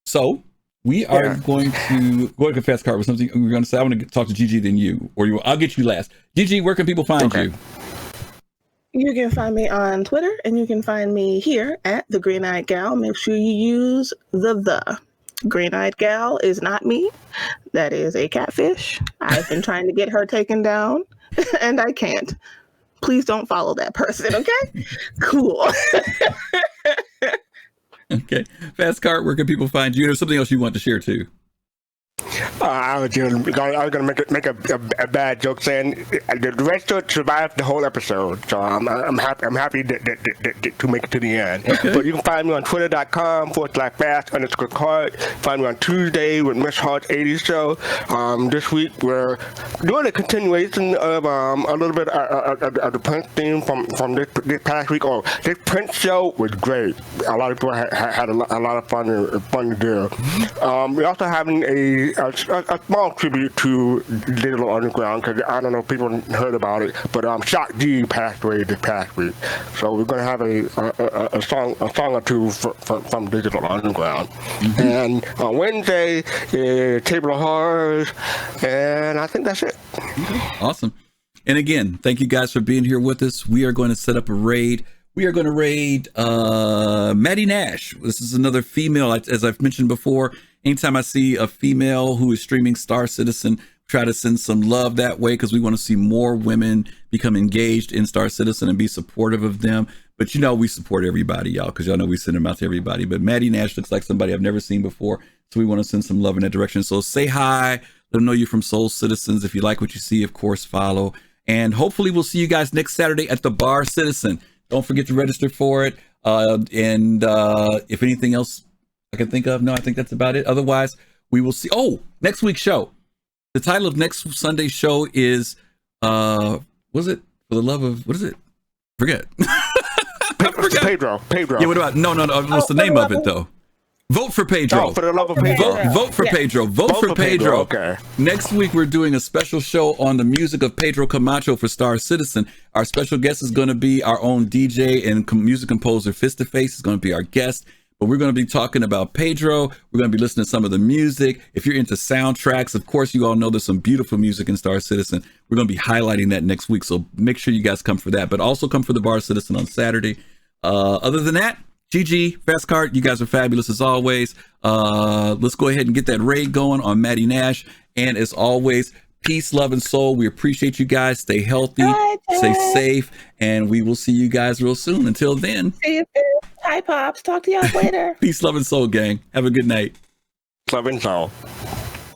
So we are going to Fast Cart with something we're going to say. I want to talk to Gigi, then you, or you. I'll get you last. Gigi, where can people find you?
You can find me on Twitter, and you can find me here at theGreenEyedGyal. Make sure you use the. Green-Eyed Gal is not me. That is a catfish. I've been trying to get her taken down, and I can't. Please don't follow that person, okay? Cool.
Okay. Fast Cart, where can people find you? There's something else you want to share too.
I was going to make a bad joke saying the restaurant survived the whole episode, so I'm happy to make it to the end. Okay. But you can find me on twitter.com/fast_cart. Find me on Tuesday with Miss Hart's 80s show. This week we're doing a continuation of a little bit of the Prince theme from this past week. Oh, this Prince show was great. A lot of people had a lot of fun to do. We're also having a small tribute to Digital Underground, because I don't know if people heard about it, but Shock G passed away this past week, so we're going to have a song or two from Digital Underground. Mm-hmm. And on Wednesday, Table of Horrors, and I think that's it.
Awesome. And again, thank you guys for being here with us. We are going to set up a raid. We are going to raid Maddie Nash. This is another female, as I've mentioned before. Anytime I see a female who is streaming Star Citizen, try to send some love that way, because we want to see more women become engaged in Star Citizen and be supportive of them. But you know, we support everybody, y'all, because y'all know we send them out to everybody. But Maddie Nash looks like somebody I've never seen before, so we want to send some love in that direction. So say hi, let them know you're from Soul Citizens. If you like what you see, of course, follow. And hopefully we'll see you guys next Saturday at the Bar Citizen. Don't forget to register for it. And if anything else I can think of, no, I think that's about it. Otherwise, we will see. Oh, next week's show. The title of next Sunday's show is, was it For the Love of, what is it? Forget.
Pedro.
Yeah, what about, no. What's the name of it, though? Vote for Pedro.
Oh, For the Love of Pedro.
Vote for Pedro. Vote for Pedro.
Okay.
Next week, we're doing a special show on the music of Pedro Camacho for Star Citizen. Our special guest is going to be our own DJ and music composer, Fist to Face is going to be our guest. But we're going to be talking about Pedro. We're going to be listening to some of the music. If you're into soundtracks, of course, you all know there's some beautiful music in Star Citizen. We're going to be highlighting that next week. So make sure you guys come for that. But also come for the Bar Citizen on Saturday. Other than that, GG, Fast Cart, you guys are fabulous as always. Let's go ahead and get that raid going on Maddie Nash. And as always, peace, love, and soul. We appreciate you guys. Stay healthy, stay safe, and we will see you guys real soon. Until then.
See you. Hi, Pops. Talk to y'all later.
Peace, love, and soul, gang. Have a good night.
Love and soul.